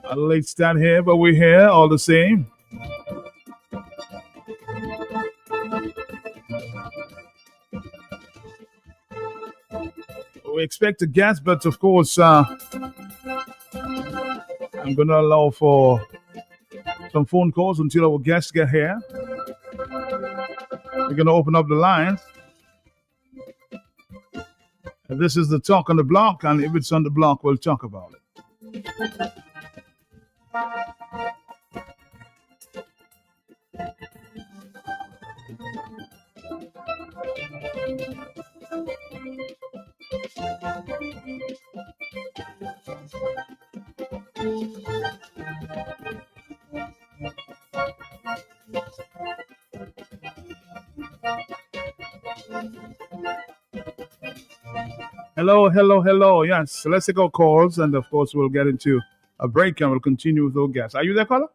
A late start here, but we're here all the same. We expect a guest, but of course, I'm going to allow for some phone calls until our guests get here. We're going to open up the lines. And this is the talk on the block, and if it's on the block, we'll talk about it. Hello, hello, hello. Yes, let's take our calls, and of course, we'll get into a break and we'll continue with our guests. Are you there, caller?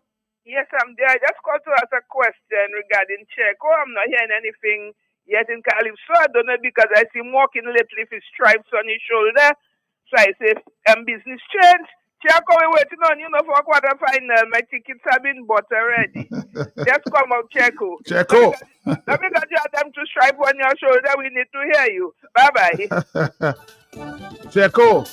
Yes, I'm there. I just called to ask a question regarding Checo. I'm not hearing anything yet in Calypso. I don't know because I see him walking lately with his stripes on his shoulder. So I say, business change. Checo, we're waiting on you know, for quarterfinal. My tickets have been bought already. Just come out, Checo. Checo. Let me get you them to stripe on your shoulder. We need to hear you. Bye-bye. Checo.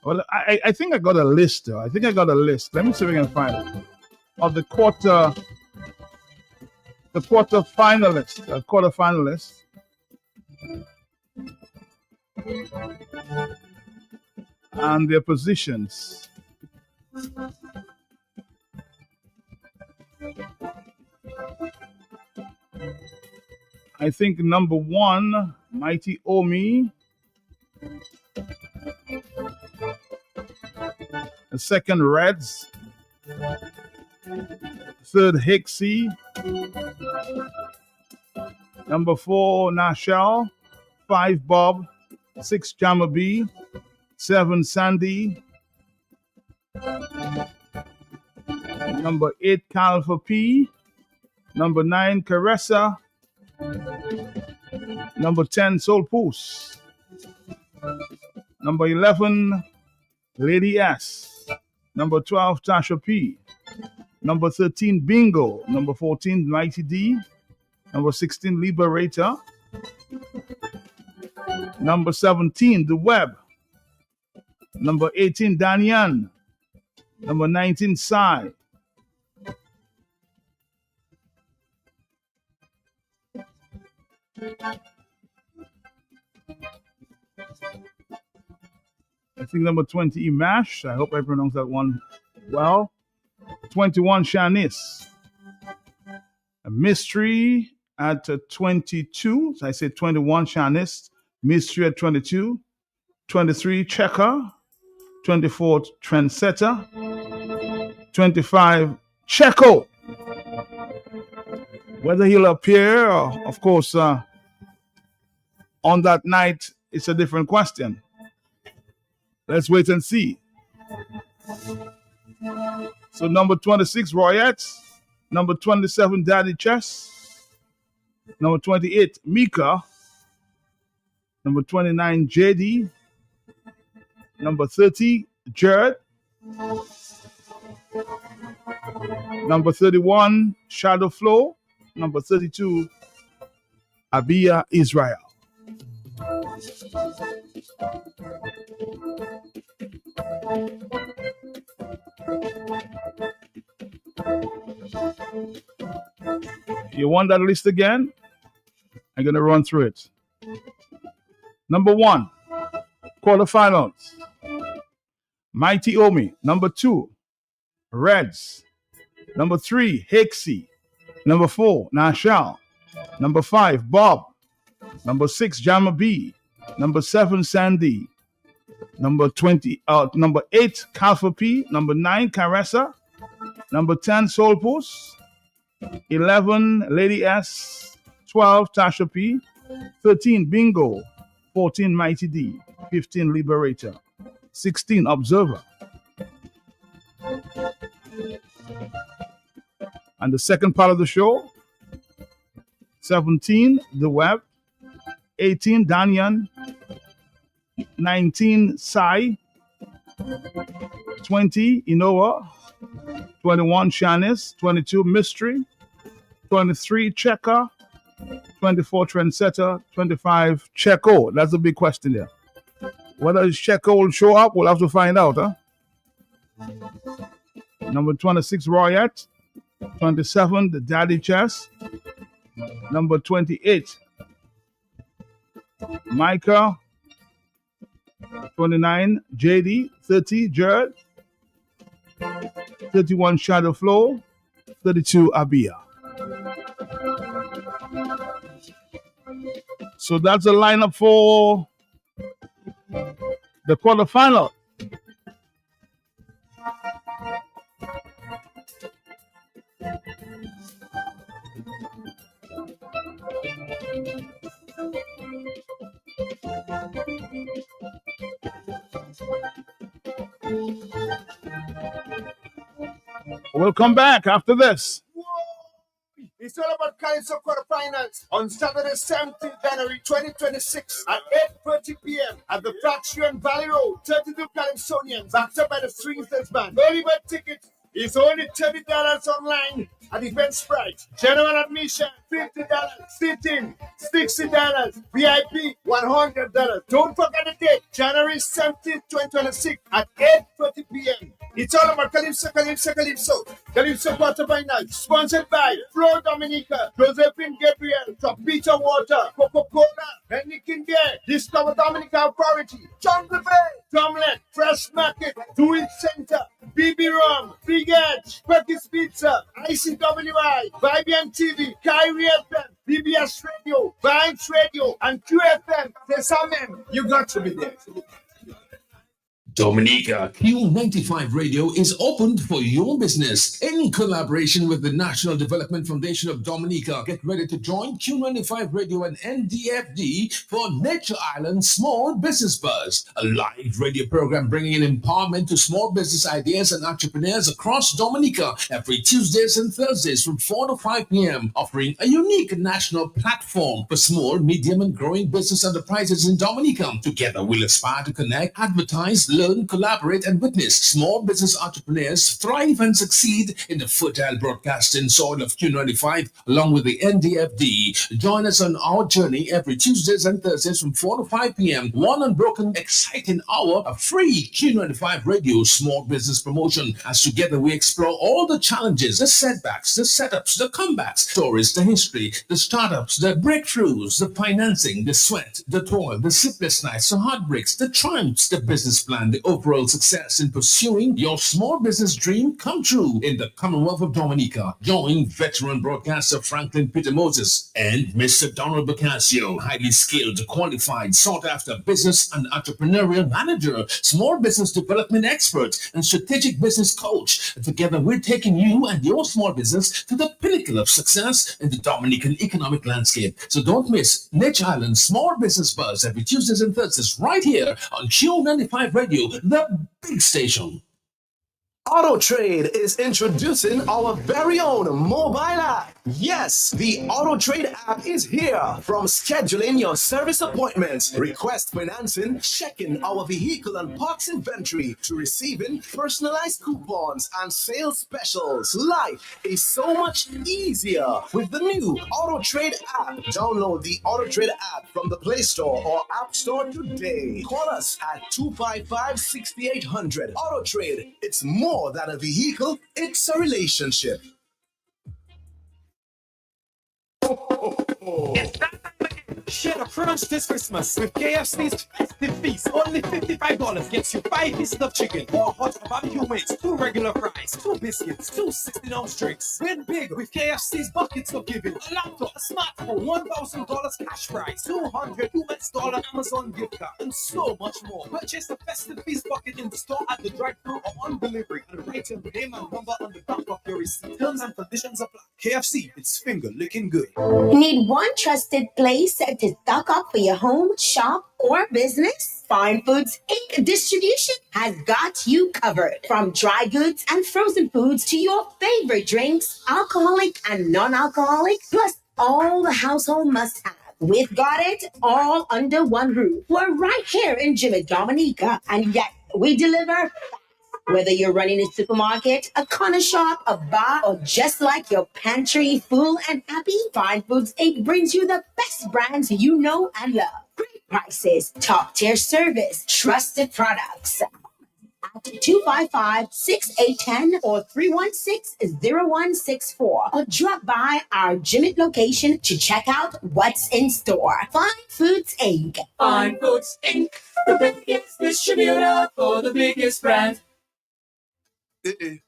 Well, I think I got a list, though. I think I got a list. Let me see if I can find it. Of the quarter finalists. And their positions. I think number 1, Mighty Omi. The second, Reds. Third, Hixie. Number 4, Nashal. 5, Bob. 6, Jammer B. 7, Sandy. Number 8, Calfa P. Number 9, Caressa. Number 10, Soul Poose. Number 11, Lady S. Number 12, Tasha P. Number 13, Bingo. Number 14, Mighty D. Number 16, Liberator. Number 17, The Web. Number 18, Danyan. Number 19, Sai. I think number 20, Imash. I hope I pronounced that one well. 21, Shanice. A Mystery at 22. So I said 21, Shanice. Mystery at 22. 23, Checker. 24, Trendsetter. 25, Checo. Whether he'll appear, of course, on that night, it's a different question. Let's wait and see. So number 26, Royette. Number 27, Daddy Chess. Number 28, Mika. Number 29, JD. Number 30, Jared. Number 31, Shadow Flow. Number 32, Abia Israel. You want that list again? I'm going to run through it. Number 1, quarterfinals. Mighty Omi. Number 2, Reds. Number 3, Hixie. Number 4, Nashal. Number 5, Bob. Number 6, Jama B. Number 7, Sandy. Number 8, Kalfa P. Number 9, Caressa. Number 10, Soul Puss. 11, Lady S. 12, Tasha P. 13, Bingo. 14, Mighty D. 15, Liberator. 16, Observer. And the second part of the show, 17, The Web. 18, Danyan. 19, Sai. 20, Inoa. 21, Shanice. 22, Mystery. 23, Checker. 24, Trendsetter. 25, Checo. That's a big question there. Whether Checo will show up, we'll have to find out, huh? Number 26, Royette. 27, the Daddy Chess. Number 28, Micah. 29, JD. 30, Jared. 31, Shadow Flow. 32, Abia. So that's the lineup for the quarterfinal. We'll come back after this. It's all about Calypso quarterfinals on Saturday, 17th January 2026 at 8:30 p.m. at the Fraction Valley Road. 32 Calypsonians backed up by the Stringsters Band. Early bird tickets is only $30 online at Eventbrite. General admission $50, sit-in $60, VIP $100. Don't forget the date, January 17th, 2026 at 8:30 p.m. It's all about Calypso quarterfinals, sponsored by Flo Dominica, Josephine Gabriel, Peter Water, Coca-Cola, Henry Kinday, Discover Dominica Authority, John Buffet, Tomlet, Fresh Market, Doing Center, BB Rum, Big Edge, Perkins Pizza, ICWI, Vibian TV, Kyrie FM, BBS Radio, Vines Radio, and QFM. There's something you got to be there. Dominica, Q95 Radio is opened for your business in collaboration with the National Development Foundation of Dominica. Get ready to join Q95 Radio and NDFD for Nature Island Small Business Buzz, a live radio program bringing in empowerment to small business ideas and entrepreneurs across Dominica every Tuesdays and Thursdays from 4 to 5 p.m., offering a unique national platform for small, medium, and growing business enterprises in Dominica. Together, we'll aspire to connect, advertise, learn, collaborate, and witness small business entrepreneurs thrive and succeed in the fertile broadcasting soil of Q95 along with the NDFD. Join us on our journey every Tuesdays and Thursdays from 4 to 5 p.m. One unbroken, exciting hour of free Q95 Radio small business promotion as together we explore all the challenges, the setbacks, the setups, the comebacks, stories, the history, the startups, the breakthroughs, the financing, the sweat, the toil, the sleepless nights, the heartbreaks, the triumphs, the business plan, the overall success in pursuing your small business dream come true in the Commonwealth of Dominica. Join veteran broadcaster Franklin Peter Moses and Mr. Donald Bacasio, highly skilled, qualified, sought-after business and entrepreneurial manager, small business development expert, and strategic business coach. Together, we're taking you and your small business to the pinnacle of success in the Dominican economic landscape. So don't miss Nature Island Small Business Buzz every Tuesdays and Thursdays right here on Q95 Radio, the big station. Auto Trade is introducing our very own mobile app. Yes, the Auto Trade app is here. From scheduling your service appointments, request financing, checking our vehicle and parts inventory, to receiving personalized coupons and sales specials. Life is so much easier with the new Auto Trade app. Download the Auto Trade app from the Play Store or App Store today. Call us at 255-6800. Auto Trade, it's more than a vehicle, it's a relationship. Share the crunch this Christmas with KFC's festive feast. Only $55 gets you 5 pieces of chicken, 4 hot barbecue wings, 2 regular fries, 2 biscuits, 2 16-ounce drinks. Win big with KFC's buckets of giving. A laptop, a smartphone, $1,000 cash prize, $200 US Amazon gift card, and so much more. Purchase the festive feast bucket in the store, at the drive-thru, or on delivery, and write your name and number on the back of your receipt. Terms and conditions apply. KFC, it's finger licking good. Need one trusted place to stock up for your home, shop, or business? Fine Foods Inc. Distribution has got you covered. From dry goods and frozen foods to your favorite drinks, alcoholic and non-alcoholic, plus all the household must-have. We've got it all under one roof. We're right here in Jimmy Dominica, and yet we deliver. Whether you're running a supermarket, a corner shop, a bar, or just like your pantry full and happy, Fine Foods Inc. brings you the best brands you know and love. Great prices, top-tier service, trusted products. At 255-6810 or 316-0164, or drop by our Jimmy location to check out what's in store. Fine Foods Inc. Fine Foods Inc. The biggest distributor for the biggest brand.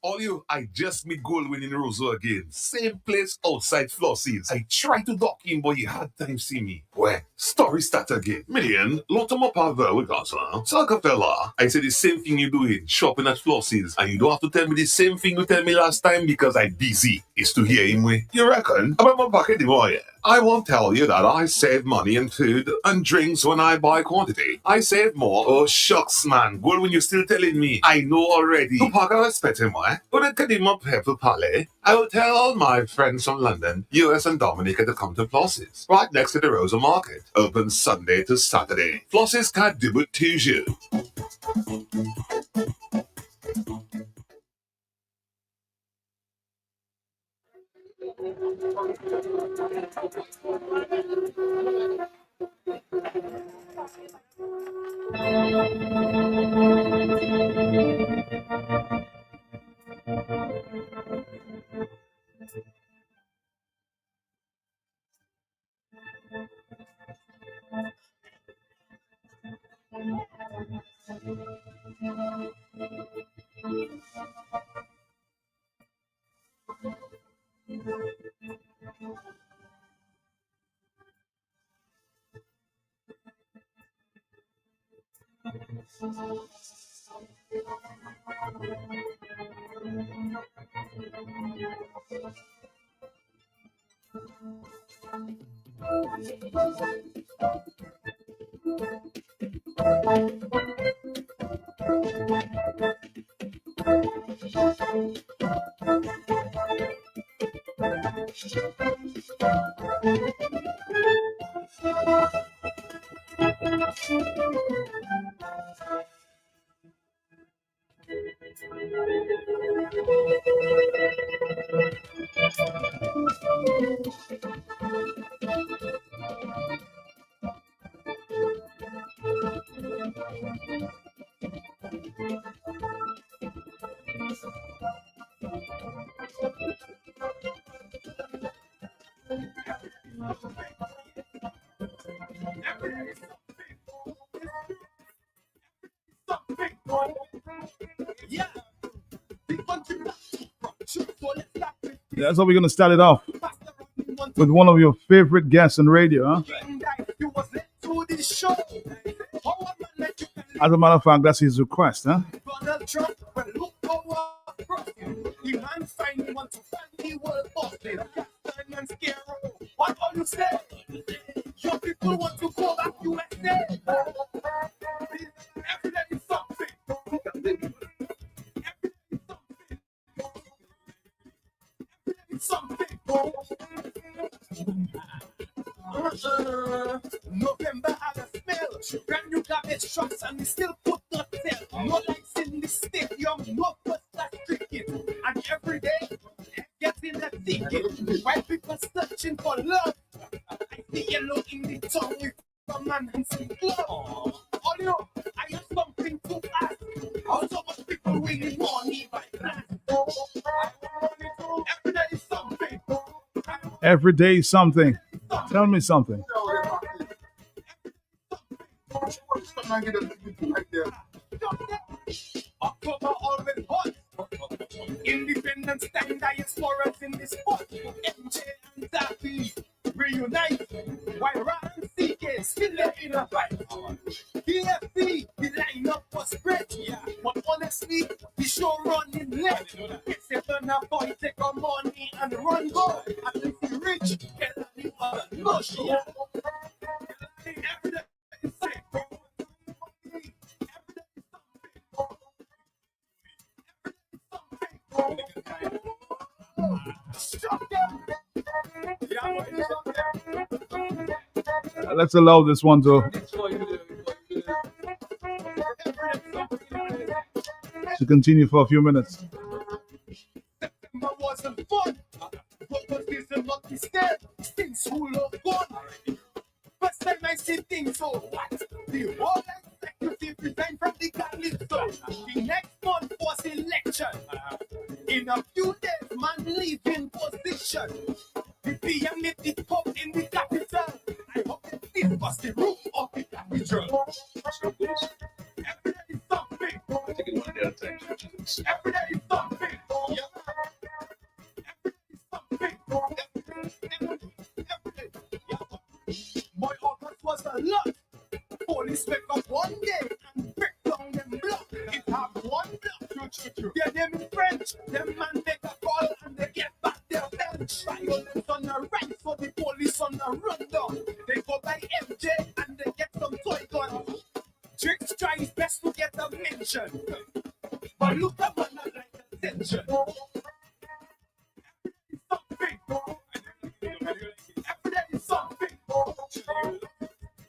All you, I just meet Goldwyn in Roseau again. Same place outside Flossie's. I tried to dock in, but he had time see me. Well, story start again. Million, lot of my power with us, huh? Fella, I said the same thing you doing, shopping at Flossie's, and you don't have to tell me the same thing you tell me last time because I'm busy. It's to hear him way. You reckon? About my bucket, boy. I won't tell you that I save money in food and drinks when I buy quantity. I save more. Oh, shucks, man. Good when you're still telling me. I know already. To pack a spetting way. But I can my pepper palais. I will tell all my friends from London, US and Dominica to come to Flossie's. Right next to the Rosa Market. Open Sunday to Saturday. Flossie's can't do it to you. That's how we're going to start it off with one of your favorite guests on radio, huh? As a matter of fact, that's his request, huh? What are you saying? Your people want to go back USA. Every day is something. Every day is something. something. November had a smell. Brand new garbage trucks and we still put not sell. No lights in the stadium, no first class cricket. And every day, gets in the ticket. While people searching for love, I see yellow in the tongue with a man and some glove. All you, I have something to ask. How so much people winning money by that? Every day is something. Every day is something. Tell me something. October always hot. Independence time, diasporas in the spot. MJ and Zappy reunite. While Ron and CK still in a fight. PFC, the lineup was great, yeah. But honestly, the show running late. It's seven a boy take our money and run go. At least the rich get a new other lush, yeah. Every day is safe. Let's allow this one to continue for a few minutes. September wasn't fun, but was this a lucky step? Things full of fun. First time I see things so what? The whole executive resigned from the Calypso. The next month was election. In a few days, man leave in position. The PM made the pop in the capital. I hope that this was the roof of the cathedral. Every day is something. Every day is something. Yeah. Every day is something. Every day. Yeah. My August was a lot. Police wake up one day and break down them block. It have one block. True. Their name is French. Them man make a call and they get back their bench. Violence on the right, so the police on the rundown. They go by MJ and they get some toy guns. Tricks try his best to get a mention, but look at man not like attention. Every day is something.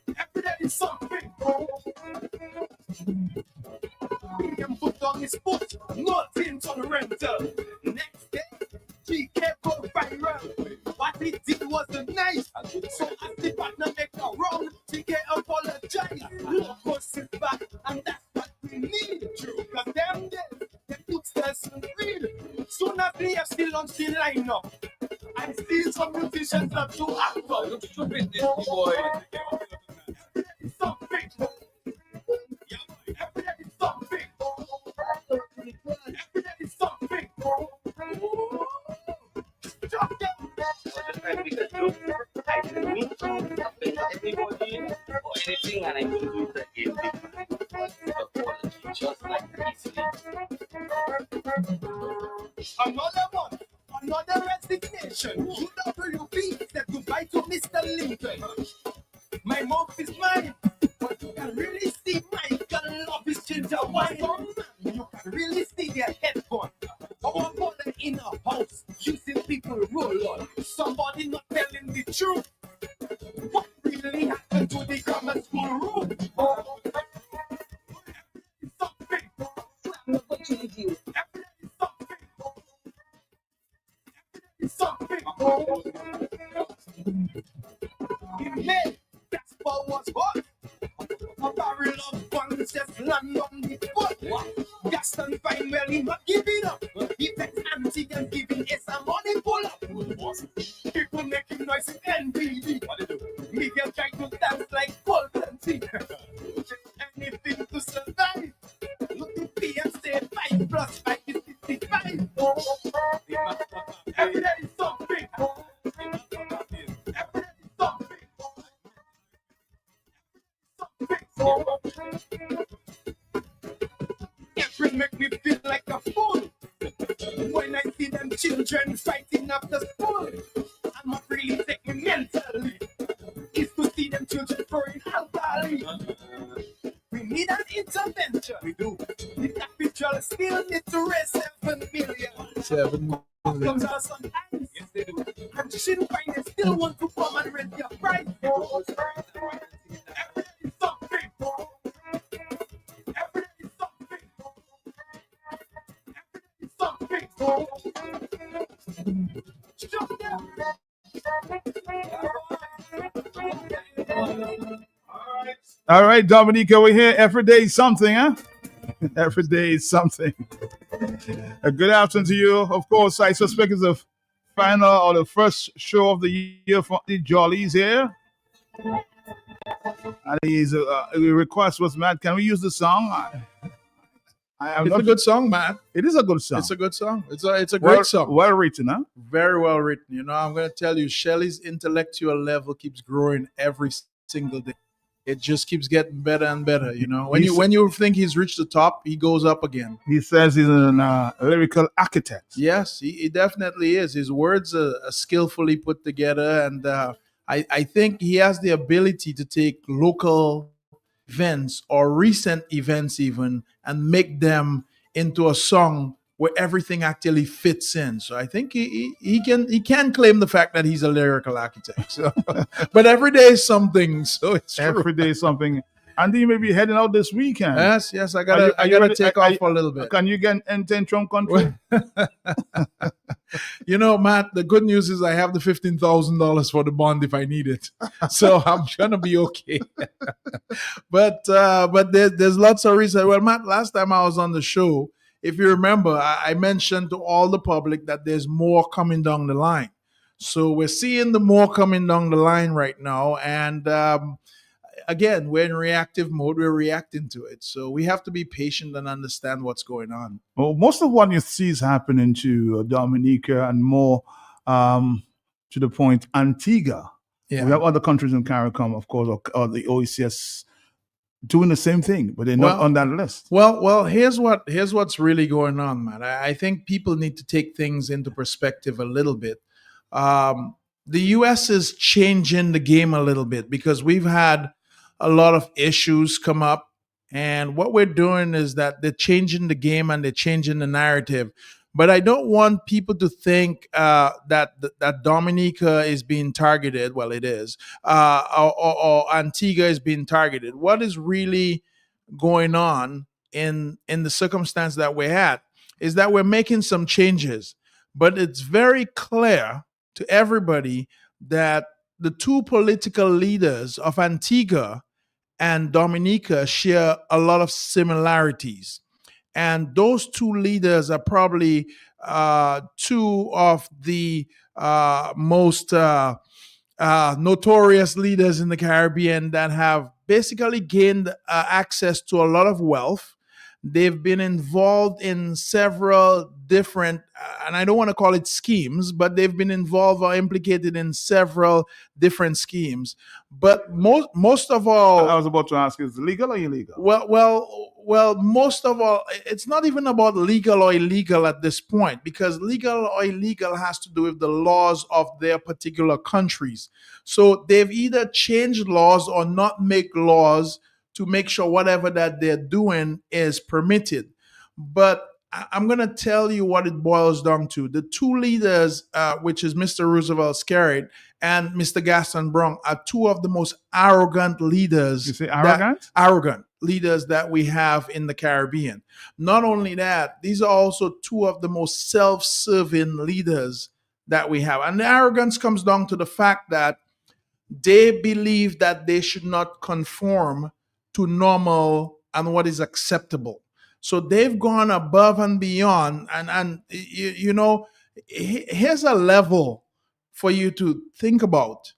Every day is something. William put on his foot, nothing on the rental. Next day, GK go viral. What he did wasn't nice, so as the partner make a wrong, GK apologize. Locus is back, and that's what we need. True, cause them days, they put us in real. Soon as we have still on the lineup, I see some musicians not too active. Look stupid, this boy. Every day is something. Yeah, every day is something. Every day is something. I didn't mean to offend anybody or anything, and I will do it again. Apology, just like easily. Another one, another resignation. UWP said goodbye to Mr. Lincoln. My mouth is mine, but you can really see Michael love his ginger wine. You can really see their head gone. Our mother in a house, using people roll on. Somebody not telling the truth. What really happened to the grammar school room? Something. I'm not going to leave you. Something. In May, Casper was hot. A barrel of guns just land on the foot. Gaston fine well, he not giving up. He takes anti and giving us a money pull up. People making noise in NBD. Miguel try to dance like Fulton T. Anything to survive. Look to PM say 5 plus 5 is 55. Every day is something. Every day is something. April make me feel like a fool when I see them children fighting after school. And what really take me mentally is to see them children throwing alcohol. We need an intervention. We do. The capital still need to raise 7 million. 7 million. Comes out sometimes. they do. And she don't find they still want to come and rent your price. Every day is something. Every day is something. Every day is something. Shut down. All right, Dominica, we're here. Every day is something, huh? Every day is something. A good afternoon to you. Of course, I suspect it's the final or the first show of the year for the Jollies here. And his request was, Matt, can we use the song? It's a good song, man. It is a good song. It's a good song. It's a great song. Well written, huh? Very well written. You know, I'm going to tell you, Shelley's intellectual level keeps growing every single day. It just keeps getting better and better. You know, when you think he's reached the top, he goes up again. He says he's a lyrical architect. Yes, he definitely is. His words are skillfully put together, and I think he has the ability to take local events or recent events even and make them into a song where everything actually fits in. So I think he can claim the fact that he's a lyrical architect. So, but every day is something. So it's true. Every day is something. And you may be heading out this weekend. Yes. I gotta take off for a little bit. Can you get into Trump country? You know, Matt, the good news is I have the $15,000 for the bond if I need it. So I'm gonna be okay. But there's lots of reasons. Well, Matt, last time I was on the show, if you remember, I mentioned to all the public that there's more coming down the line. So we're seeing the more coming down the line right now. And again, we're in reactive mode. We're reacting to it. So we have to be patient and understand what's going on. Well, most of what you see is happening to Dominica and more to the point, Antigua. Yeah. We have other countries in CARICOM, of course, or the OECS doing the same thing, but they're not on that list. Well, here's what's really going on, man. I think people need to take things into perspective a little bit. The U.S. is changing the game a little bit because we've had a lot of issues come up, and what we're doing is that they're changing the game and they're changing the narrative. But I don't want people to think that Dominica is being targeted. Well, it is, or Antigua is being targeted. What is really going on in the circumstance that we're at is that we're making some changes, but it's very clear to everybody that the two political leaders of Antigua and Dominica share a lot of similarities. And those two leaders are probably two of the most notorious leaders in the Caribbean that have basically gained access to a lot of wealth. They've been involved in several different, and I don't want to call it schemes, but they've been involved or implicated in several different schemes. But most of all, I was about to ask, is it legal or illegal? Well, most of all, it's not even about legal or illegal at this point, because legal or illegal has to do with the laws of their particular countries. So they've either changed laws or not make laws to make sure whatever that they're doing is permitted. But I'm going to tell you what it boils down to. The two leaders, which is Mr. Roosevelt Skerritt and Mr. Gaston Browne, are two of the most arrogant leaders. You say arrogant? Arrogant leaders that we have in the Caribbean. Not only that, these are also two of the most self-serving leaders that we have. And the arrogance comes down to the fact that they believe that they should not conform to normal and what is acceptable. So they've gone above and beyond. And you know, here's a level for you to think about.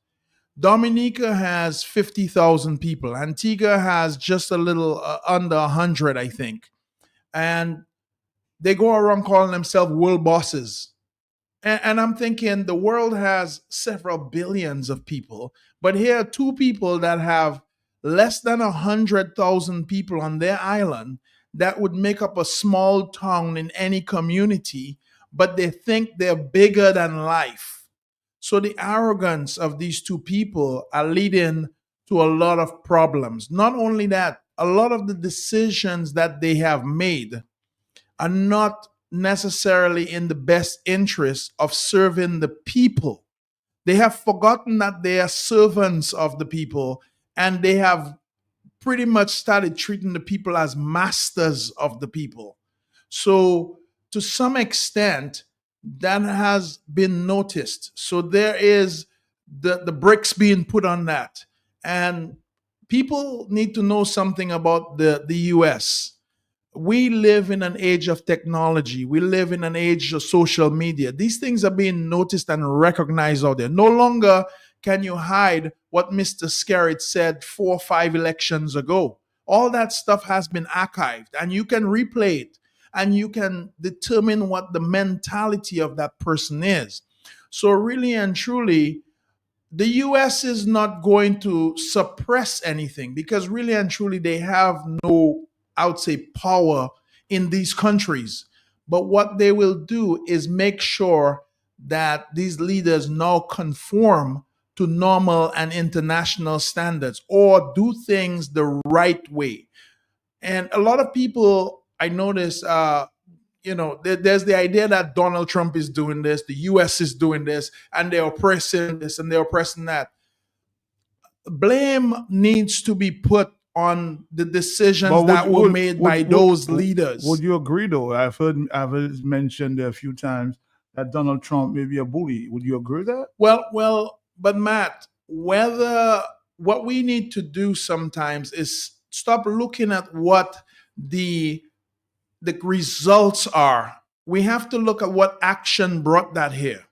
Dominica has 50,000 people. Antigua has just a little under 100, I think. And they go around calling themselves world bosses. And I'm thinking the world has several billions of people, but here are two people that have less than 100,000 people on their island that would make up a small town in any community, but they think they're bigger than life. So the arrogance of these two people are leading to a lot of problems. Not only that, a lot of the decisions that they have made are not necessarily in the best interest of serving the people. They have forgotten that they are servants of the people, and they have pretty much started treating the people as masters of the people. So, to some extent, that has been noticed. So, there is the bricks being put on that. And people need to know something about the US. We live in an age of technology. We live in an age of social media. These things are being noticed and recognized out there. No longer can you hide what Mr. Skerritt said 4 or 5 elections ago. All that stuff has been archived, and you can replay it, and you can determine what the mentality of that person is. So, really and truly, the US is not going to suppress anything, because really and truly they have no, I would say, power in these countries. But what they will do is make sure that these leaders now conform to normal and international standards, or do things the right way. And a lot of people, I notice, there's the idea that Donald Trump is doing this, the US is doing this, and they're oppressing this and they're oppressing that. Blame needs to be put on the decisions that were made by those leaders. Would you agree, though? I've heard mentioned a few times that Donald Trump may be a bully. Would you agree with that? Well, but Matt, what we need to do sometimes is stop looking at what the results are. We have to look at what action brought that here.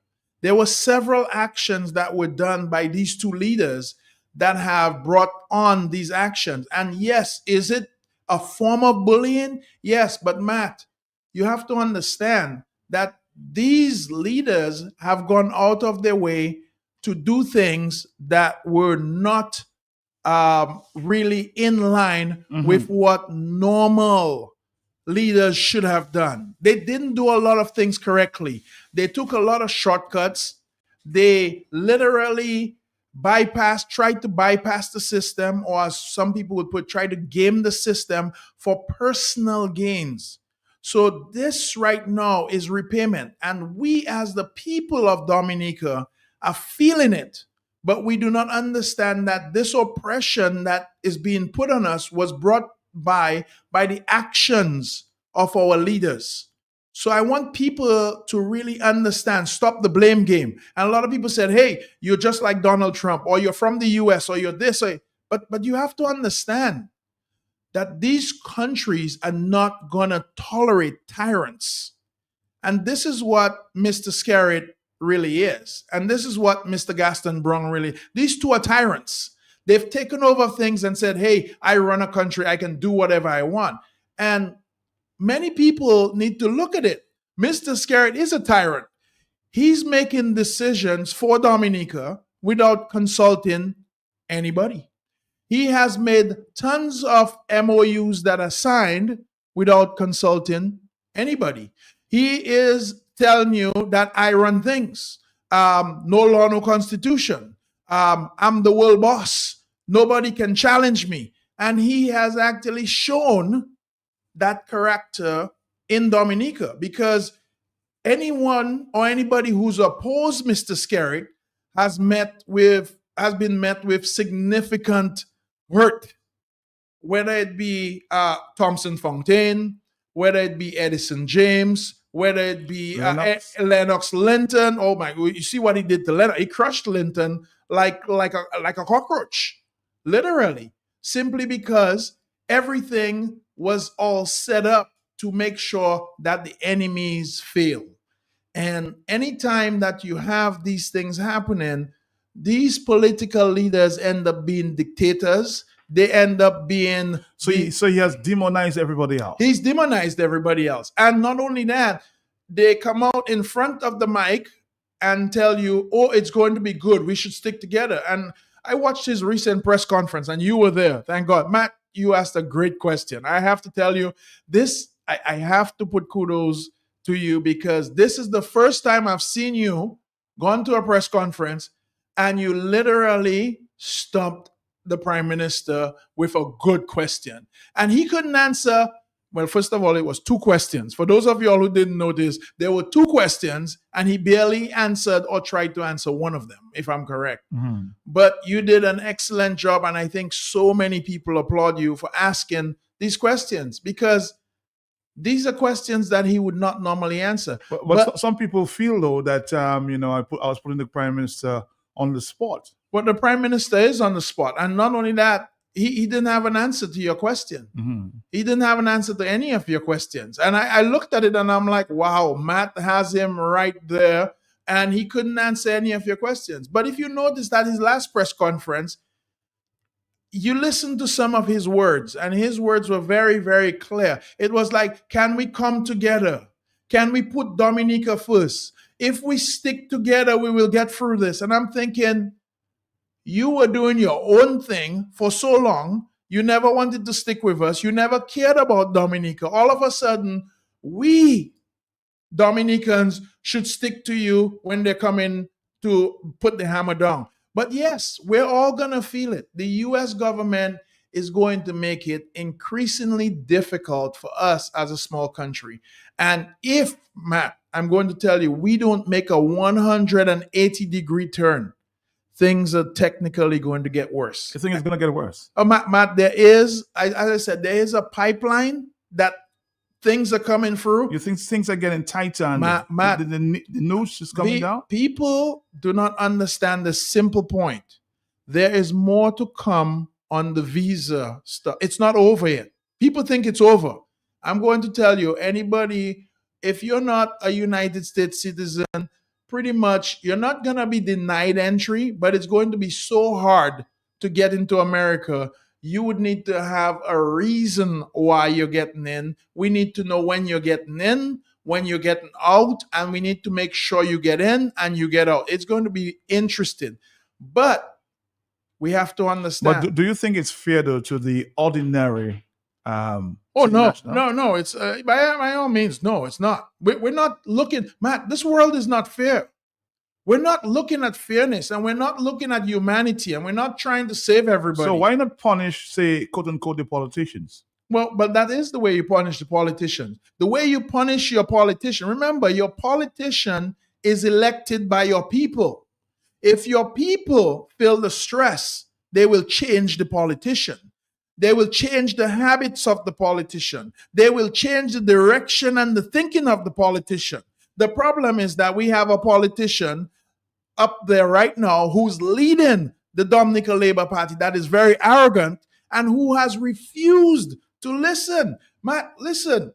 There were several actions that were done by these two leaders that have brought on these actions. And yes, is it a form of bullying? Yes, but Matt, you have to understand that these leaders have gone out of their way to do things that were not really in line with what normal leaders should have done. They didn't do a lot of things correctly. They took a lot of shortcuts. They literally tried to bypass the system, or as some people would put, try to game the system for personal gains. So this right now is repayment. And we as the people of Dominica are feeling it. But we do not understand that this oppression that is being put on us was brought by the actions of our leaders. So I want people to really understand, stop the blame game. And a lot of people said, hey, you're just like Donald Trump, or you're from the US, or you're this. But you have to understand that these countries are not going to tolerate tyrants. And this is what Mr. Skerritt really is. And this is what Mr. Gaston Browne really, these two are tyrants. They've taken over things and said, hey, I run a country, I can do whatever I want. And many people need to look at it. Mr. Skerritt is a tyrant. He's making decisions for Dominica without consulting anybody. He has made tons of MOUs that are signed without consulting anybody. He is telling you that I run things. No law, no constitution. I'm the world boss. Nobody can challenge me. And he has actually shown that character in Dominica, because anyone or anybody who's opposed Mr. Skerritt has been met with significant hurt, whether it be Thompson Fontaine, whether it be Edison James, whether it be Lennox Linton. Oh my! You see what he did to Linton? He crushed Linton like a cockroach, literally, simply because everything was all set up to make sure that the enemies fail. And anytime that you have these things happening, these political leaders end up being dictators. They end up being... So he has demonized everybody else. He's demonized everybody else. And not only that, they come out in front of the mic and tell you, oh, it's going to be good. We should stick together. And I watched his recent press conference, and you were there. Thank God. Matt, you asked a great question. I have to tell you, I have to put kudos to you, because this is the first time I've seen you gone to a press conference and you literally stumped the prime minister with a good question. And he couldn't answer Well, first of all, it was 2 questions. For those of y'all who didn't know this, there were 2 questions, and he barely answered or tried to answer one of them, if I'm correct. But you did an excellent job, and I think so many people applaud you for asking these questions, because these are questions that he would not normally answer. But some people feel, though, that I was putting the Prime Minister on the spot. But the Prime Minister is on the spot, and not only that, he didn't have an answer to your question. He didn't have an answer to any of your questions. And I looked at it and I'm like, wow, Matt has him right there, and he couldn't answer any of your questions. But if you notice that his last press conference, you listen to some of his words, and his words were very, very clear. It was like, can we come together? Can we put Dominica first? If we stick together, we will get through this. And I'm thinking, you were doing your own thing for so long. You never wanted to stick with us. You never cared about Dominica. All of a sudden, we Dominicans should stick to you when they're coming to put the hammer down. But yes, we're all going to feel it. The U.S. government is going to make it increasingly difficult for us as a small country. And if, Matt, I'm going to tell you, we don't make a 180-degree turn, things are technically going to get worse. You think it's going to get worse? Matt, there is, as I said, there is a pipeline that things are coming through. You think things are getting tighter? And Matt, the news is coming down? People do not understand the simple point. There is more to come on the visa stuff. It's not over yet. People think it's over. I'm going to tell you, anybody, if you're not a United States citizen, pretty much you're not going to be denied entry, but it's going to be so hard to get into America. You would need to have a reason why you're getting in. We need to know when you're getting in, when you're getting out, and we need to make sure you get in and you get out. It's going to be interesting, but we have to understand. But do you think it's fair, though, to the ordinary? No. It's by all means, no, it's not. We're not looking, Matt. This world is not fair. We're not looking at fairness, and we're not looking at humanity, and we're not trying to save everybody. So why not punish, say, quote unquote, the politicians? Well, but that is the way you punish the politicians. The way you punish your politician. Remember, your politician is elected by your people. If your people feel the stress, they will change the politician. They will change the habits of the politician. They will change the direction and the thinking of the politician. The problem is that we have a politician up there right now who's leading the Dominica Labour Party that is very arrogant and who has refused to listen. Matt, listen.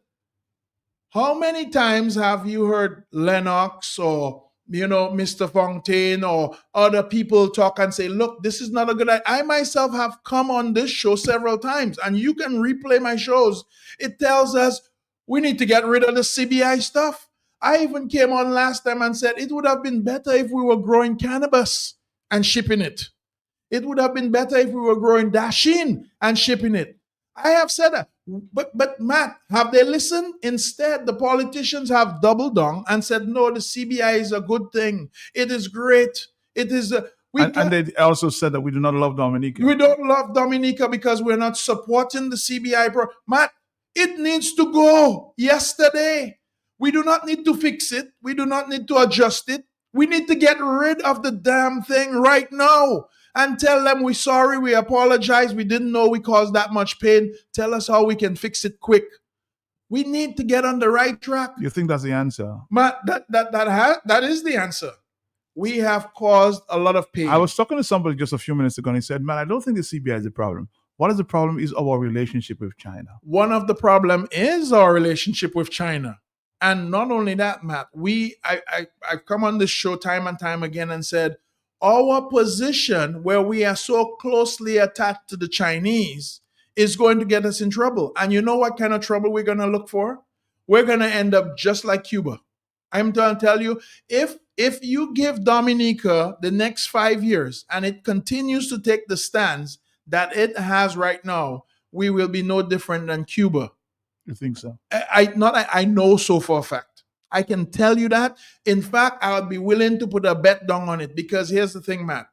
How many times have you heard Lennox or Mr. Fontaine or other people talk and say, look, this is not a good idea. I myself have come on this show several times, and you can replay my shows. It tells us we need to get rid of the CBI stuff. I even came on last time and said it would have been better if we were growing cannabis and shipping it. It would have been better if we were growing dasheen and shipping it. I have said that. But Matt, have they listened? Instead, the politicians have doubled down and said, no, the CBI is a good thing. It is great. It is. And they also said that we do not love Dominica. We don't love Dominica because we're not supporting the CBI. Matt, it needs to go yesterday. We do not need to fix it. We do not need to adjust it. We need to get rid of the damn thing right now and tell them we're sorry, we apologize, we didn't know we caused that much pain. Tell us how we can fix it quick. We need to get on the right track. You think that's the answer? Matt, that is the answer. We have caused a lot of pain. I was talking to somebody just a few minutes ago and he said, man, I don't think the CBI is the problem. What is the problem is our relationship with China. One of the problem is our relationship with China. And not only that, Matt, I've come on this show time and time again and said, our position where we are so closely attached to the Chinese is going to get us in trouble. And you know what kind of trouble we're going to look for? We're going to end up just like Cuba. I'm going to tell you, if you give Dominica the next 5 years and it continues to take the stance that it has right now, we will be no different than Cuba. You think so? I know so for a fact. I can tell you that. In fact, I would be willing to put a bet down on it because here's the thing, Matt.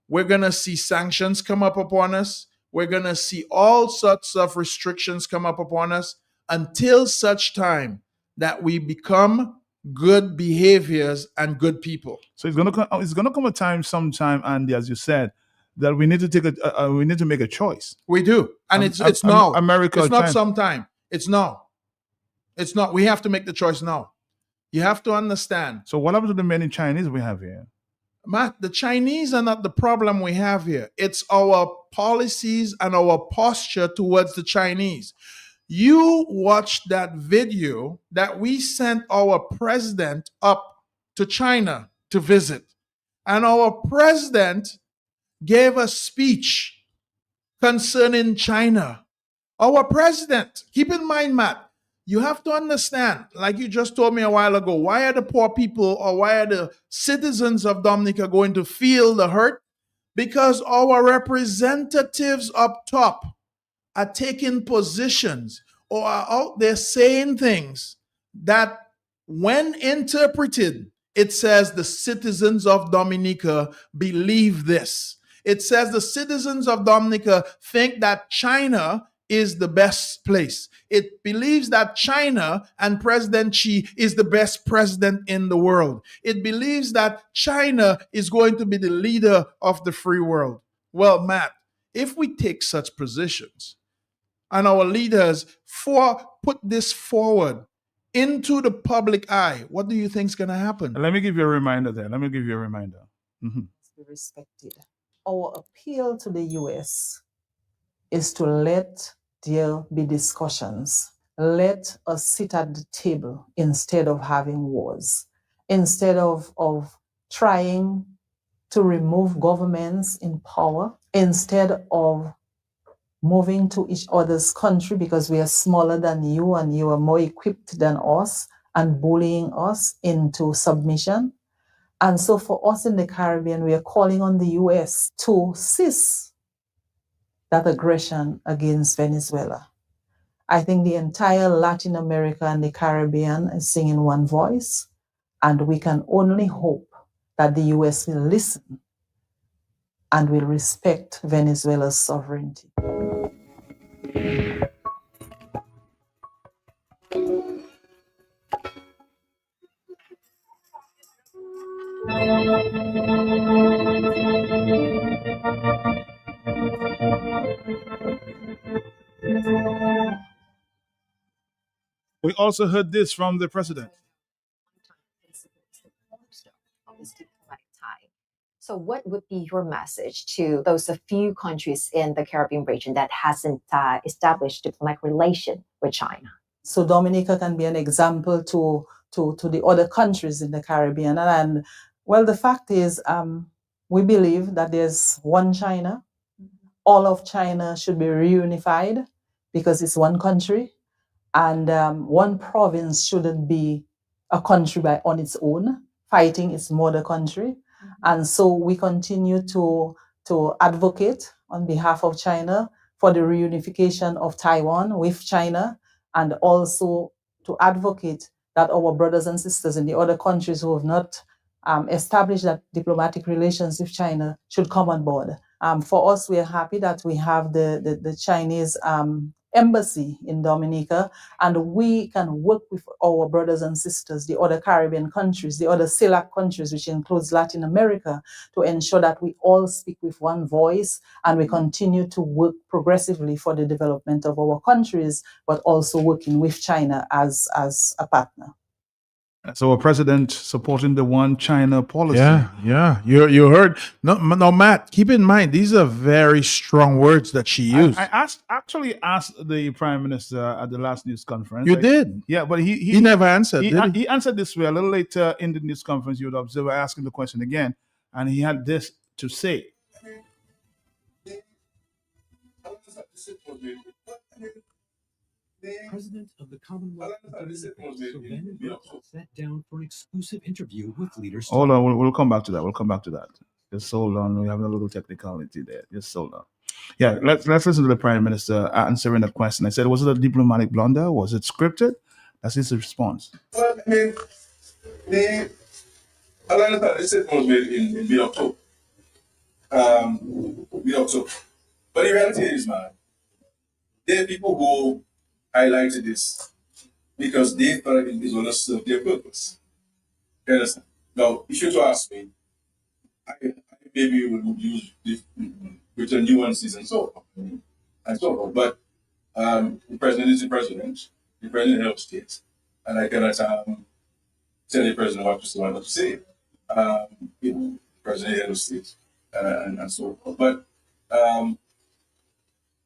We're going to see sanctions come up upon us. We're going to see all sorts of restrictions come up upon us. until such time that we become good behaviors and good people. So it's gonna come a time sometime, Andy, as you said, that we need to take we need to make a choice. We do, and it's now. America. It's not China. sometime. It's now. It's not. We have to make the choice now. You have to understand. So what happens to the many Chinese we have here? Matt, the Chinese are not the problem we have here. It's our policies and our posture towards the Chinese. You watched that video that we sent our president up to China to visit. And our president gave a speech concerning China. Our president, keep in mind, Matt, you have to understand, like you just told me a while ago, why are the poor people or why are the citizens of Dominica going to feel the hurt? Because our representatives up top are taking positions or are out there saying things that, when interpreted, it says the citizens of Dominica believe this. It says the citizens of Dominica think that China is the best place. It believes that China and President Xi is the best president in the world. It believes that China is going to be the leader of the free world. Well, Matt, if we take such positions and our leaders put this forward into the public eye, what do you think is going to happen? Let me give you a reminder there. Mm-hmm. Be respected. Our appeal to the U.S. is to let there be discussions. Let us sit at the table instead of having wars, instead of trying to remove governments in power, instead of moving to each other's country because we are smaller than you and you are more equipped than us and bullying us into submission. And so for us in the Caribbean, we are calling on the U.S. to cease that aggression against Venezuela. I think the entire Latin America and the Caribbean is singing one voice, and we can only hope that the U.S. will listen and will respect Venezuela's sovereignty. We also heard this from the president. So what would be your message to those a few countries in the Caribbean region that hasn't established diplomatic relation with China? So Dominica can be an example to the other countries in the Caribbean. And well, the fact is, we believe that there's one China. All of China should be reunified because it's one country. And one province shouldn't be a country on its own, fighting its mother country. And so we continue to advocate on behalf of China for the reunification of Taiwan with China, and also to advocate that our brothers and sisters in the other countries who have not established that diplomatic relations with China should come on board. For us, we are happy that we have the Chinese embassy in Dominica, and we can work with our brothers and sisters, the other Caribbean countries, the other CELAC countries, which includes Latin America, to ensure that we all speak with one voice and we continue to work progressively for the development of our countries, but also working with China as a partner. So, a president supporting the one China policy. Yeah. You heard. No, Matt, keep in mind, these are very strong words that she used. I actually asked the prime minister at the last news conference. You did? Yeah, but he never answered, did he? He answered this way. A little later in the news conference, you would observe I asking the question again, and he had this to say. President of the Commonwealth of Dominica sat down for an exclusive interview with leaders. Hold on, we'll come back to that. Just hold on. We have a little technicality there. Just hold on. Yeah, let's listen to the prime minister answering that question. I said, was it a diplomatic blunder? Was it scripted? That's his response. Well, I mean, a lot of that statement was made in mid-October. But the reality is, man, there are people who highlighted this because they thought it was going to serve their purpose. You understand? Now, if you were to ask me, I maybe would use with the nuances and so on. But the president is the president of state, and I cannot tell the president what to say, what not to say. President of state, and so on. But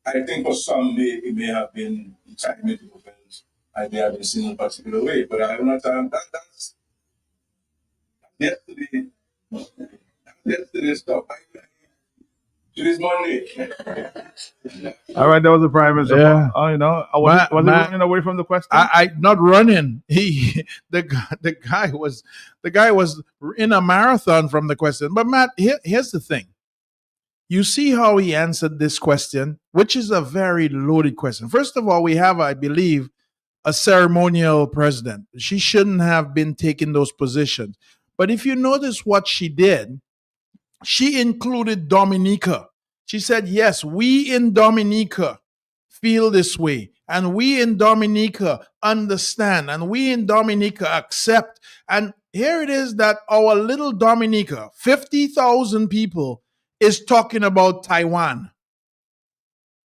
I think for some, it may have been timing events. I may have been seen in a particular way, but I am not. That's yesterday. Yesterday's stuff. Today's Monday. All right, that was a prime minister. Yeah. Oh, was he running away from the question? I not running. The guy was in a marathon from the question. But Matt, here's the thing. You see how he answered this question, which is a very loaded question. First of all, we have, I believe, a ceremonial president. She shouldn't have been taking those positions. But if you notice what she did, she included Dominica. She said, yes, we in Dominica feel this way. And we in Dominica understand. And we in Dominica accept. And here it is that our little Dominica, 50,000 people, is talking about Taiwan.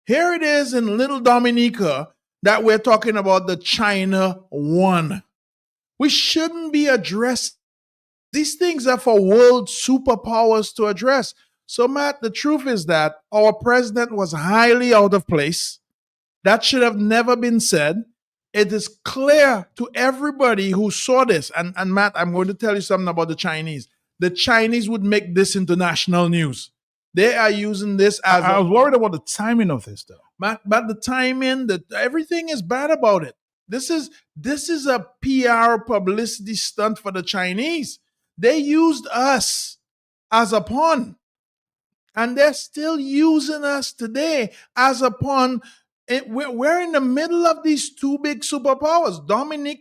Here it is in little Dominica that we're talking about the China one. We shouldn't be addressing these things are for world superpowers to address. So, Matt, the truth is that our president was highly out of place. That should have never been said. It is clear to everybody who saw this. And Matt, I'm going to tell you something about the Chinese. The Chinese would make this into national news. They are using this as I was worried about the timing of this, though. But the timing, everything is bad about it. This is a PR publicity stunt for the Chinese. They used us as a pawn. And they're still using us today as a pawn. We're in the middle of these two big superpowers.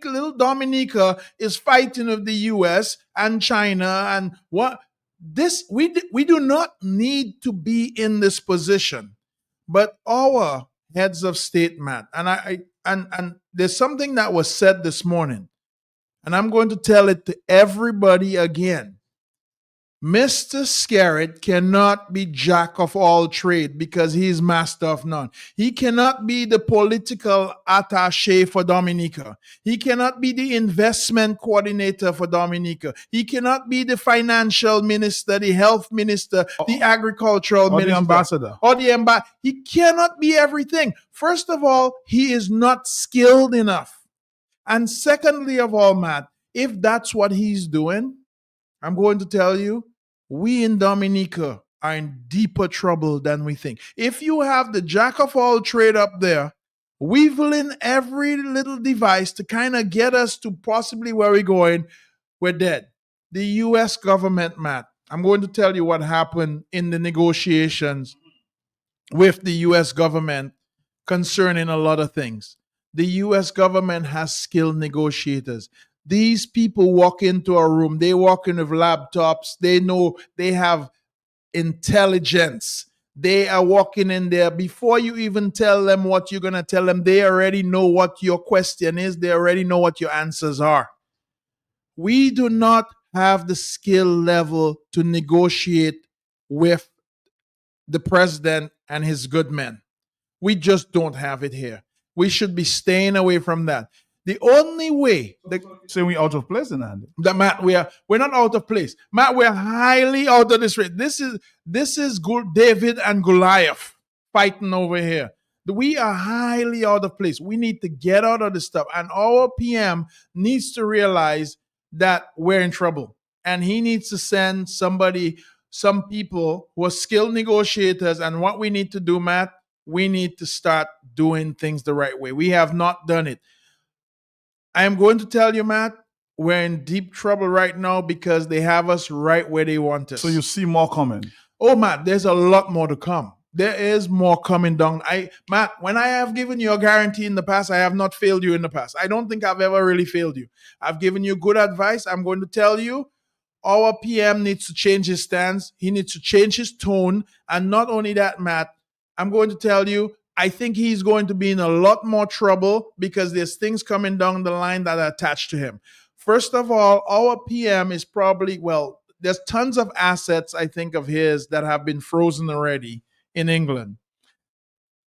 Little Dominica is fighting with the US and China. And we do not need to be in this position. But our heads of state, Matt, and there's something that was said this morning, and I'm going to tell it to everybody again. Mr. Scarrett cannot be jack of all trade because he's master of none. He cannot be the political attaché for Dominica. He cannot be the investment coordinator for Dominica. He cannot be the financial minister, the health minister, the agricultural minister. The ambassador. Or the ambassador. He cannot be everything. First of all, he is not skilled enough. And secondly of all, Matt, if that's what he's doing, I'm going to tell you, we in Dominica are in deeper trouble than we think. If you have the jack of all trade up there, weaving every little device to kind of get us to possibly where we're going, we're dead. The U.S. government, Matt, I'm going to tell you what happened in the negotiations with the U.S. government concerning a lot of things. The U.S. government has skilled negotiators. These people walk into a room, they walk in with laptops, they know they have intelligence. They are walking in there. Before you even tell them what you're going to tell them, they already know what your question is. They already know what your answers are. We do not have the skill level to negotiate with the president and his good men. We just don't have it here. We should be staying away from that. The only way saying we out of place in that. Matt, we're not out of place. Matt, we're highly out of this race. This is David and Goliath fighting over here. We are highly out of place. We need to get out of this stuff. And our PM needs to realize that we're in trouble. And he needs to send some people who are skilled negotiators. And what we need to do, Matt, we need to start doing things the right way. We have not done it. I am going to tell you, Matt, we're in deep trouble right now because they have us right where they want us. So you see more coming? Oh, Matt, there's a lot more to come. There is more coming down. Matt, when I have given you a guarantee in the past, I have not failed you in the past. I don't think I've ever really failed you. I've given you good advice. I'm going to tell you, our PM needs to change his stance. He needs to change his tone. And not only that, Matt, I'm going to tell you, I think he's going to be in a lot more trouble because there's things coming down the line that are attached to him. First of all, our PM is probably, well, there's tons of assets, I think, of his that have been frozen already in England.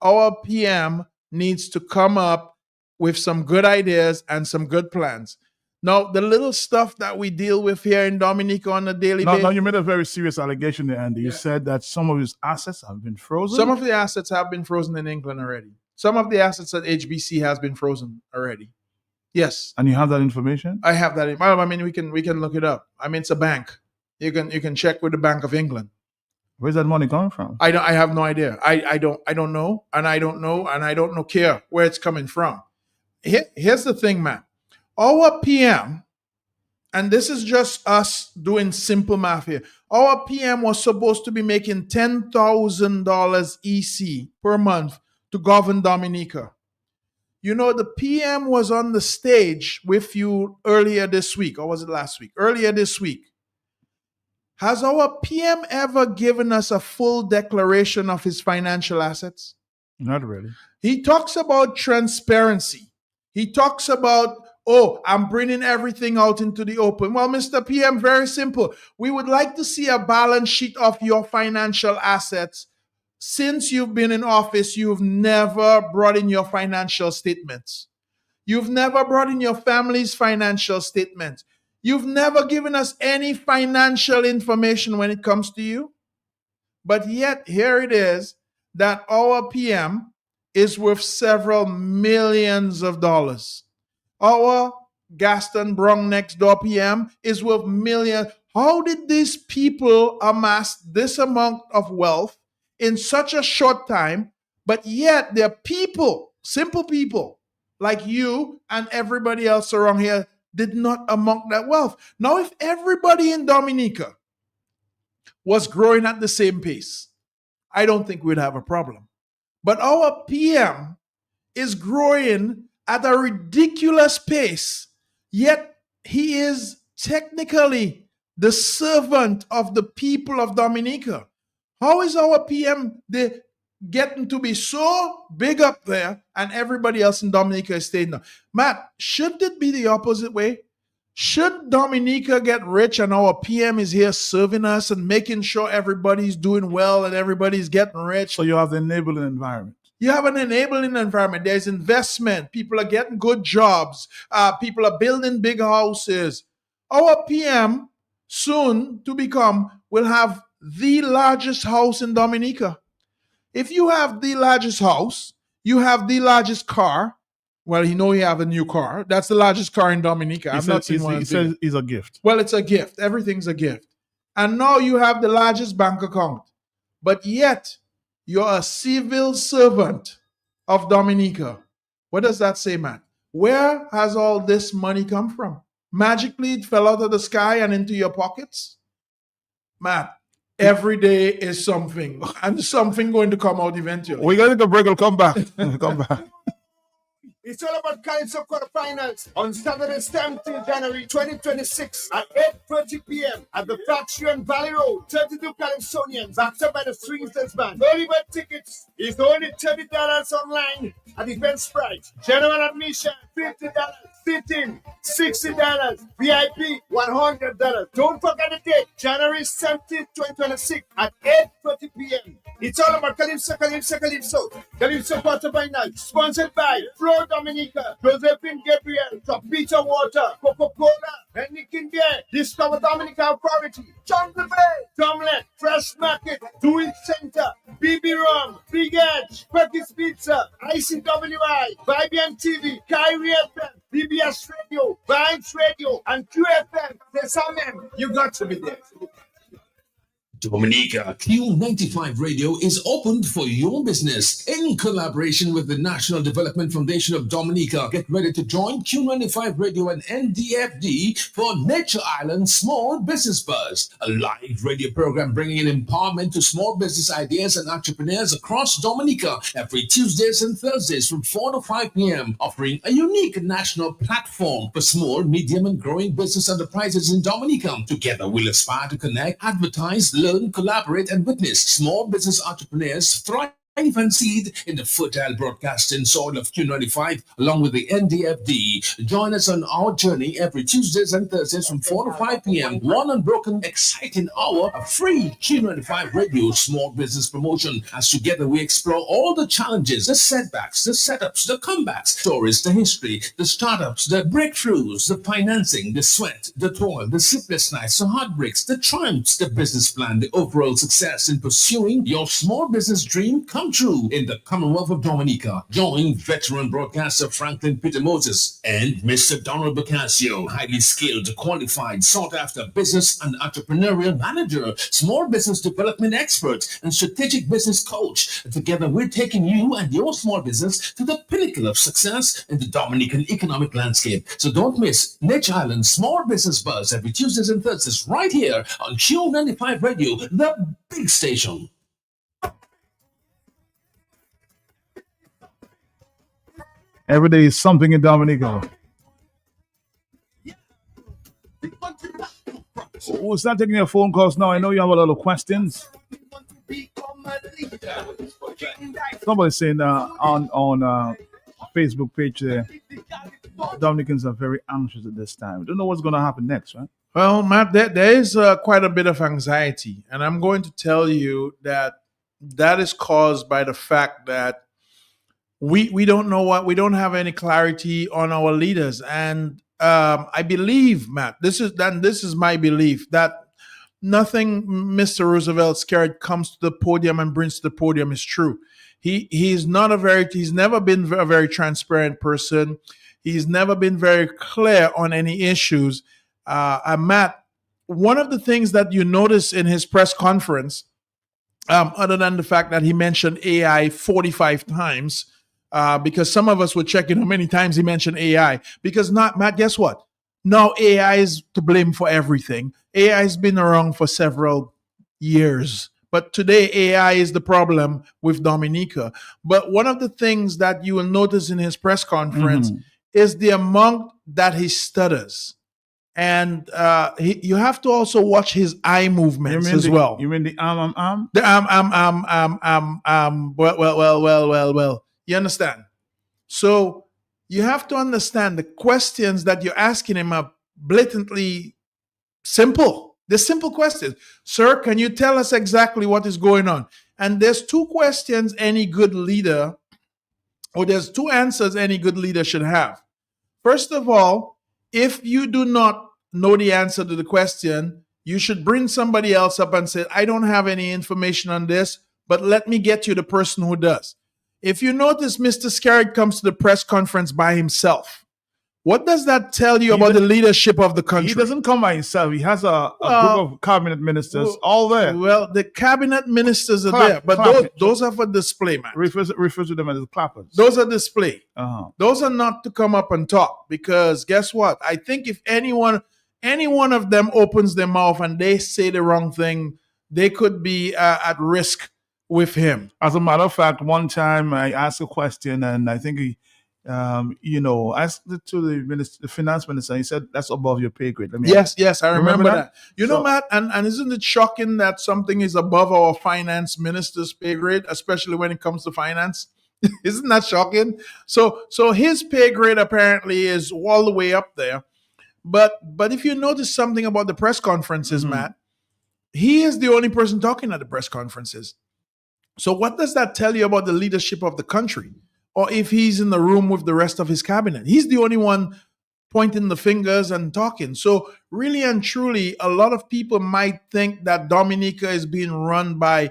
Our PM needs to come up with some good ideas and some good plans. Now, the little stuff that we deal with here in Dominica on a daily basis. Now, you made a very serious allegation there, Andy. You said that some of his assets have been frozen. Some of the assets have been frozen in England already. Some of the assets at HBC has been frozen already. Yes. And you have that information? I have that. Well, I mean, we can look it up. I mean, it's a bank. You can check with the Bank of England. Where's that money coming from? I have no idea. I don't know, and I don't know, and I don't care where it's coming from. Here's the thing, man. Our PM, and this is just us doing simple math here. Our PM was supposed to be making $10,000 EC per month to govern Dominica. You know, the PM was on the stage with you earlier this week, or was it last week? Earlier this week. Has our PM ever given us a full declaration of his financial assets? Not really. He talks about transparency. He talks about, oh, I'm bringing everything out into the open. Well, Mr. PM, very simple. We would like to see a balance sheet of your financial assets. Since you've been in office, you've never brought in your financial statements. You've never brought in your family's financial statements. You've never given us any financial information when it comes to you. But yet, here it is that our PM is worth several millions of dollars. Our Gaston Brong next door PM is worth millions. How did these people amass this amount of wealth in such a short time? But yet, they're people, simple people like you and everybody else around here did not amount that wealth. Now, if everybody in Dominica was growing at the same pace, I don't think we'd have a problem. But our PM is growing at a ridiculous pace, yet he is technically the servant of the people of Dominica. How is our PM getting to be so big up there and everybody else in Dominica is staying down? Matt, should it be the opposite way? Should Dominica get rich and our PM is here serving us and making sure everybody's doing well and everybody's getting rich? So you have the enabling environment. You have an enabling environment. There's investment. People are getting good jobs. People are building big houses. Our PM, soon to become, will have the largest house in Dominica. If you have the largest house, you have the largest car. Well, you have a new car. That's the largest car in Dominica. I've not seen one. He says it's a gift. Well, it's a gift. Everything's a gift. And now you have the largest bank account. But yet, you're a civil servant of Dominica. What does that say, man? Where has all this money come from? Magically, it fell out of the sky and into your pockets? Matt, every day is something. And something going to come out eventually. We're going to take a break. We'll come back. Come back. It's all about Calypso quarterfinals on Saturday, 17th January 2026 at 8:30 p.m. at the Fraction Valley Road. 32 Calypsonians backed up by the Stringsters Band. Early bird tickets is only $30 online at Eventbrite. General admission $50. Sitting $60. VIP $100. Don't forget the date, January 17th, 2026 at 8:30 p.m. It's all about Calypso, Calypso, Calypso. Calypso quarterfinals sponsored by Flo Dominica, Josephine Gabriel, Peter Water, Coca-Cola, and Nick in Beer. Discover Dominica Authority, Jungle Bay, Tomlet, Fresh Market, Do It Center, BB Rum, Big Edge, Perkins Pizza, ICWI, Vibian TV, Kyrie FM, BBS Radio, Vibes Radio, and QFM. There's some you got to be there. Dominica, Q95 Radio is opened for your business in collaboration with the National Development Foundation of Dominica. Get ready to join Q95 Radio and NDFD for Nature Island Small Business Buzz, a live radio program bringing in empowerment to small business ideas and entrepreneurs across Dominica every Tuesdays and Thursdays from 4 to 5 p.m., offering a unique national platform for small, medium, and growing business enterprises in Dominica. Together, we'll aspire to connect, advertise, learn, collaborate, and witness small business entrepreneurs thrive Life and seed in the fertile broadcasting soil of Q95 along with the NDFD. Join us on our journey every Tuesdays and Thursdays from 4 to 5 p.m. One unbroken, exciting hour of free Q95 radio small business promotion as together we explore all the challenges, the setbacks, the setups, the comebacks, stories, the history, the startups, the breakthroughs, the financing, the sweat, the toil, the sleepless nights, the heartbreaks, the triumphs, the business plan, the overall success in pursuing your small business dream come true in the Commonwealth of Dominica. Join veteran broadcaster Franklin Peter Moses and Mr. Donald Bacasio, highly skilled, qualified, sought-after business and entrepreneurial manager, small business development expert, and strategic business coach. Together, we're taking you and your small business to the pinnacle of success in the Dominican economic landscape. So don't miss Niche Island Small Business Buzz every Tuesdays and Thursdays right here on Q95 Radio, the big station. Every day is something in Dominica. We'll start taking your phone calls now. I know you have a lot of questions. Somebody's saying on Facebook page there, Dominicans are very anxious at this time. We don't know what's going to happen next, right? Well, Matt, there is quite a bit of anxiety, and I'm going to tell you that is caused by the fact that we don't know we don't have any clarity on our leaders, and I believe, Matt, this is my belief that nothing Mr. Roosevelt scared comes to the podium and brings to the podium is true. He's never been a very transparent person. He's never been very clear on any issues. Matt, one of the things that you notice in his press conference, other than the fact that he mentioned AI 45 times, because some of us were checking how many times he mentioned AI. Because Matt, guess what? Now AI is to blame for everything. AI has been around for several years. But today, AI is the problem with Dominica. But one of the things that you will notice in his press conference is the amount that he stutters. And you have to also watch his eye movements as well. You mean the The well. You understand? So you have to understand the questions that you're asking him are blatantly simple. They're simple questions. Sir, can you tell us exactly what is going on? And there's two questions any good leader, or there's two answers any good leader should have. First of all, if you do not know the answer to the question, you should bring somebody else up and say, I don't have any information on this, but let me get you the person who does. If you notice, Mr. Scarrett comes to the press conference by himself. What does that tell you about the leadership of the country? He doesn't come by himself. He has a group of cabinet ministers all there. Well, the cabinet ministers are there, but those are for display, man. Refer to them as the clappers. Those are display. Those are not to come up and talk, because guess what? I think if any one of them opens their mouth and they say the wrong thing, they could be at risk with him. As a matter of fact, one time I asked a question, and I think he asked it to the finance minister. He said, that's above your pay grade. Yes, I remember that. Matt, and isn't it shocking that something is above our finance minister's pay grade, especially when it comes to finance? Isn't that shocking? So his pay grade apparently is all the way up there. But if you notice something about the press conferences, Matt, he is the only person talking at the press conferences. So what does that tell you about the leadership of the country? Or if he's in the room with the rest of his cabinet, he's the only one pointing the fingers and talking. So really and truly, a lot of people might think that Dominica is being run by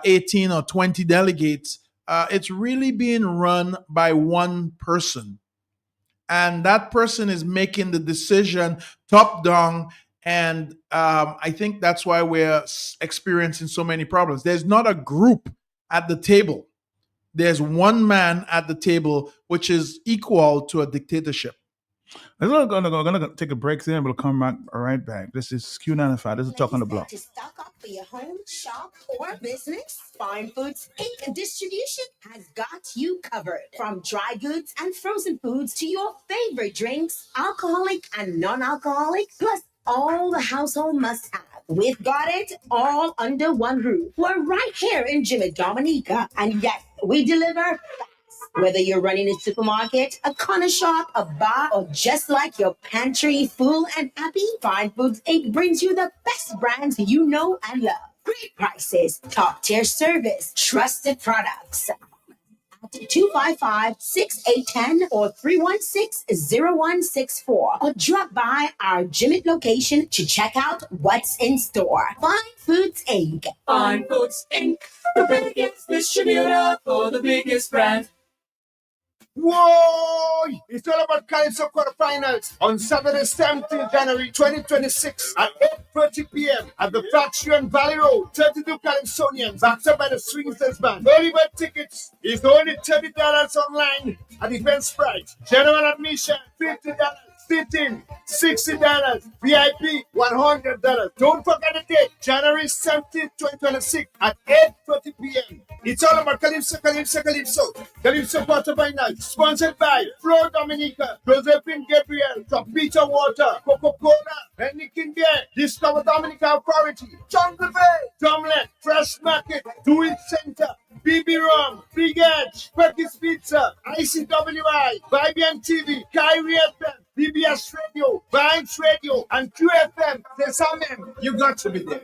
18 or 20 delegates. It's really being run by one person. And that person is making the decision top down. And I think that's why we're experiencing so many problems. There's not a group at the table. There's one man at the table, which is equal to a dictatorship. We're going to take a break there and we'll come back right back. This is Q95. This is Talk on the Block. To stock up for your home, shop, or business, Fine Foods Inc. Distribution has got you covered. From dry goods and frozen foods to your favorite drinks, alcoholic and non-alcoholic, plus all the household must-haves. We've got it all under one roof. We're right here in Jimmy Dominica, and yes, we deliver. Whether you're running a supermarket, a corner shop, a bar, or just like your pantry full and happy, Fine Foods Inc. brings you the best brands you know and love. Great prices, top tier service, trusted products. 255-6810 or 316-0164, or drop by our Jimmy location to check out what's in store. Fine Foods Inc. Fine Foods Inc., the biggest distributor for the biggest brand. Whoa! It's all about Calypso quarterfinals on Saturday, 17th January 2026 at 8:30 p.m. at the Fraction Valley Road. 32 Calypsonians backed up by the Swingsters Band. Early bird tickets is only $30 online at Eventbrite. General admission $50. Sitting $60. VIP $100. Don't forget the date, January 17th, 2026 at 8:30 p.m. It's all about Calypso, Calypso, Calypso. Calypso quarterfinals sponsored by Flo Dominica, Josephine Gabriel, Peter Water, Coca-Cola, and Nick Beer, Discover Dominica Authority, Jungle Bay, Domlet, Fresh Market, Do It Center, BB Rum, Big Edge, Perkins Pizza, ICWI, Vibian TV, Kyrie FM, BBS Radio, Vines Radio, and QFM. There's something you got to be there.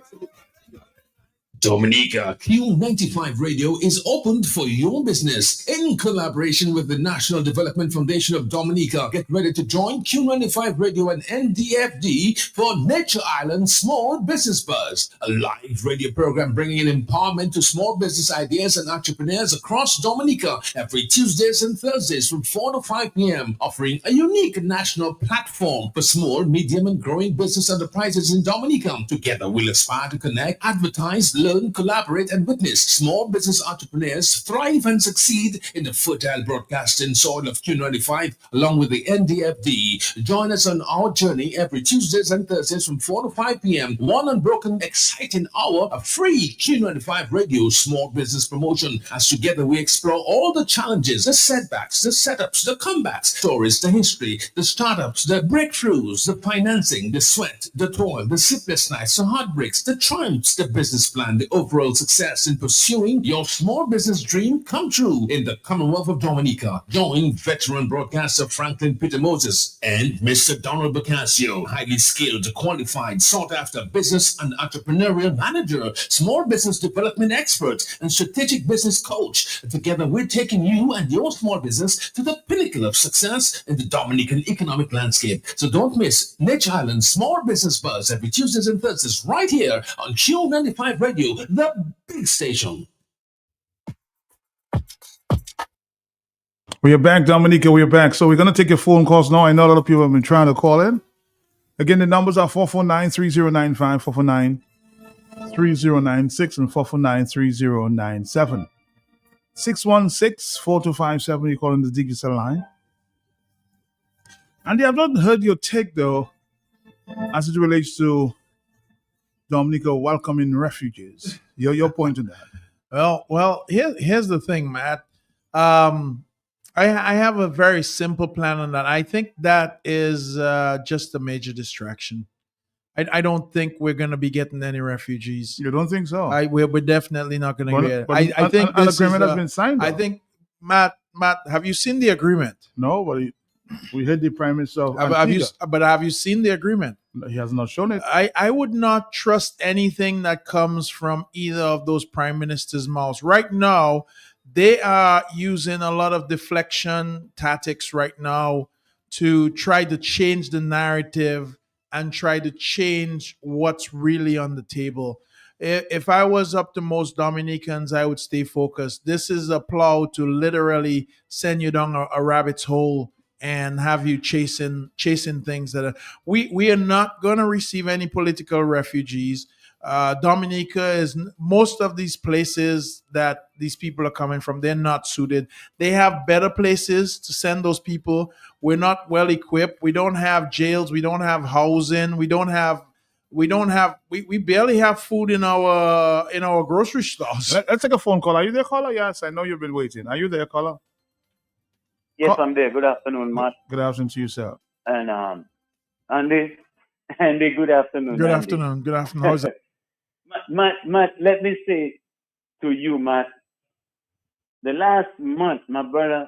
Dominica, Q95 Radio is opened for your business in collaboration with the National Development Foundation of Dominica. Get ready to join Q95 Radio and NDFD for Nature Island Small Business Buzz, a live radio program bringing in empowerment to small business ideas and entrepreneurs across Dominica every Tuesdays and Thursdays from 4 to 5 p.m., offering a unique national platform for small, medium, and growing business enterprises in Dominica. Together, we'll aspire to connect, advertise, learn, collaborate, and witness small business entrepreneurs thrive and succeed in the fertile broadcasting soil of Q95 along with the NDFD. Join us on our journey every Tuesdays and Thursdays from 4 to 5 p.m. One unbroken, exciting hour of free Q95 Radio small business promotion as together we explore all the challenges, the setbacks, the setups, the comebacks, stories, the history, the startups, the breakthroughs, the financing, the sweat, the toil, the sleepless nights, the heartbreaks, the triumphs, the business plan, the overall success in pursuing your small business dream come true in the Commonwealth of Dominica. Join veteran broadcaster Franklin Peter Moses and Mr. Donald Bocasio, highly skilled, qualified, sought-after business and entrepreneurial manager, small business development expert, and strategic business coach. Together, we're taking you and your small business to the pinnacle of success in the Dominican economic landscape. So don't miss Nature Island Small Business Buzz every Tuesdays and Thursdays right here on Q95 Radio, the big station. We are back, Dominica. We are back. So we're going to take your phone calls now. I know a lot of people have been trying to call in. Again, the numbers are 449-3095, 449-3096, and 449-3097. 616-4257, you call in the digital line. And I've not heard your take, though, as it relates to Dominica welcoming refugees. Your point on that. Well, here's the thing, Matt. I have a very simple plan on that. I think that is just a major distraction. I don't think we're going to be getting any refugees. You don't think so? We're definitely not going to get it. I think an agreement has been signed, though. I think, Matt, have you seen the agreement? No, but we heard the Prime Minister of have you seen the agreement? He has not shown it. I would not trust anything that comes from either of those prime ministers' mouths. Right now, they are using a lot of deflection tactics right now to try to change the narrative and try to change what's really on the table. If I was up to most Dominicans, I would stay focused. This is a plow to literally send you down a rabbit's hole and have you chasing things that are. We are not going to receive any political refugees. Dominica is, most of these places that these people are coming from, they're not suited. They have better places to send those people. We're not well equipped. We don't have jails. We don't have housing. We barely have food in our grocery stores. Let's take a phone call. Are you there, caller? Yes, I know you've been waiting. Are you there, caller? Yes, I'm there. Good afternoon, Matt. Good afternoon to you, sir. And Andy, Andy, good afternoon, Good Andy. afternoon. Good afternoon. How's it? Matt, let me say to you, Matt, the last month, my brother,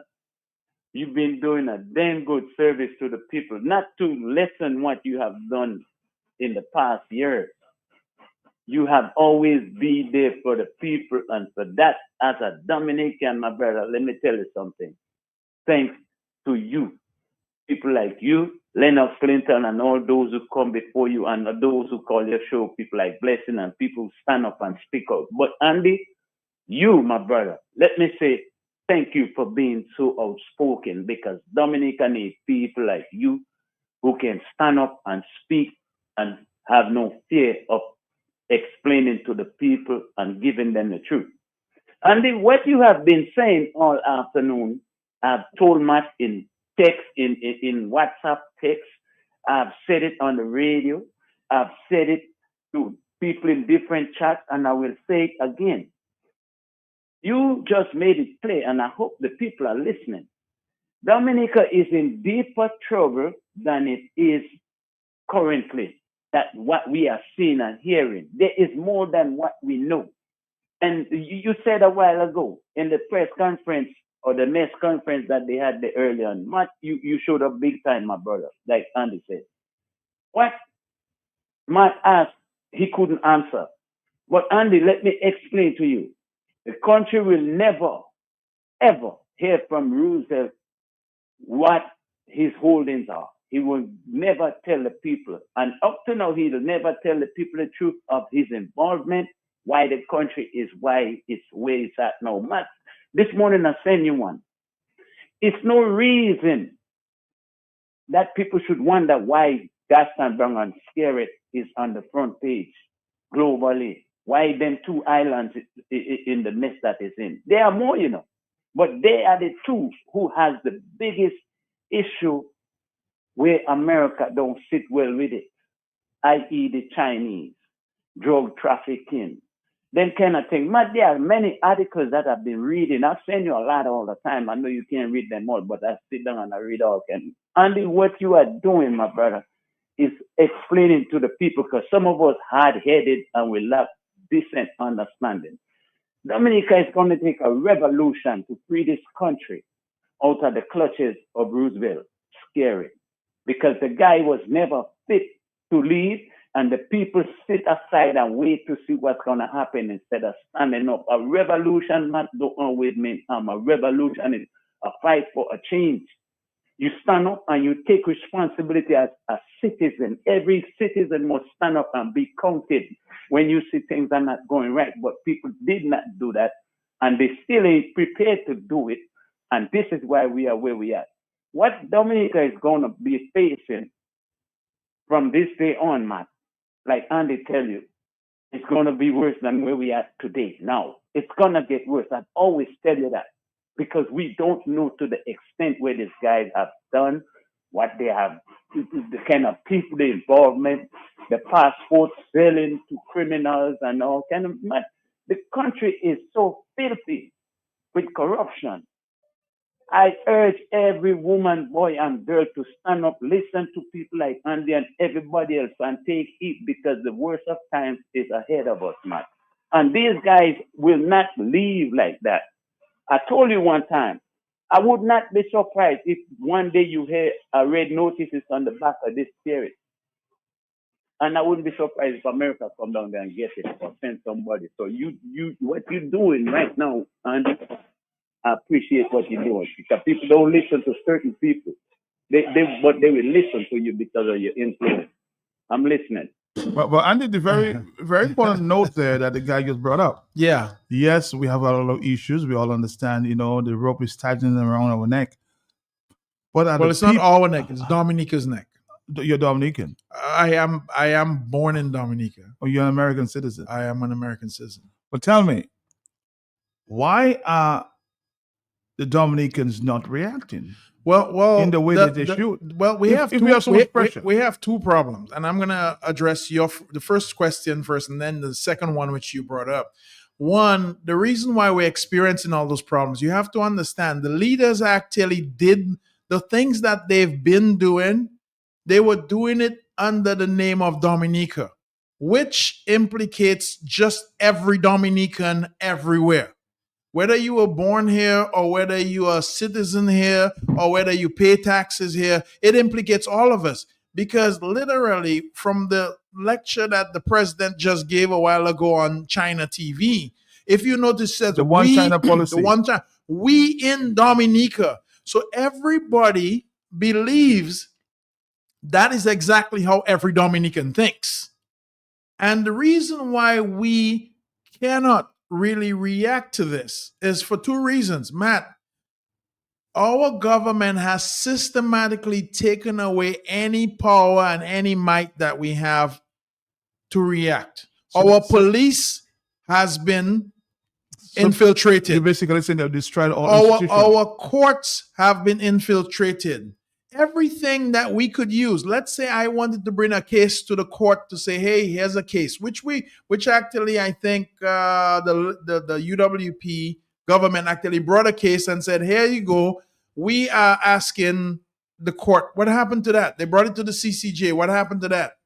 you've been doing a damn good service to the people, not to lessen what you have done in the past year. You have always been there for the people, and for that, as a Dominican, my brother, let me tell you something. Thanks to you, people like you, Lennox Clinton, and all those who come before you, and those who call your show, people like Blessing, and people who stand up and speak out. But Andy, you, my brother, let me say thank you for being so outspoken, because Dominica needs people like you who can stand up and speak and have no fear of explaining to the people and giving them the truth. And then what you have been saying all afternoon, I've told Matt in text, in WhatsApp text, I've said it on the radio, I've said it to people in different chats, and I will say it again. You just made it clear, and I hope the people are listening. Dominica is in deeper trouble than it is currently. That what we are seeing and hearing. There is more than what we know. And you said a while ago in the press conference or the next conference that they had there earlier on, Matt, you showed up big time, my brother, like Andy said. What Matt asked, he couldn't answer. But Andy, let me explain to you. The country will never, ever hear from Roosevelt what his holdings are. He will never tell the people. And up to now, he will never tell the people the truth of his involvement, why the country is why it's where it's at now. Matt, this morning I sent you one. It's no reason that people should wonder why Gaston Brown and Skerrit is on the front page globally. Why them two islands in the mess that is in. There are more, you know. But they are the two who has the biggest issue where America don't sit well with it, i.e. the Chinese, drug trafficking, them kind of thing. But there are many articles that I've been reading. I send you a lot all the time. I know you can't read them all, but I sit down and I read all. And Andy, what you are doing, my brother, is explaining to the people, because some of us hard-headed and we lack decent understanding. Dominica is going to take a revolution to free this country out of the clutches of Roosevelt. Scary. Because the guy was never fit to lead, and the people sit aside and wait to see what's going to happen instead of standing up. A revolution not don't always mean a revolution is a fight for a change. You stand up and you take responsibility as a citizen. Every citizen must stand up and be counted when you see things are not going right. But people did not do that, and they still ain't prepared to do it. And this is why we are where we are. What Dominica is going to be facing from this day on, Matt, like Andy tell you, it's going to be worse than where we are today. Now, it's going to get worse. I always tell you that, because we don't know to the extent where these guys have done, what they have, the kind of people, the involvement, the passport selling to criminals and all kind of. The country is so filthy with corruption. I urge every woman, boy, and girl to stand up, listen to people like Andy and everybody else, and take heed, because the worst of times is ahead of us, Matt. And these guys will not leave like that. I told you one time, I would not be surprised if one day you hear a red notices on the back of this spirit. And I wouldn't be surprised if America come down there and get it or send somebody. So what you're doing right now, Andy, I appreciate what you're doing, because people don't listen to certain people. But they will listen to you because of your influence. I'm listening. But Andy, the very important note there that the guy just brought up. Yeah. Yes, we have a lot of issues. We all understand, the rope is tightening around our neck. But it's not our neck, it's Dominica's neck. You're Dominican. I am born in Dominica. Oh, you're an American citizen. I am an American citizen. But tell me, why are the Dominicans not reacting? Well, in the way that they should. Well, we have two problems, and I'm going to address the first question first, and then the second one which you brought up. One, the reason why we're experiencing all those problems, you have to understand the leaders actually did the things that they've been doing. They were doing it under the name of Dominica, which implicates just every Dominican everywhere. Whether you were born here or whether you are a citizen here or whether you pay taxes here, it implicates all of us. Because literally, from the lecture that the president just gave a while ago on China TV, if you notice that The one China policy. the one China, we in Dominica. So everybody believes that is exactly how every Dominican thinks. And the reason why we cannot really react to this is for two reasons. Matt, our government has systematically taken away any power and any might that we have to react. Our police has been infiltrated. You're basically saying they've destroyed all institutions. Our courts have been infiltrated. Everything that we could use. Let's say I wanted to bring a case to the court to say, "Hey, here's a case," which actually I think the UWP government actually brought a case and said, "Here you go. We are asking the court." What happened to that? They brought it to the CCJ. What happened to that?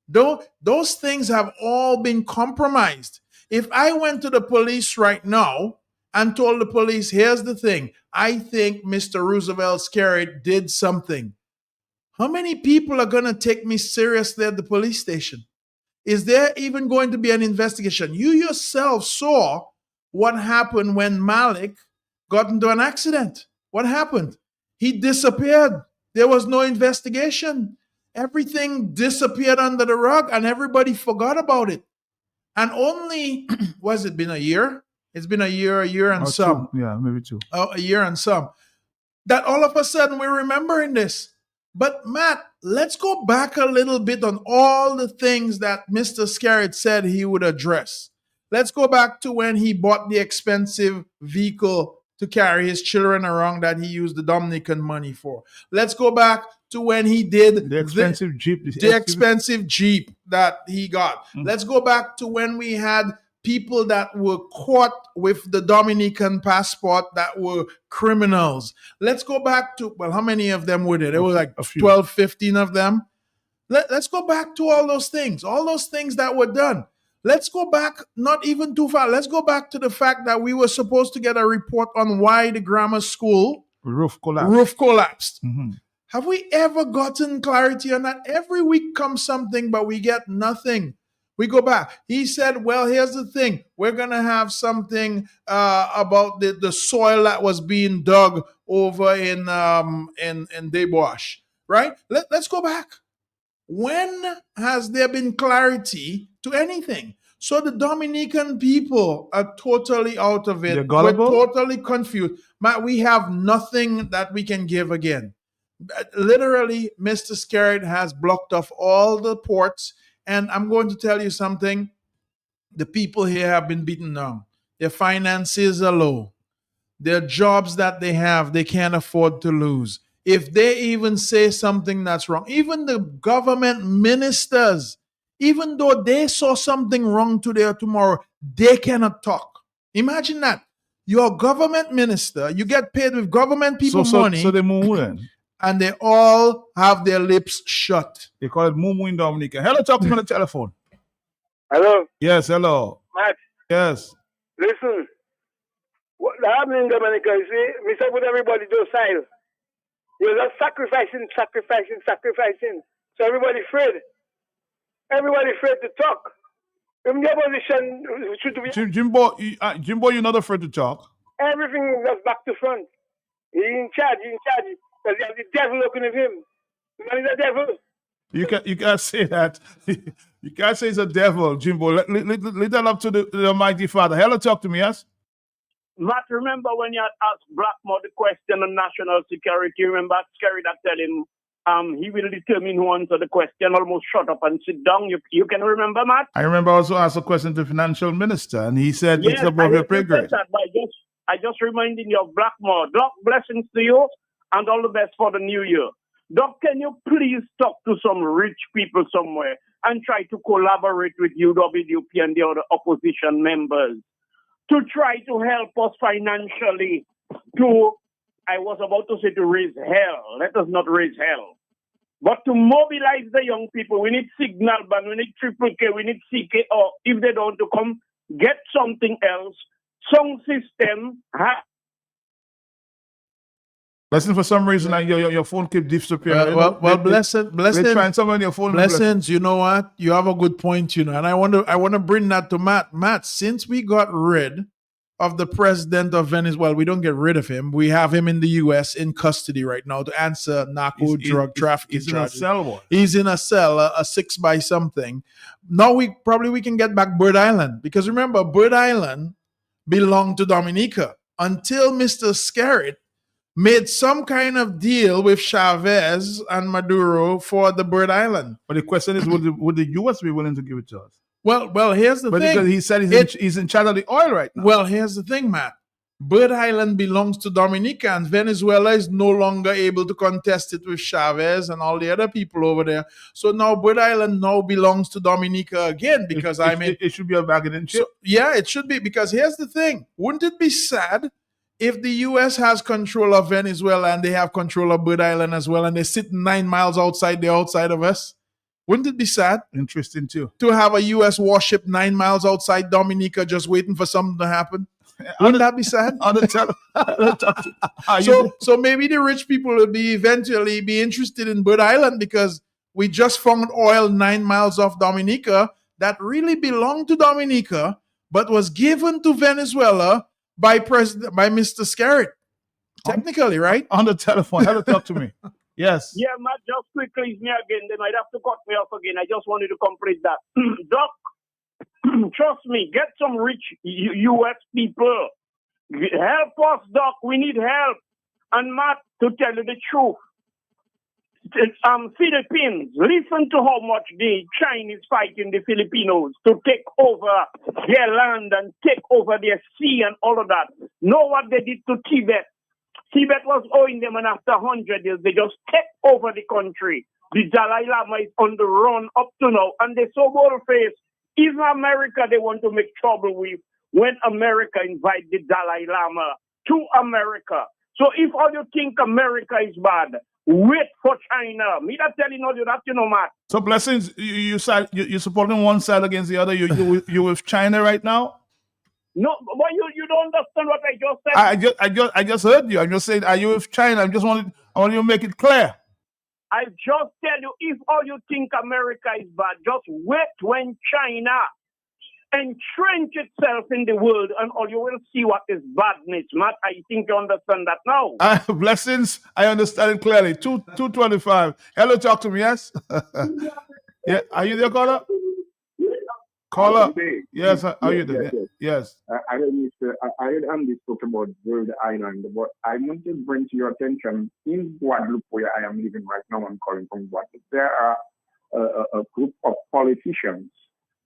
Those things have all been compromised. If I went to the police right now and told the police, "Here's the thing, I think Mr. Roosevelt Skerritt did something," how many people are going to take me seriously at the police station? Is there even going to be an investigation? You yourself saw what happened when Malik got into an accident. What happened? He disappeared. There was no investigation. Everything disappeared under the rug and everybody forgot about it. And only, was it been a year? It's been a year and some. Yeah, maybe two. A year and some. That all of a sudden we're remembering this. But Matt, let's go back a little bit on all the things that Mr. Skerritt said he would address. Let's go back to when he bought the expensive vehicle to carry his children around that he used the Dominican money for. Let's go back to when he did the expensive Jeep. The expensive Jeep that he got. Let's go back to when we had people that were caught with the Dominican passport that were criminals. Let's go back to, well, how many of them were there? There were like 12, 15 of them. Let's go back to all those things that were done. Let's go back, not even too far. Let's go back to the fact that we were supposed to get a report on why the grammar school roof collapsed. Mm-hmm. Have we ever gotten clarity on that? Every week comes something, but we get nothing. We go back. He said, well, here's the thing. We're going to have something about the soil that was being dug over in Deboche, right? Let's go back. When has there been clarity to anything? So the Dominican people are totally out of it. We're totally confused. Matt, we have nothing that we can give again. Literally, Mr. Skerritt has blocked off all the ports. And I'm going to tell you something. The people here have been beaten down. Their finances are low. Their jobs that they have, they can't afford to lose. If they even say something that's wrong, even the government ministers, even though they saw something wrong today or tomorrow, they cannot talk. Imagine that. You're a government minister. You get paid with government people money. So they move then. And they all have their lips shut. They call it Mumu in Dominica. Hello, talk to me on the telephone. Hello? Yes, hello. Matt? Yes. Listen, what happening in Dominica, you see, me say put everybody docile. You're just sacrificing. So everybody afraid. Everybody afraid to talk. In your position, should be... Jimbo, you're not afraid to talk? Everything goes back to front. He's in charge. Because you have the devil looking at him. Man is a devil. You can't say that. You can't say he's a devil, Jimbo. Let that up to the Almighty Father. Hello, talk to me, yes? Matt, remember when you had asked Blackmore the question on national security? Remember Skerritt that tell him he will determine who answer the question, almost shut up and sit down. You can remember, Matt? I remember I also asked a question to the financial minister, and he said it's above your pay grade. I just reminding you of Blackmore. Doc, blessings to you and all the best for the new year. Doc, can you please talk to some rich people somewhere and try to collaborate with UWP and the other opposition members to try to help us financially to, I was about to say to raise hell. Let us not raise hell. But to mobilize the young people, we need signal band, we need triple K, we need CK, or if they don't want to come, get something else. Sound system. Listen, for some reason, your phone keep disappearing. They're trying something on your phone. Blessings, you know what? You have a good point, and I want to bring that to Matt. Matt, since we got rid of the president of Venezuela, we don't get rid of him. We have him in the U.S. in custody right now to answer drug trafficking charges. He's in a cell, boy. He's in a cell, a 6 by something. Now we can get back Bird Island, because remember, Bird Island belonged to Dominica until Mr. Scarrett made some kind of deal with Chavez and Maduro for the Bird Island. But the question is, would the U.S. be willing to give it to us? Well, here's the thing. Because he said he's in charge of the oil right now. Well, here's the thing, Matt. Bird Island belongs to Dominica, and Venezuela is no longer able to contest it with Chavez and all the other people over there. So now Bird Island now belongs to Dominica again, because it should be a bargaining chip. Yeah, it should be, because here's the thing. Wouldn't it be sad if the U.S. has control of Venezuela and they have control of Bird Island as well, and they sit 9 miles outside of us? Wouldn't it be sad? Interesting too. To have a U.S. warship 9 miles outside Dominica just waiting for something to happen? Wouldn't that be sad? So maybe the rich people will eventually be interested in Bird Island, because we just found oil 9 miles off Dominica that really belonged to Dominica, but was given to Venezuela by Mr. Scarrett. Technically, right? On the telephone. Have to talk to me. Yes. Yeah, Matt, just quickly, it's me again. They might have to cut me off again. I just wanted to complete that. Doc, trust me, get some rich U.S. people. Help us, Doc. We need help. And Matt, to tell you the truth, Philippines, listen to how much the Chinese fighting the Filipinos to take over their land and take over their sea and all of that. Know what they did to Tibet? Tibet was owing them, and after 100 years, they just take over the country. The Dalai Lama is on the run up to now, and they're so bold-faced. Even America, they want to make trouble with when America invites the Dalai Lama to America. So if all you think America is bad, wait for China. Me not telling all you that, Matt. So Blessings, you supporting one side against the other. You with China right now? No, but you don't understand what I just said. I just heard you. I'm just saying, are you with China? I want you to make it clear. I just tell you, if all you think America is bad, just wait when China entrench itself in the world, and all you will see what is badness, Matt. I think you understand that now. Blessings, I understand it clearly. 225. Hello, talk to me, yes? Yeah, are you there, caller? Caller? Yes, how are you there? Yes. I heard Andy spoke about Bird Island, but I want to bring to your attention, in Guadeloupe, where I am living right now, I'm calling from Guadeloupe, there are a group of politicians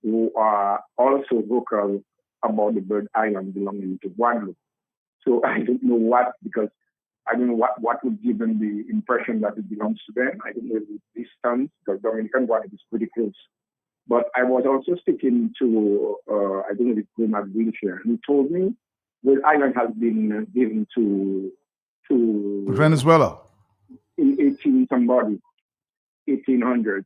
who are also vocal about the Bird Island belonging to Guadeloupe. So I don't know what would give them the impression that it belongs to them. I don't know the distance, because Dominican Guadeloupe is pretty close. But I was also speaking to, I don't know if it's Greenland Wheelchair, and he told me the island has been given to Venezuela in 1800s.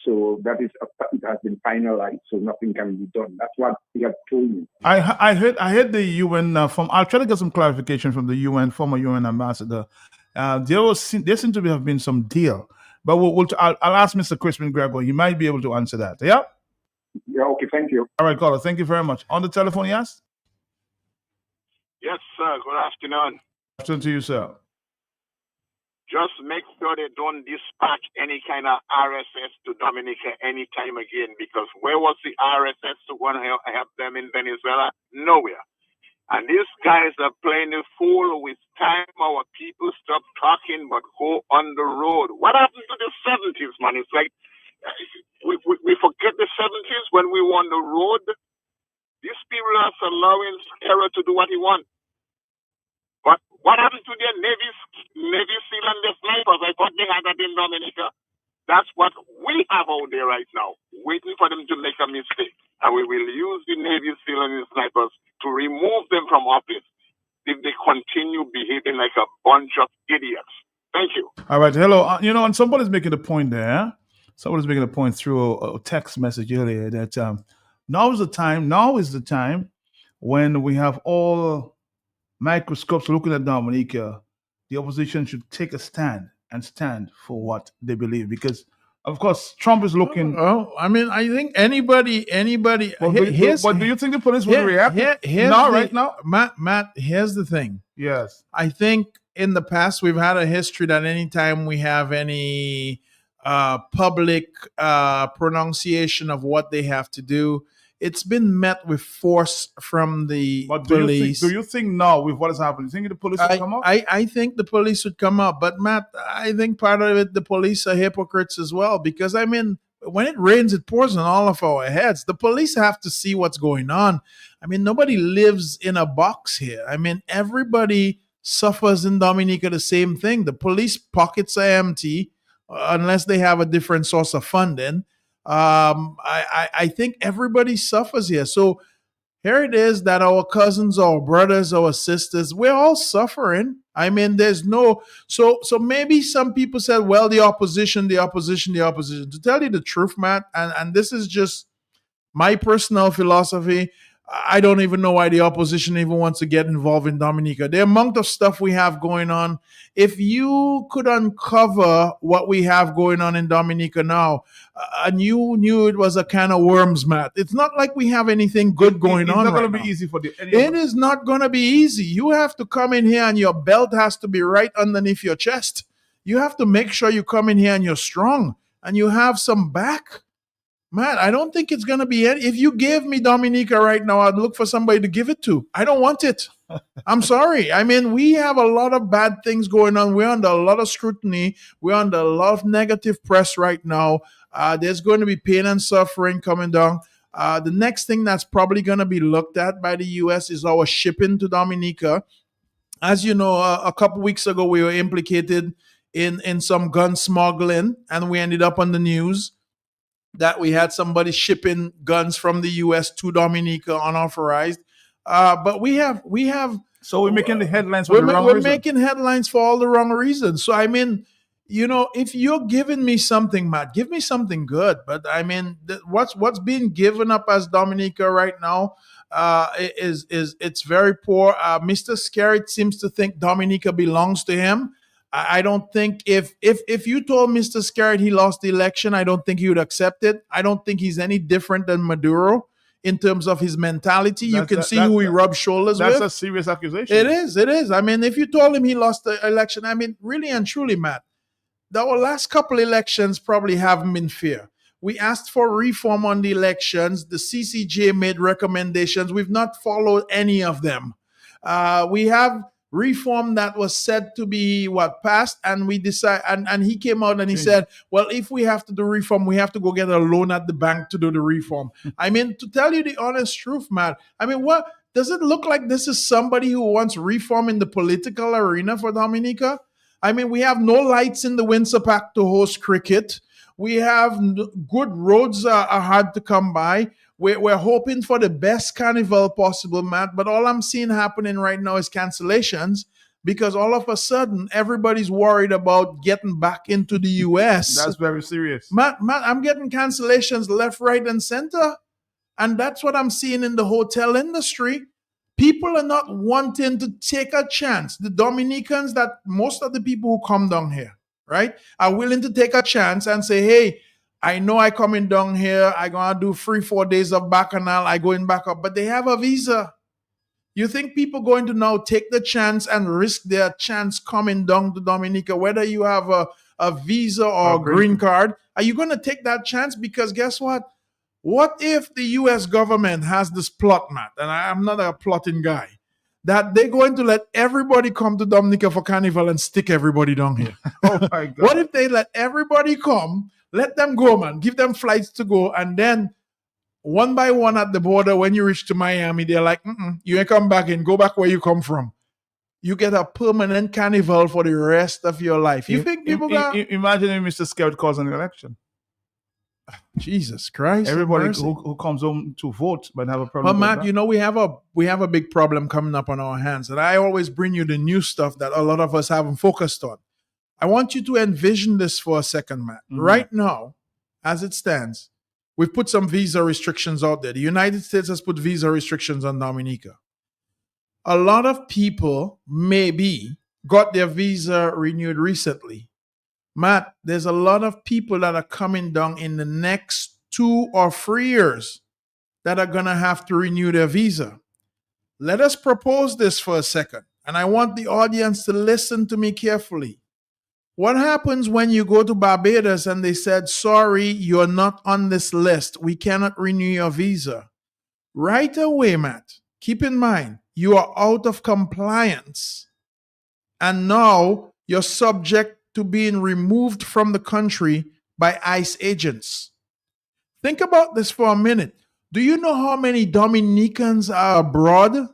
So that is it has been finalized, so nothing can be done. That's what he had told me. I heard the UN I'll try to get some clarification from the UN, former UN ambassador. There seemed to have been some deal. But I'll ask Mr. Crispin Gregor. He might be able to answer that. Yeah? Yeah, okay, thank you. All right, caller. Thank you very much. On the telephone, yes? Yes, sir. Good afternoon. Good afternoon to you, sir. Just make sure they don't dispatch any kind of RSS to Dominica anytime again, because where was the RSS to go and help them in Venezuela? Nowhere. And these guys are playing the fool with time. Our people stop talking but go on the road. What happened to the 70s, man? It's like we forget the 70s when we were on the road. These people are allowing Scarrett to do what he wants. But what happened to their Navy SEAL and their snipers? I thought they had that in Dominica. That's what we have out there right now, waiting for them to make a mistake. And we will use the Navy SEAL and the snipers to remove them from office if they continue behaving like a bunch of idiots. Thank you. All right. Hello. And somebody's making a point there. Somebody's making a point through a text message earlier that now is the time when we have all microscopes looking at Dominica. The opposition should take a stand for what they believe, because of course Trump is looking. Oh, I mean, I think anybody. But do you think the police will react right now? Matt, here's the thing. Yes. I think in the past we've had a history that anytime we have any public pronunciation of what they have to do, it's been met with force from the police. Do you think now with what has happened, you think the police will come up? I think the police would come up, but Matt, I think part of it, the police are hypocrites as well, because I mean, when it rains, it pours on all of our heads. The police have to see what's going on. I mean, nobody lives in a box here. I mean, everybody suffers in Dominica the same thing. The police pockets are empty unless they have a different source of funding. I think everybody suffers here. So here it is that our cousins, our brothers, our sisters, we're all suffering. I mean, there's no so maybe some people said, well, the opposition. To tell you the truth, Matt, and this is just my personal philosophy, I don't even know why the opposition even wants to get involved in Dominica. The amount of stuff we have going on, if you could uncover what we have going on in Dominica now, and you knew it was a can of worms, Matt. It's not like we have anything good going on. It's not going right to be now. easy for It is not going to be easy. You have to come in here and your belt has to be right underneath your chest. You have to make sure you come in here and you're strong and you have some back. Man, I don't think it's going to be any. If you gave me Dominica right now, I'd look for somebody to give it to. I don't want it. I'm sorry. I mean, we have a lot of bad things going on. We're under a lot of scrutiny. We're under a lot of negative press right now. There's going to be pain and suffering coming down. The next thing that's probably going to be looked at by the U.S. is our shipping to Dominica. As you know, a couple weeks ago, we were implicated in some gun smuggling, and we ended up on the news that we had somebody shipping guns from the U.S. to Dominica unauthorized. But we have. So we're making the headlines for we're the wrong we're reason. making headlines for all the wrong reasons. So I mean, if you're giving me something, Matt, give me something good. But I mean, what's being given up as Dominica right now is it's very poor. Mr. Skerritt seems to think Dominica belongs to him. I don't think if you told Mr. Skerritt he lost the election, I don't think he would accept it. I don't think he's any different than Maduro in terms of his mentality. You can see who he rubs shoulders with. That's a serious accusation. It is. I mean, if you told him he lost the election, I mean, really and truly, Matt, our last couple elections probably haven't been fair. We asked for reform on the elections. The CCJ made recommendations. We've not followed any of them. We have reform that was said to be passed, and we decide and he came out and he said, well, if we have to do reform, we have to go get a loan at the bank to do the reform. I mean, to tell you the honest truth, Matt, I mean, what does it look like? This is somebody who wants reform in the political arena for Dominica. I mean, we have no lights in the Windsor Park to host cricket. We have good roads are hard to come by. We're hoping for the best carnival possible, Matt, but all I'm seeing happening right now is cancellations because all of a sudden everybody's worried about getting back into the U.S. That's very serious. Matt, I'm getting cancellations left, right, and center. And that's what I'm seeing in the hotel industry. People are not wanting to take a chance. The Dominicans, that most of the people who come down here, right, are willing to take a chance and say, hey, I know I coming down here. I gonna do 3-4 days of bacchanal. I going back up, but they have a visa. You think people going to now take the chance and risk their chance coming down to Dominica, whether you have a visa or a green card? Are you going to take that chance? Because guess what? What if the U.S. government has this plot, Matt, and I'm not a plotting guy, that they're going to let everybody come to Dominica for Carnival and stick everybody down here? Oh, my God. What if they let everybody come, let them go, man, give them flights to go, and then one by one at the border, when you reach to Miami, they're like, you ain't come back in, go back where you come from. You get a permanent Carnival for the rest of your life. You think people imagine if Mr. Skerritt calls an election. Jesus Christ! Everybody who comes home to vote might have a problem. But Matt, you know, we have a big problem coming up on our hands, and I always bring you the new stuff that a lot of us haven't focused on. I want you to envision this for a second, Matt. Right now, as it stands, we've put some visa restrictions out there. The United States has put visa restrictions on Dominica. A lot of people maybe got their visa renewed recently. Matt, there's a lot of people that are coming down in the next 2 or 3 years that are going to have to renew their visa. Let us propose this for a second. And I want the audience to listen to me carefully. What happens when you go to Barbados and they said, sorry, you're not on this list. We cannot renew your visa. Right away, Matt, keep in mind, you are out of compliance. And now you're subject to being removed from the country by ICE agents. Think about this for a minute. Do you know how many Dominicans are abroad,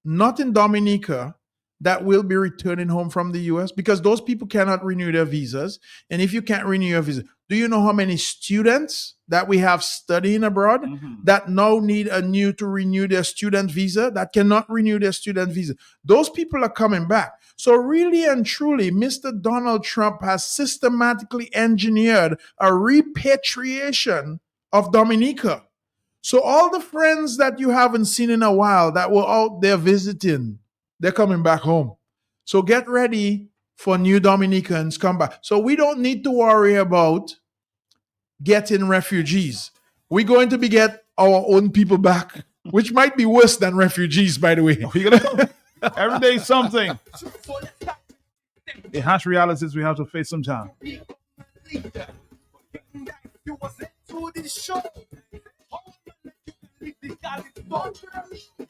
not in Dominica, that will be returning home from the US? Because those people cannot renew their visas. And if you can't renew your visa, do you know how many students that we have studying abroad that now need to renew their student visa, that cannot renew their student visa? Those people are coming back. So really and truly, Mr. Donald Trump has systematically engineered a repatriation of Dominica. So all the friends that you haven't seen in a while that were out there visiting, they're coming back home. So get ready for new Dominicans come back. So we don't need to worry about getting refugees. We're going to get our own people back, which might be worse than refugees, by the way. Every day something. The harsh realities we have to face sometime.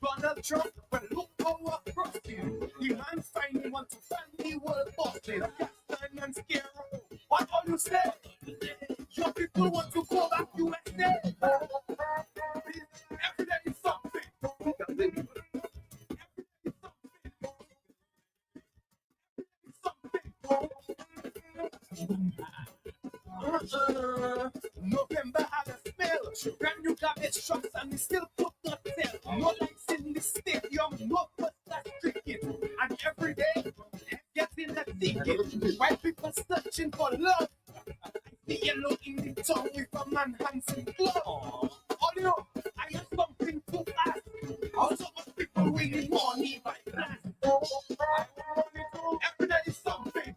Donald Trump, well, look how we're crossing. The man finally want to find the world busted. Gaston and Scarecrow, what all you say? Your people want to go back USA. Every day is something. November had a spell. Brand new garbage trucks and we still put not sell. No lights in the stadium, no first class cricket. And every day, gets in the ticket. White people searching for love. The yellow in the tongue with a man hands in glove. All you know, I have something to ask. Also, most people winning money by class. Every day is something.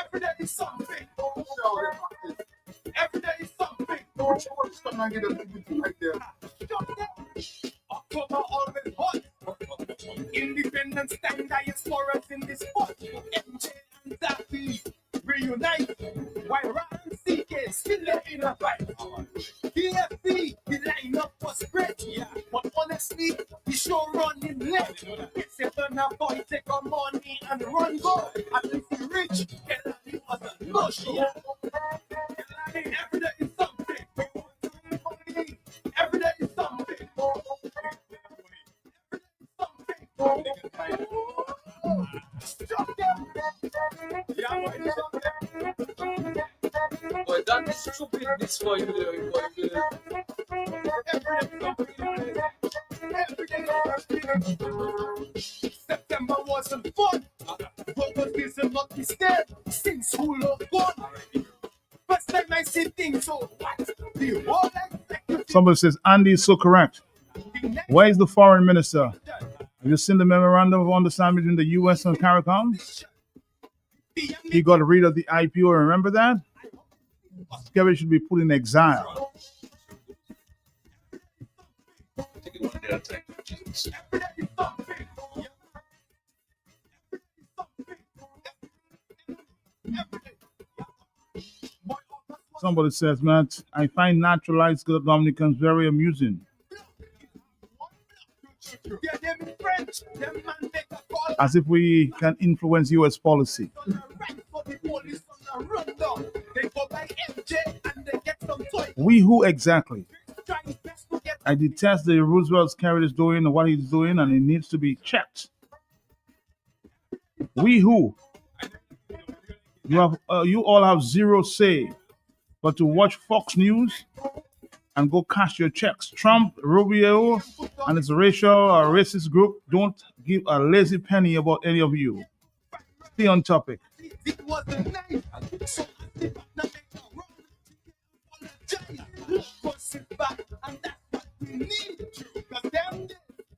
Every day is something. Every day is something. October always hot. Independence time diasporas in this spot. MJ and Zappy reunite. While Ryan CK still in a fight. DFC, the lineup was great, yeah. But honestly, the show running late. Except on a boy take our money and run go. At least we rich, Kelly was a no show. Every day is something. Every day is something. Boy, that is stupid this for you. September wasn't fun. August is not the step since school of gone. First time I see things so what? The whole executive. Somebody says, Andy is so correct. Where is the foreign minister? Have you seen the memorandum of understanding between the U.S. and CARICOM? He got rid of the IPO, remember that? Kevin should be put in exile. Somebody says, man, I find naturalized Dominicans very amusing. As if we can influence U.S. policy. We who exactly? I detest the Roosevelt's carry is doing and what he's doing, and it needs to be checked. We who? You all have zero say, but to watch Fox News and go cash your checks. Trump, Rubio, and his racial or racist group don't give a lazy penny about any of you. Stay on topic. It was the night. So I did not make a wrong. Apologize. Push it back, and that's what we need. Cause them days,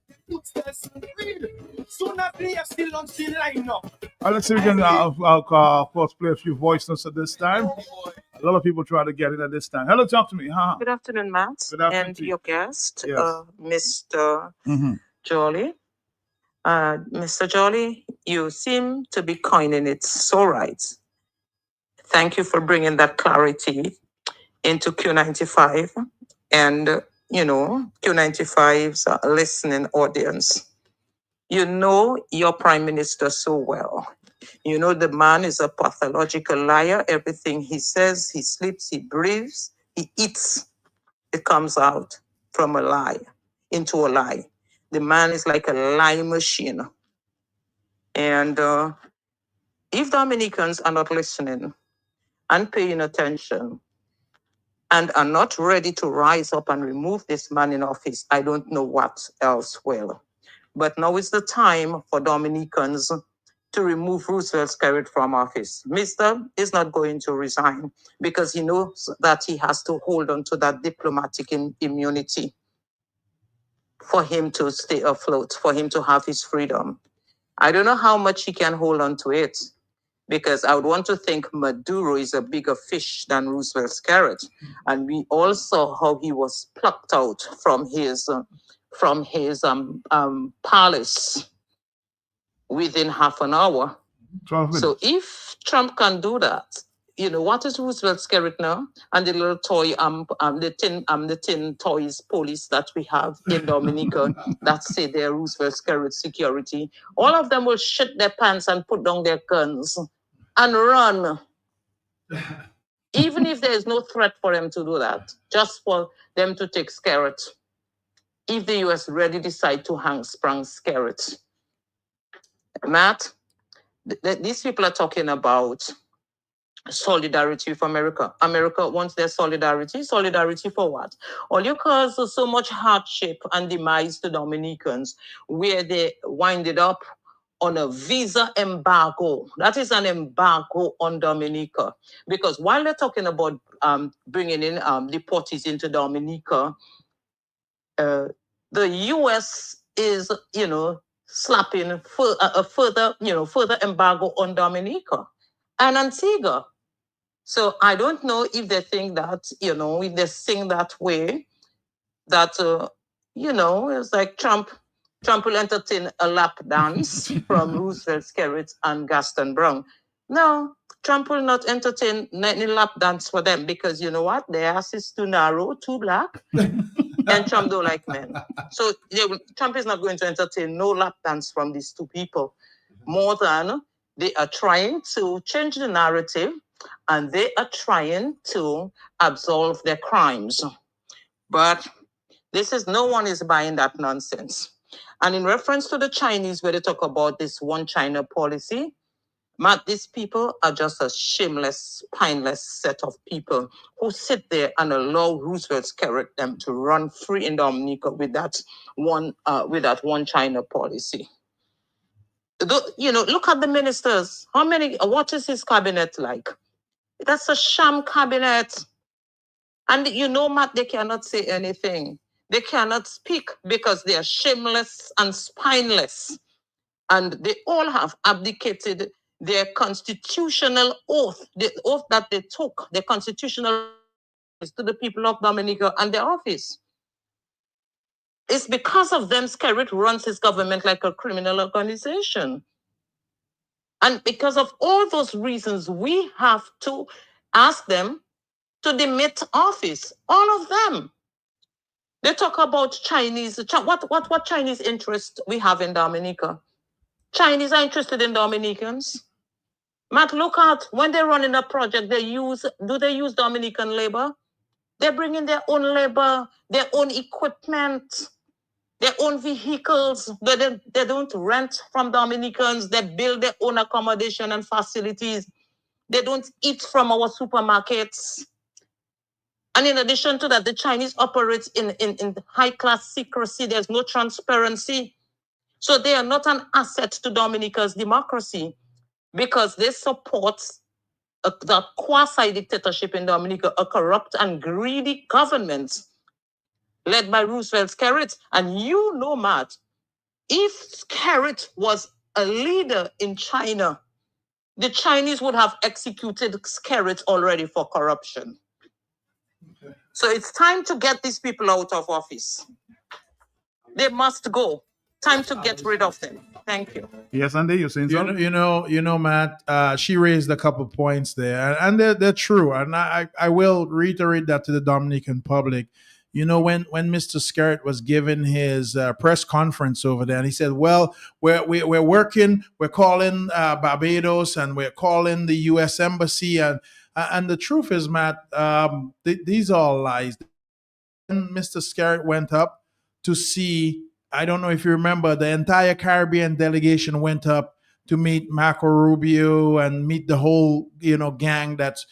they put us in greed. Soon as they are still on the line up. Let's see if we can, of course, play a few voice notes at this time. A lot of people try to get in at this time. Hello, talk to me. Huh? Good afternoon, Matt, Good afternoon and to you. your guest, Yes. Mr. Mm-hmm. Jolly. Mr. Jolly, you seem to be coining it so right. Thank you for bringing that clarity into Q95 and, Q95's listening audience. You know your prime minister so well. You know the man is a pathological liar. Everything he says, he sleeps, he breathes, he eats. It comes out from a lie into a lie. The man is like a lie machine. And if Dominicans are not listening and paying attention and are not ready to rise up and remove this man in office, I don't know what else will. But now is the time for Dominicans to remove Roosevelt Skerrit from office. Mr. is not going to resign because he knows that he has to hold on to that diplomatic immunity for him to stay afloat, for him to have his freedom. I don't know how much he can hold on to it because I would want to think Maduro is a bigger fish than Roosevelt Skerrit. And we all saw how he was plucked out from his palace within half an hour. 12 minutes. So if Trump can do that, what is Roosevelt Skerrit now? And the little toy, the tin toys police that we have in Dominica that say they're Roosevelt Skerrit security. All of them will shit their pants and put down their guns and run. Even if there is no threat for them to do that, just for them to take Skerrit. If the US really decide to hang sprung Skerrit. Matt, these people are talking about solidarity with America. America wants their solidarity. Solidarity for what? All you cause so much hardship and demise to Dominicans where they winded up on a visa embargo. That is an embargo on Dominica. Because while they're talking about bringing in deportees into Dominica, the U.S. is, slapping a further embargo on Dominica and Antigua. So I don't know if they think that, if they sing that way, that, it's like Trump will entertain a lap dance from Roosevelt Skerrit and Gaston Brown. No, Trump will not entertain any lap dance for them because you know what? Their ass is too narrow, too black, and Trump don't like men. So Trump is not going to entertain no lap dance from these two people. More than they are trying to change the narrative and they are trying to absolve their crimes. But no one is buying that nonsense. And in reference to the Chinese, where they talk about this one China policy, Matt, these people are just a shameless, spineless set of people who sit there and allow Roosevelt Skerrit them to run free in Dominica with that one China policy. Look at the ministers. What is his cabinet like? That's a sham cabinet. And Matt, they cannot say anything. They cannot speak because they are shameless and spineless. And they all have abdicated their constitutional oath, the oath that they took, their constitutional to the people of Dominica and their office. It's because of them Skerrit runs his government like a criminal organization. And because of all those reasons, we have to ask them to demit office, all of them. They talk about Chinese, what Chinese interest we have in Dominica. Chinese are interested in Dominicans. Matt, look at when they're running a project, do they use Dominican labor? They're bringing their own labor, their own equipment, their own vehicles. They don't rent from Dominicans. They build their own accommodation and facilities. They don't eat from our supermarkets. And in addition to that, the Chinese operate in high-class secrecy. There's no transparency. So they are not an asset to Dominica's democracy. because they support the quasi-dictatorship in Dominica, a corrupt and greedy government led by Roosevelt Skerrit. And you know, Matt, if Skerrit was a leader in China, the Chinese would have executed Skerrit already for corruption. So it's time to get these people out of office. They must go. Time to get rid of them. Thank you. Yes, Andy, you're saying something? You know, Matt. She raised a couple points there, and they're true. And I will reiterate that to the Dominican public. You know, when Mr. Skerrit was giving his press conference over there, and he said, "Well, we're working, we're calling Barbados, and we're calling the U.S. Embassy," and the truth is, Matt, these are all lies. When Mr. Skerrit went up to see, I don't know if you remember, the entire Caribbean delegation went up to meet Marco Rubio and meet the whole, gang that's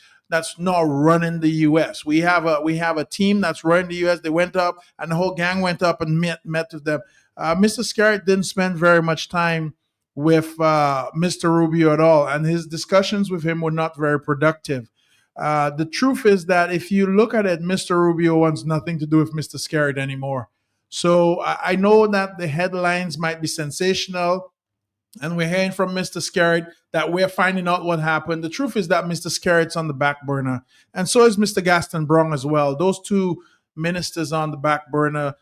now running the U.S. We have a team that's running the U.S. They went up, and the whole gang went up and met with them. Mr. Skerrit didn't spend very much time with Mr. Rubio at all, and his discussions with him were not very productive. The truth is that if you look at it, Mr. Rubio wants nothing to do with Mr. Skerrit anymore. So I know that the headlines might be sensational, and we're hearing from Mr. Skerrit that we're finding out what happened. The truth is that Mr. Skerrit's on the back burner, and so is Mr. Gaston Brong as well. Those two ministers on the back burner.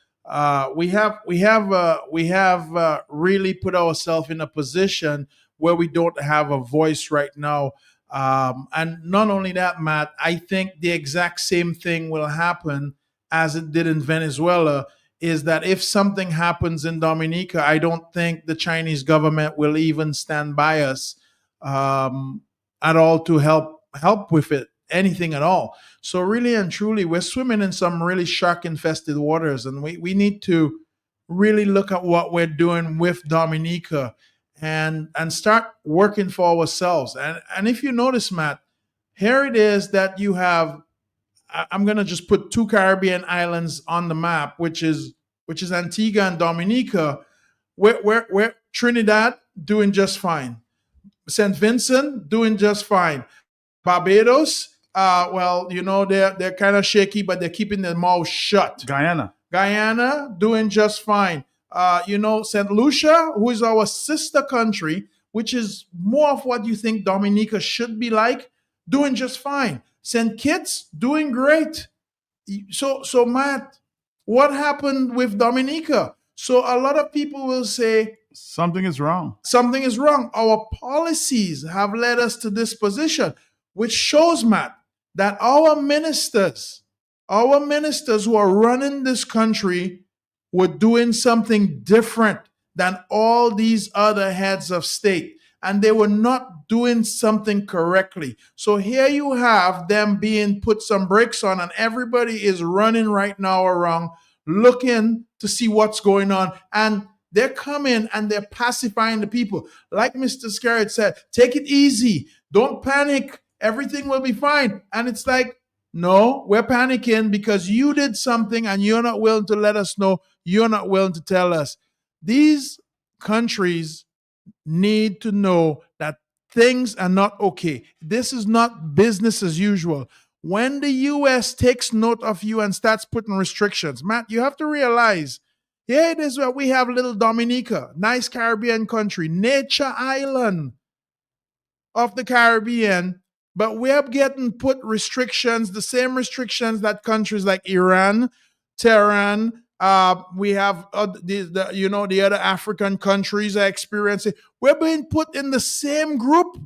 We have really put ourselves in a position where we don't have a voice right now. And not only that, Matt, I think the exact same thing will happen as it did in Venezuela, is that if something happens in Dominica, I don't think the Chinese government will even stand by us at all to help with it, anything at all. So really and truly, we're swimming in some really shark-infested waters, and we need to really look at what we're doing with Dominica and start working for ourselves. And if you notice, Matt, here it is that you have, I'm going to just put two Caribbean islands on the map, which is Antigua and Dominica, where Trinidad doing just fine, St. Vincent doing just fine, Barbados, they're kind of shaky, but they're keeping their mouth shut. Guyana doing just fine. St. Lucia, who is our sister country, which is more of what you think Dominica should be like, doing just fine. St. Kitts doing great. So Matt, what happened with Dominica? So a lot of people will say something is wrong. Something is wrong. Our policies have led us to this position, which shows, Matt, that our ministers who are running this country were doing something different than all these other heads of state, and they were not doing something correctly. So here you have them being put some brakes on, and everybody is running right now around looking to see what's going on, and they're coming and they're pacifying the people. Like Mr. Skerrit said, take it easy, don't panic, everything will be fine. And it's like, no, we're panicking because you did something and you're not willing to let us know. You're not willing to tell us. These countries need to know that things are not okay. This is not business as usual. When the U.S. takes note of you and starts putting restrictions, Matt, you have to realize, here it is where we have little Dominica, nice Caribbean country, nature island of the Caribbean, but we're getting put restrictions, the same restrictions that countries like Iran, Tehran, we have the other African countries are experiencing. We're being put in the same group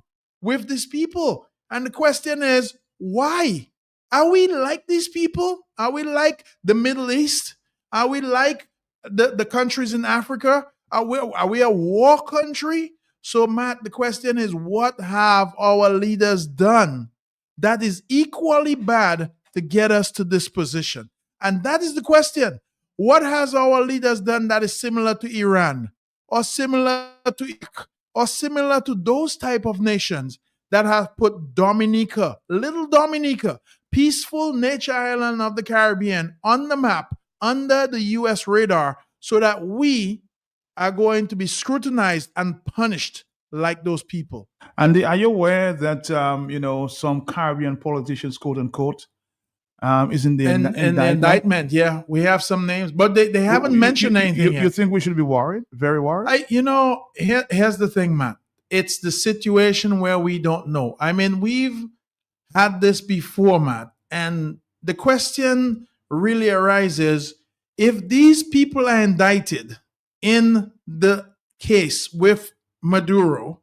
with these people. And the question is, why? Are we like these people? Are we like the Middle East? Are we like the countries in Africa? Are we a war country? So, Matt, the question is, what have our leaders done that is equally bad to get us to this position? And that is the question. What has our leaders done that is similar to Iran or similar to Iraq or similar to those type of nations that have put Dominica, little Dominica, peaceful nature island of the Caribbean, on the map under the U.S. radar so that we are going to be scrutinized and punished like those people. And are you aware that some Caribbean politicians, quote unquote, is in the In the indictment, yeah, we have some names, but they haven't mentioned anything yet. You think we should be worried? Very worried? Here's the thing, Matt. It's the situation where we don't know. I mean, we've had this before, Matt, and the question really arises: if these people are indicted in the case with Maduro,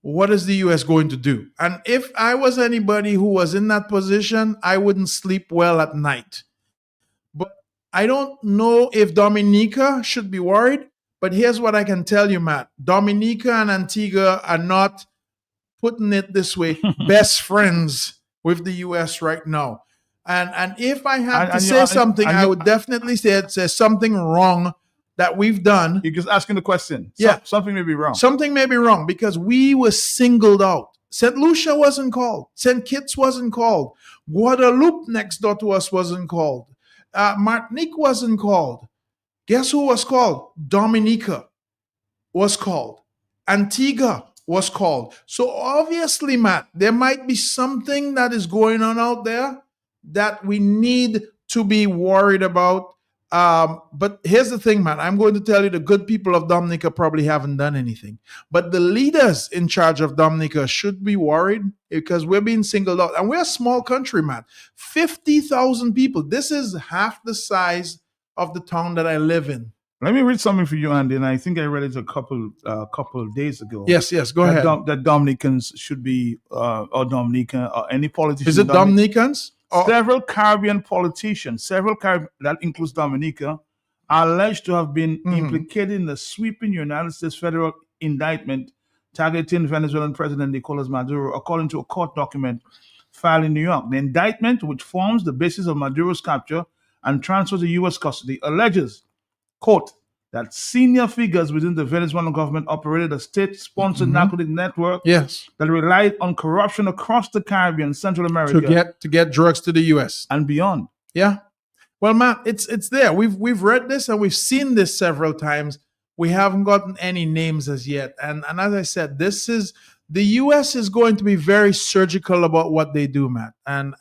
what is the US going to do? And if I was anybody who was in that position, I wouldn't sleep well at night. But I don't know if Dominica should be worried. But here's what I can tell you, Matt. Dominica and Antigua are not, putting it this way, best friends with the US right now. And if I had to say something, I would definitely say there's something wrong that we've done. You're just asking the question. Yeah. Something may be wrong. Something may be wrong because we were singled out. St. Lucia wasn't called. St. Kitts wasn't called. Guadeloupe next door to us wasn't called. Martinique wasn't called. Guess who was called? Dominica was called. Antigua was called. So obviously, Matt, there might be something that is going on out there that we need to be worried about. But here's the thing, man. I'm going to tell you the good people of Dominica probably haven't done anything. But the leaders in charge of Dominica should be worried because we're being singled out. And we're a small country, man. 50,000 people. This is half the size of the town that I live in. Let me read something for you, Andy, and I think I read it a couple of days ago. Yes, go ahead. That Dominicans should be, or Dominica, or any politician. Is it Dominicans? Several Caribbean politicians, that includes Dominica, are alleged to have been implicated in the sweeping United States federal indictment targeting Venezuelan President Nicolas Maduro, according to a court document filed in New York. The indictment, which forms the basis of Maduro's capture and transfer to U.S. custody, alleges, quote, that senior figures within the Venezuelan government operated a state-sponsored narcotic network that relied on corruption across the Caribbean, Central America, to get drugs to the U.S. and beyond. Yeah. Well, Matt, it's there. We've read this and we've seen this several times. We haven't gotten any names as yet. And as I said, the U.S. is going to be very surgical about what they do, Matt. And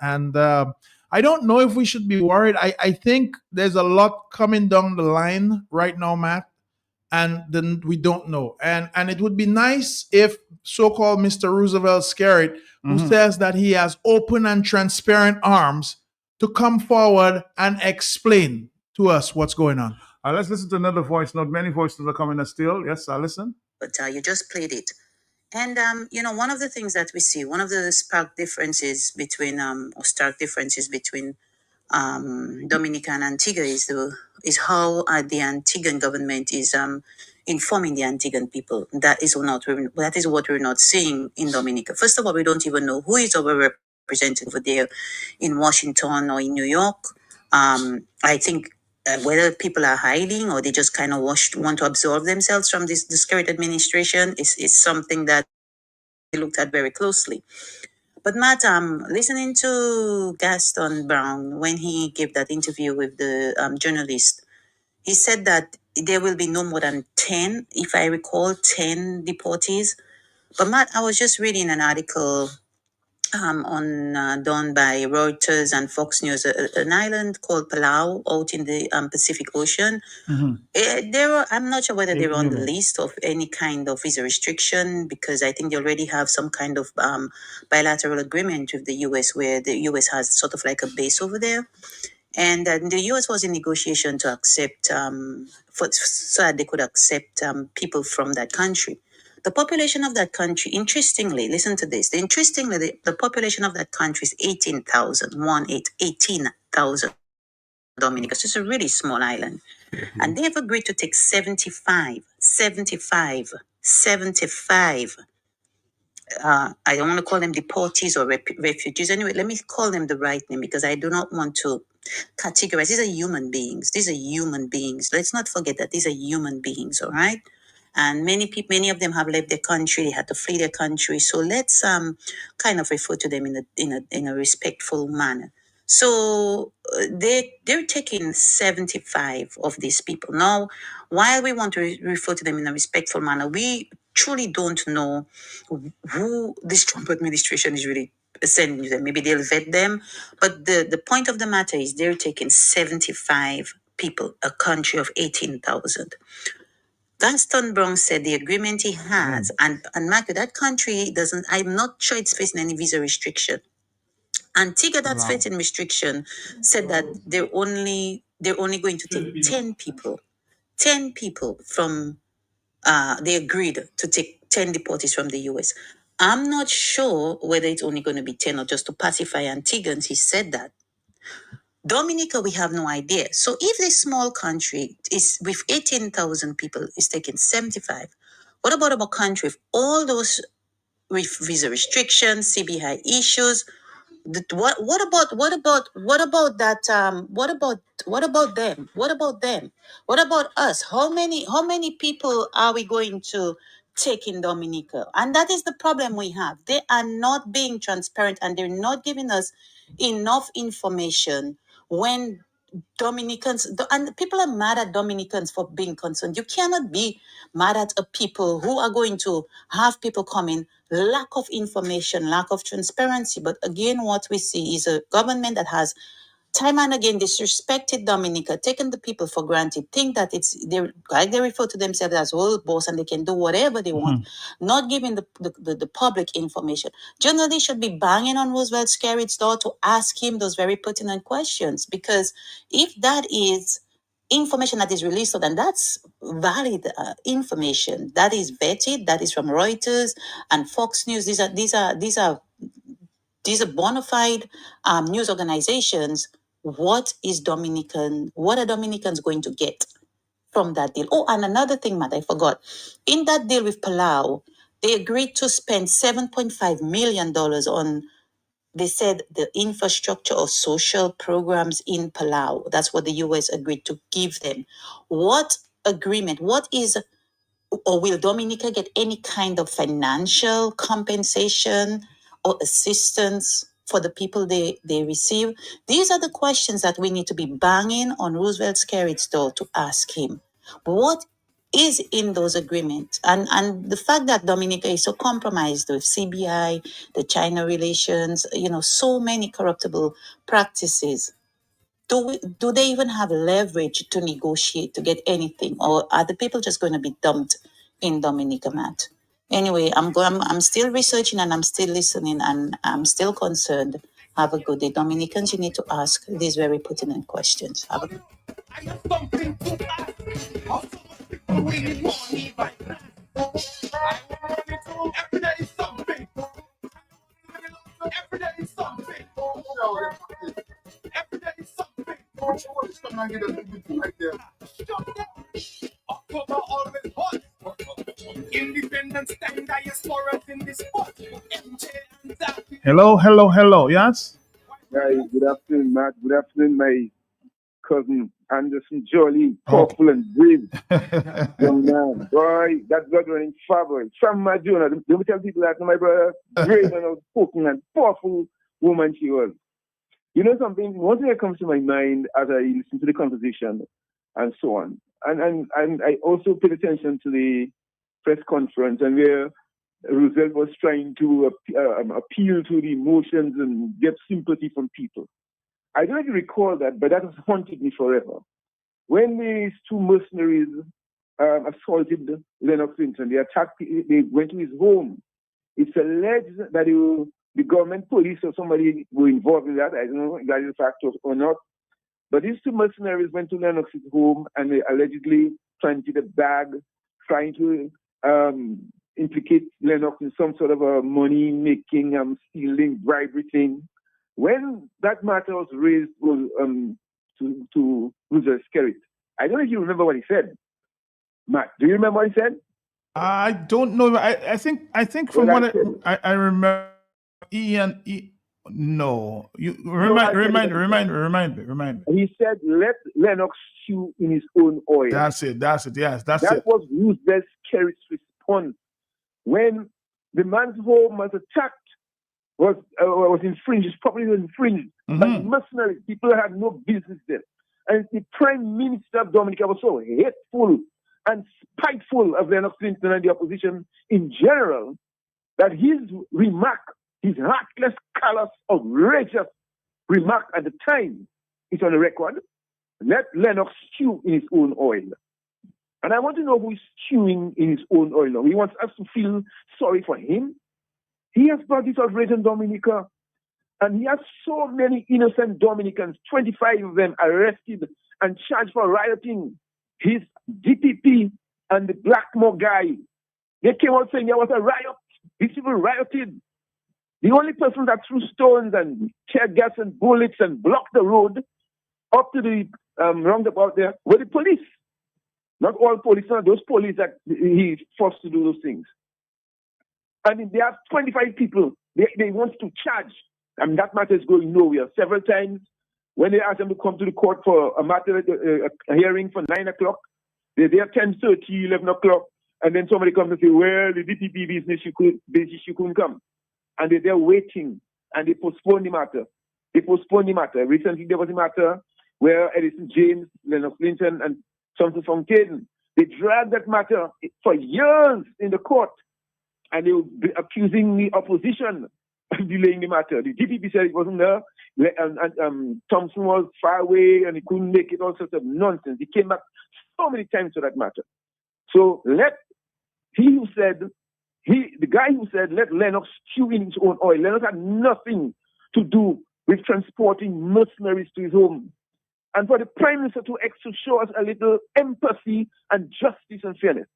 I don't know if we should be worried. I think there's a lot coming down the line right now, Matt, and then we don't know. And it would be nice if so-called Mr. Roosevelt Skerritt, who says that he has open and transparent arms, to come forward and explain to us what's going on. Let's listen to another voice note. Many voices are coming still. Yes, I'll listen. But you just played it. And, one of the things that we see, one of the stark differences between Dominica and Antigua is how the Antiguan government is informing the Antiguan people. That is what we're not seeing in Dominica. First of all, we don't even know who is our representative over there in Washington or in New York. I think whether people are hiding or they just kind of want to absorb themselves from the Skerritt administration is something that we looked at very closely. But Matt, listening to Gaston Brown when he gave that interview with the journalist, he said that there will be no more than 10, if I recall, 10 deportees. But Matt, I was just reading an article done by Reuters and Fox News, an island called Palau out in the Pacific Ocean. I'm not sure whether they're on the list of any kind of visa restriction, because I think they already have some kind of bilateral agreement with the U.S. where the U.S. has sort of like a base over there. And the U.S. was in negotiation to accept, so that they could accept people from that country. The population of that country, interestingly, listen to this. The population of that country is 18,000 Dominica. So it's a really small island. And they have agreed to take 75. I don't want to call them deportees or refugees. Anyway, let me call them the right name because I do not want to categorize. These are human beings. Let's not forget that these are human beings, all right? And many of them have left their country. They had to flee their country. So let's kind of refer to them in a respectful manner. So they're taking 75 of these people. Now, while we want to refer to them in a respectful manner, we truly don't know who this Trump administration is really sending them. Maybe they'll vet them. But the point of the matter is they're taking 75 people, a country of 18,000. Dunstan Brown said the agreement he has, and Michael, that country doesn't, I'm not sure it's facing any visa restriction. Antigua, that's facing restriction, said that they're only going to take 10 people. 10 people from they agreed to take 10 deportees from the US. I'm not sure whether it's only going to be 10 or just to pacify Antigans. He said that. Dominica, we have no idea. So if this small country is with 18,000 people is taking 75, what about a country with all those with visa restrictions, CBI issues? What about that what about them? What about us? How many people are we going to take in Dominica? And that is the problem we have. They are not being transparent and they're not giving us enough information when Dominicans, and people are mad at Dominicans for being concerned. You cannot be mad at a people who are going to have people coming, lack of information, lack of transparency. But again, what we see is a government that has time and again disrespected Dominica, taken the people for granted, think that they refer to themselves as world boss and they can do whatever they want, not giving the public information. Journalists should be banging on Roosevelt Skerritt's door to ask him those very pertinent questions, because if that is information that is released, so then that's valid information that is vetted, that is from Reuters and Fox News. These are bona fide news organizations. What are Dominicans going to get from that deal? Oh, and another thing, Matt, I forgot. In that deal with Palau, they agreed to spend $7.5 million on, they said, the infrastructure of social programs in Palau. That's what the US agreed to give them. What agreement? What is, or will Dominica get any kind of financial compensation or assistance for the people they receive? These are the questions that we need to be banging on Roosevelt Skerritt's door to ask him. What is in those agreements? And the fact that Dominica is so compromised with CBI, the China relations, so many corruptible practices. Do they even have leverage to negotiate to get anything, or are the people just going to be dumped in Dominica, Matt? Anyway, I'm still researching and I'm still listening and I'm still concerned. Have a good day, Dominicans. You need to ask these very pertinent questions. Have a good. I have something to ask. How so much people really want me right now? I want it to every day is something. Every day is something. Every day is something. October always hot. Independence time, diasporas in this spot. MJ and that. Hello. Yes? Guys, good afternoon, Matt. Good afternoon, my cousin Anderson Jolly, powerful and brave young man. Boy, that God running fabulous. From my Jonah, let me tell people that my brother, brave and outspoken and powerful woman she was. You know something? One thing that comes to my mind as I listen to the conversation and so on, and I also paid attention to the press conference and where Roosevelt was trying to appeal to the emotions and get sympathy from people. I don't even recall that, but that has haunted me forever. When these two mercenaries assaulted Leonard Clinton, they went to his home. It's alleged that the government police or somebody were involved in that. I don't know if that is a fact or not. But these two mercenaries went to Lennox's home and they allegedly planted a bag, trying to implicate Lennox in some sort of a money-making, stealing, bribery thing. When that matter was raised to Roosevelt Skerritt, I don't know if you remember what he said. Matt, do you remember what he said? I don't know. I think from what I remember, no. You remind me. He said, let Lennox chew in his own oil. That's it. Yes, that's that it. was Roosevelt Skerritt's response when the man's home was attacked, was infringed, his property was infringed by mercenaries. People had no business there. And the Prime Minister of Dominica was so hateful and spiteful of Lennox Clinton and the opposition in general, that his remark, his heartless, callous, outrageous remark at the time is on the record. Let Lennox stew in his own oil. And I want to know who is stewing in his own oil now. He wants us to feel sorry for him. He has brought this outrage in Dominica, and he has so many innocent Dominicans, 25 of them arrested and charged for rioting. His DPP and the Blackmore guy, they came out saying there was a riot. These people rioted. The only person that threw stones and tear gas and bullets and blocked the road up to the roundabout there were the police. Not all police, not those police that he forced to do those things. I mean, they have 25 people they want to charge. I mean, that matter is going nowhere. Several times, when they ask them to come to the court for a matter, a hearing for 9 o'clock, they're there 10:30, 11 o'clock, and then somebody comes and say, well, the DPP business, you couldn't come. And they're there waiting, and they postpone the matter. Recently, there was a matter where Edison James, Lennox Clinton, and Thompson Fontaine, they dragged that matter for years in the court, and they were accusing the opposition of delaying the matter. The DPP said it wasn't there, and Thompson was far away, and he couldn't make it, all sorts of nonsense. He came back so many times to that matter. So the guy who said, let Lennox stew in his own oil. Lennox had nothing to do with transporting mercenaries to his home. And for the Prime Minister to show us a little empathy and justice and fairness,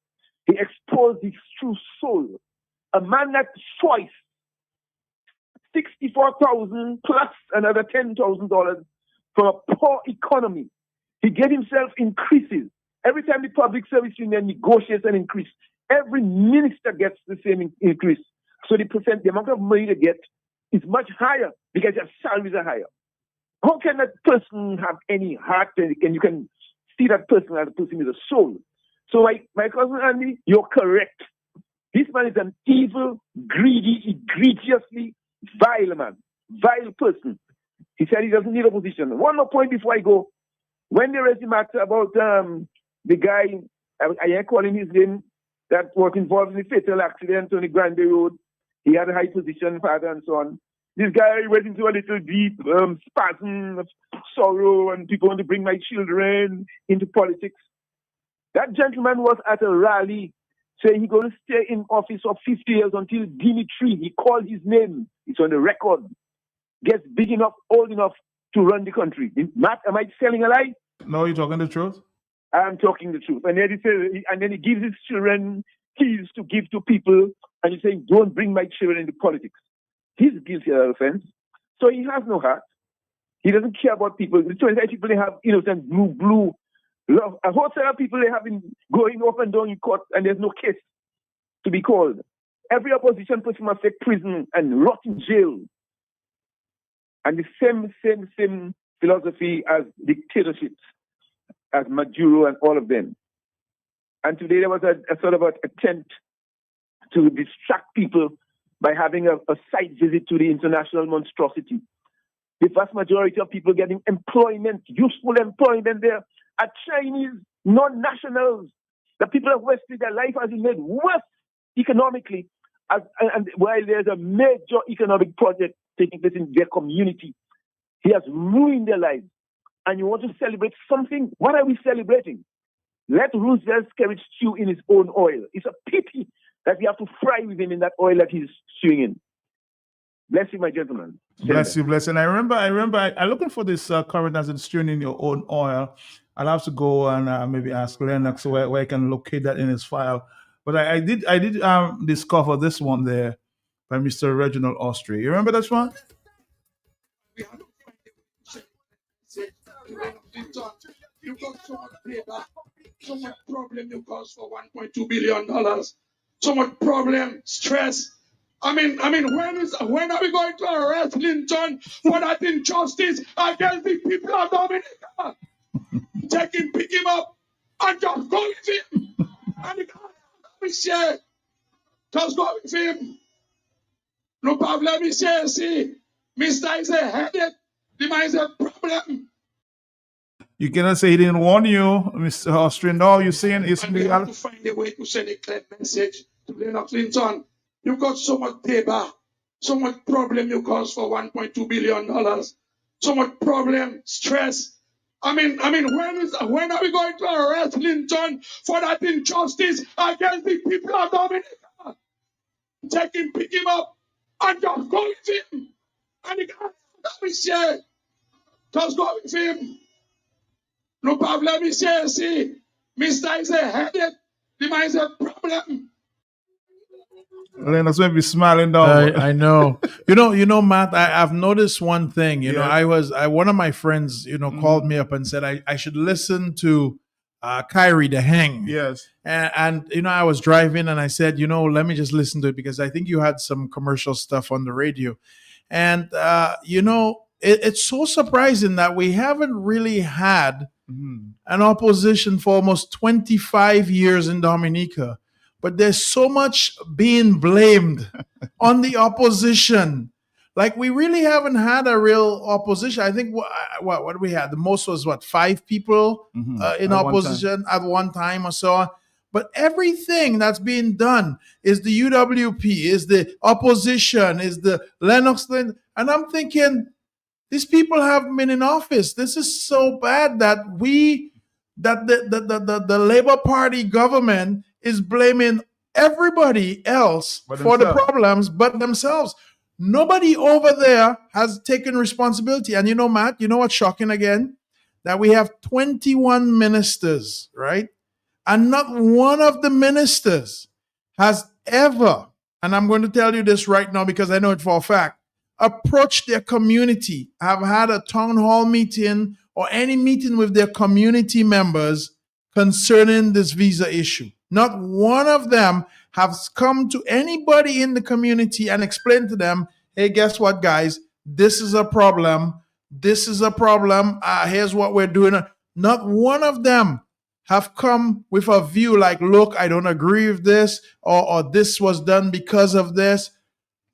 he exposed his true soul. A man that twice, $64,000 plus another $10,000 from a poor economy. He gave himself increases. Every time the Public Service Union negotiates an increase, every minister gets the same increase. So the amount of money they get is much higher because their salaries are higher. How can that person have any heart? And you can see that person as a person with a soul. So my cousin Andy, you're correct. This man is an evil, greedy, egregiously vile man, vile person. He said he doesn't need a position. One more point before I go. When there is the matter about the guy, I ain't calling his name, that was involved in the fatal accident on the Grande Road. He had a high position, father, and so on. This guy went into a little deep spasm of sorrow, and people want to bring my children into politics. That gentleman was at a rally saying he's going to stay in office for 50 years until Dimitri, he called his name, it's on the record, gets big enough, old enough to run the country. Matt, am I telling a lie? No, you're talking the truth. I'm talking the truth. And then he gives his children keys to give to people, and he's saying, don't bring my children into politics. He's guilty of offense. So he has no heart. He doesn't care about people. The 25 people they have innocent blue love. A whole set of people they have been going up and down in court, and there's no case to be called. Every opposition person must take prison and rot in jail. And the same philosophy as dictatorships, as Maduro and all of them. And today there was a sort of an attempt to distract people by having a site visit to the international monstrosity. The vast majority of people getting employment, useful employment there, are Chinese non-nationals. The people have wasted their life has been made worse economically, and while there's a major economic project taking place in their community, he has ruined their lives. And you want to celebrate something? What are we celebrating? Let Roosevelt's carriage stew in his own oil. It's a pity that we have to fry with him in that oil that he's stewing in. Bless you, my gentleman. Bless you, bless you. And I remember I'm looking for this current as it's stewing in your own oil. I'll have to go and maybe ask Lennox where I can locate that in his file. But I did discover this one there by Mr. Reginald Austria. You remember this one? You got so much paper, so much problem you cause for $1.2 billion. So much problem, stress. I mean, when are we going to arrest Linton for that injustice against the people of Dominica? Pick him up and just go with him. And the guy, just go with him. No problem, see, Mr. is a headache. The man is a problem. You cannot say he didn't warn you, Mr. Austrian. No, you're saying it's And they have to find a way to send a clear message to Leonard Clinton. You got so much payback, so much problem you caused for $1.2 billion, so much problem, stress. I mean, when are we going to arrest Clinton for that injustice against the people of Dominica? Pick him up, and just go with him. And the guy that we say, just go with him. No problem, he says, see, Mr. is a headache. The man is a problem. Lennox may be smiling down. I know. You know, Matt, I've noticed one thing. You know, one of my friends, called me up and said I should listen to Kyrie the Hang. Yes. And I was driving and I said, let me just listen to it because I think you had some commercial stuff on the radio. And, it's so surprising that we haven't really had an opposition for almost 25 years in Dominica. But there's so much being blamed on the opposition. Like, we really haven't had a real opposition. I think what do we have? The most was 5 people in opposition at one time or so. But everything that's being done is the UWP, is the opposition, is the Lennox. And I'm thinking, these people haven't been in office. This is so bad that the Labour Party government is blaming everybody else for the problems but themselves. Nobody over there has taken responsibility. And Matt, you know what's shocking again? That we have 21 ministers, right? And not one of the ministers has ever, and I'm going to tell you this right now because I know it for a fact, approached their community, have had a town hall meeting or any meeting with their community members concerning this visa issue. Not one of them has come to anybody in the community and explained to them, hey, guess what, guys? This is a problem. This is a problem. Here's what we're doing. Not one of them have come with a view like, look, I don't agree with this, or this was done because of this.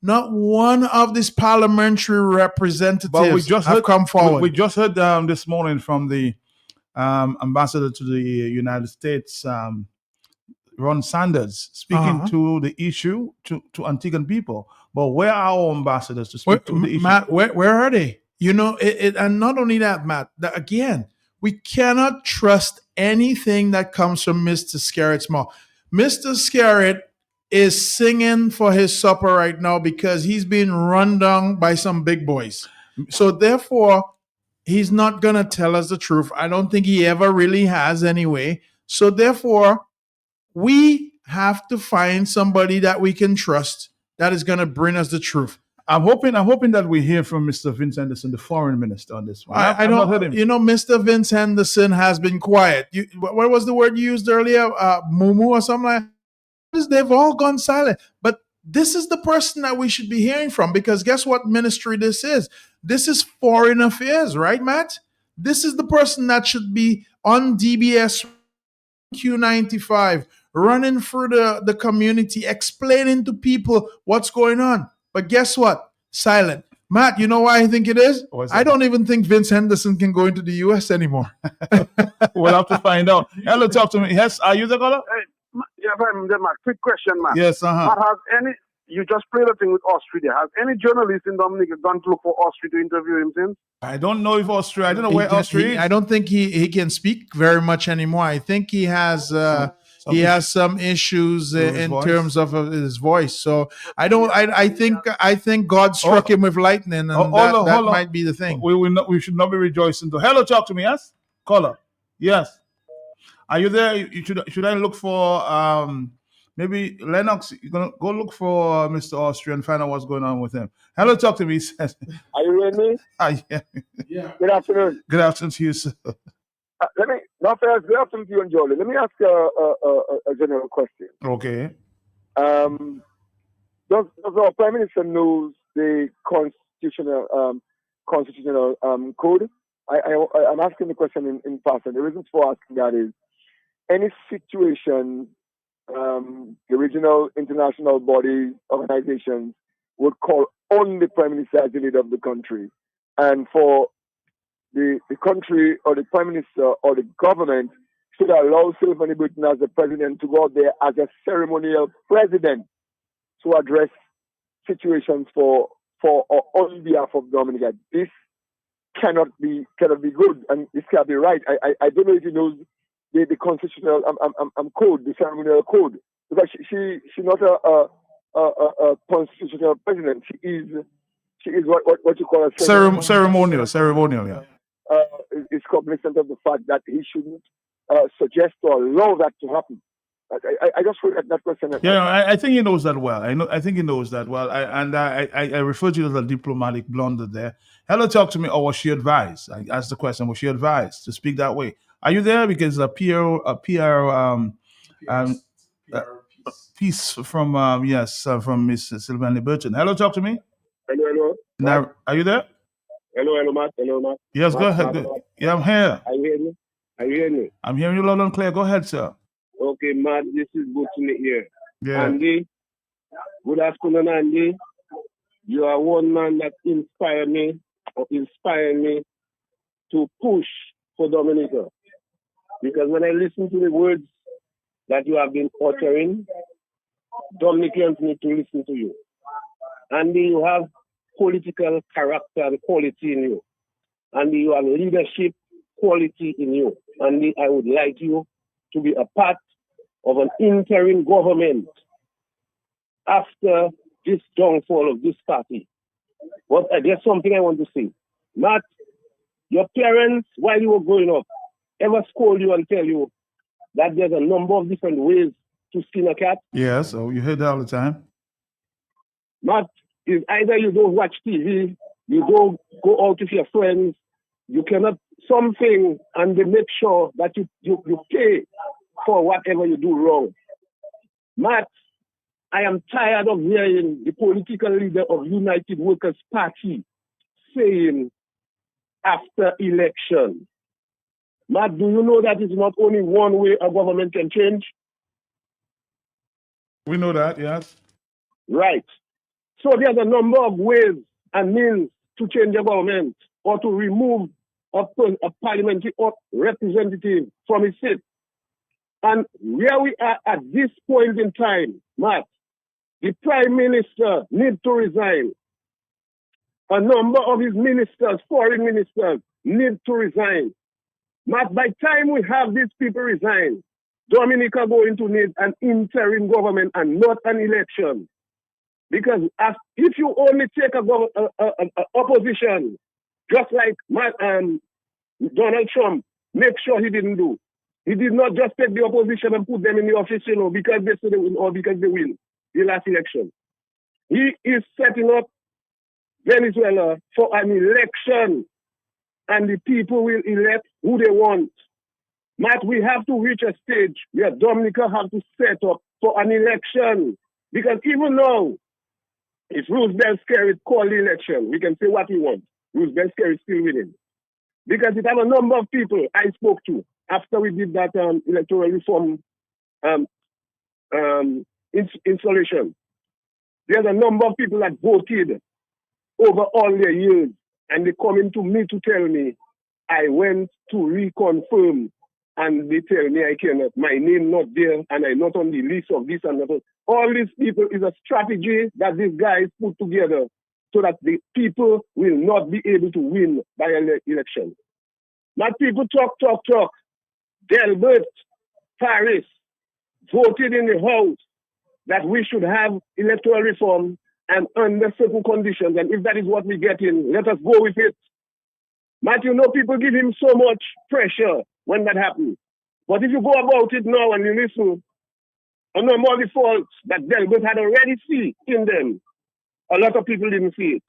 Not one of these parliamentary representatives have come forward. We just heard this morning from the ambassador to the United States, Ron Sanders, speaking to the issue to Antiguan people. But where are our ambassadors to speak to the issue? Matt, where are they? And not only that, Matt, again, we cannot trust anything that comes from Mr. Scarrett's mouth. Mr. Scarrett is singing for his supper right now because he's being run down by some big boys. So therefore, he's not going to tell us the truth. I don't think he ever really has anyway. So therefore, we have to find somebody that we can trust that is going to bring us the truth. I'm hoping that we hear from Mr. Vince Henderson, the foreign minister, on this one. I don't. Mr. Vince Henderson has been quiet. What was the word you used earlier? Mumu or something like that? They've all gone silent. But this is the person that we should be hearing from, because guess what ministry this is? This is foreign affairs, right, Matt? This is the person that should be on DBS Q95, running through the community, explaining to people what's going on. But guess what? Silent. Matt, you know why I think it is? I don't even think Vince Henderson can go into the U.S. anymore. We'll have to find out. Hello, talk to me. Yes, are you the caller? Yeah, Matt, quick question, Matt. Yes, Matt, you just played a thing with Austria. Has any journalist in Dominica gone to look for Austria to interview him since? I don't know if Austria, I don't know where Austria is. I don't think he can speak very much anymore. I think he has some issues in terms of his voice. So I think God struck him with lightning, and that might be the thing. We should not be rejoicing though. Hello, talk to me. Yes, caller. Yes, are you there? Should I look for maybe Lennox? You're gonna go look for Mr. Austria and find out what's going on with him. Hello, talk to me. He says. Are you with me? Yeah. Good afternoon. Good afternoon to you, sir. Good afternoon to you and Jolie. Let me ask a general question. Okay. Does our Prime Minister knows the constitutional code? I'm asking the question in passing. The reason for asking that is any situation the regional international bodies, organizations would call on the Prime Minister as the leader of the country. And for the country or the prime minister or the government should allow Sylvanie Burton as the president to go out there as a ceremonial president to address situations for or on behalf of Dominica. This cannot be good, and this can't be right. I don't know if you know the constitutional code, the ceremonial code, because she's not a constitutional president. She is what you call a ceremonial. Yeah. It's cognizant of the fact that he shouldn't suggest or allow that to happen. I just heard that question. Yeah, I think he knows that well. I think he knows that well. I referred to you as a diplomatic blunder there. Hello, talk to me. Or was she advised? I asked the question. Was she advised to speak that way? Are you there? Because a PR piece from from Miss Sylvanie Burton. Hello, talk to me. Hello. Now, are you there? Hello, Matt. Yes, go ahead. Matt. Yeah, I'm here. Are you hearing me? I'm hearing you loud and clear. Go ahead, sir. Okay, Matt, this is good to meet you. Yeah. Andy, good afternoon, Andy. You are one man that inspired me to push for Dominica. Because when I listen to the words that you have been uttering, Dominicans need to listen to you. Andy, you have political character and quality in you. Andy, you have leadership quality in you. Andy, I would like you to be a part of an interim government after this downfall of this party. But there's something I want to say. Matt, your parents, while you were growing up, ever scold you and tell you that there's a number of different ways to skin a cat? Yeah, so you hear that all the time. Matt, is either you don't watch TV, you don't go out with your friends, you cannot something, and they make sure that you pay for whatever you do wrong. Matt, I am tired of hearing the political leader of United Workers' Party saying after election. Matt, do you know that it's not only one way a government can change? We know that, yes. Right. So there's a number of ways and means to change a government or to remove a parliamentary or representative from his seat. And where we are at this point in time, Matt, the Prime Minister needs to resign. A number of his ministers, foreign ministers, need to resign. Matt, by the time we have these people resign, Dominica going to need an interim government and not an election. Because if you only take an opposition, just like Donald Trump, make sure he didn't do. He did not just take the opposition and put them in the office, because they say they win or because they win the last election. He is setting up Venezuela for an election, and the people will elect who they want. Matt, we have to reach a stage where Dominica have to set up for an election. Because even now, if Roosevelt Skerrit called the election, we can say what we want. Roosevelt Skerrit still winning. Because it have a number of people I spoke to after we did that electoral reform installation. There's a number of people that voted over all their years, and they coming to me to tell me I went to reconfirm, and they tell me I cannot. My name not there, and I'm not on the list of this and that. All these people is a strategy that these guys put together so that the people will not be able to win by election. Now people talk. Delbert Paris voted in the House that we should have electoral reform and under certain conditions. And if that is what we get in, let us go with it. Matt, people give him so much pressure when that happens. But if you go about it now and you listen, a number of the faults that Delbert had already seen in them, a lot of people didn't see it.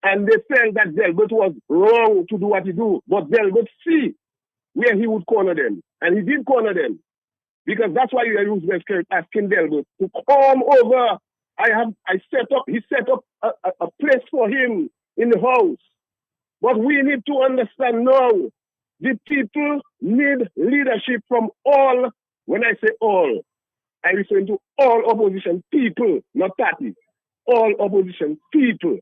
And they felt that Delbert was wrong to do what he do. But Delbert see where he would corner them. And he did corner them. Because that's why Roosevelt Skerrit asking Delbert to come over. He set up a place for him in the House. But we need to understand now, the people need leadership from all. When I say all, I refer to all opposition people, not party. All opposition people.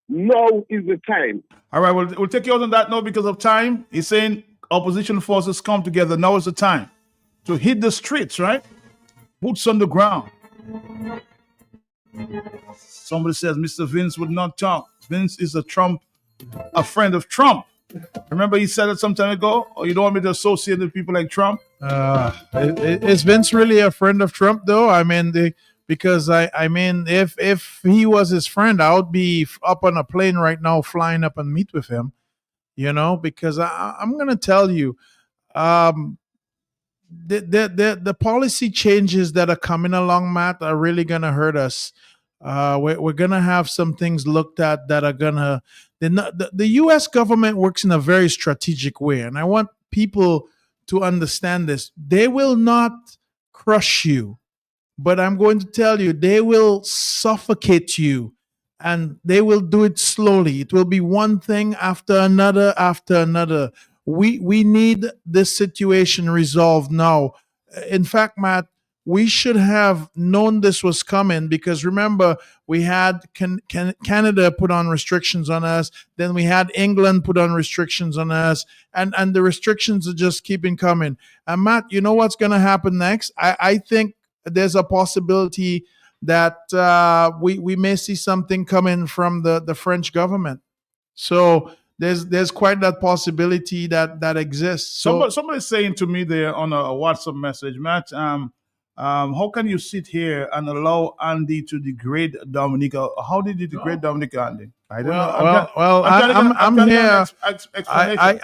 Now is the time. All right, we'll take you out on that note because of time. He's saying opposition forces come together. Now is the time to hit the streets, right? Boots on the ground. Somebody says Mr. Vince would not talk. Vince is a friend of Trump. Remember he said it some time ago? Or you don't want me to associate with people like Trump? Is Vince really a friend of Trump, though? I mean, because I mean, if he was his friend, I would be up on a plane right now, flying up and meet with him. Because I'm gonna tell you, the policy changes that are coming along, Matt, are really gonna hurt us. We're gonna have some things looked at that are gonna. The U.S. government works in a very strategic way, and I want people to understand this. They will not crush you, but I'm going to tell you, they will suffocate you, and they will do it slowly. It will be one thing after another after another. We need this situation resolved now. In fact, Matt, we should have known this was coming, because remember, we had Canada put on restrictions on us, then we had England put on restrictions on us, and the restrictions are just keeping coming. And Matt, you know what's going to happen next? I think there's a possibility that we may see something coming from the French government. So there's quite that possibility that exists. So Somebody's saying to me there on a WhatsApp message, Matt, how can you sit here and allow Andy to degrade Dominica? How did you degrade Dominica, Andy? I don't know. I'm here. Explanation.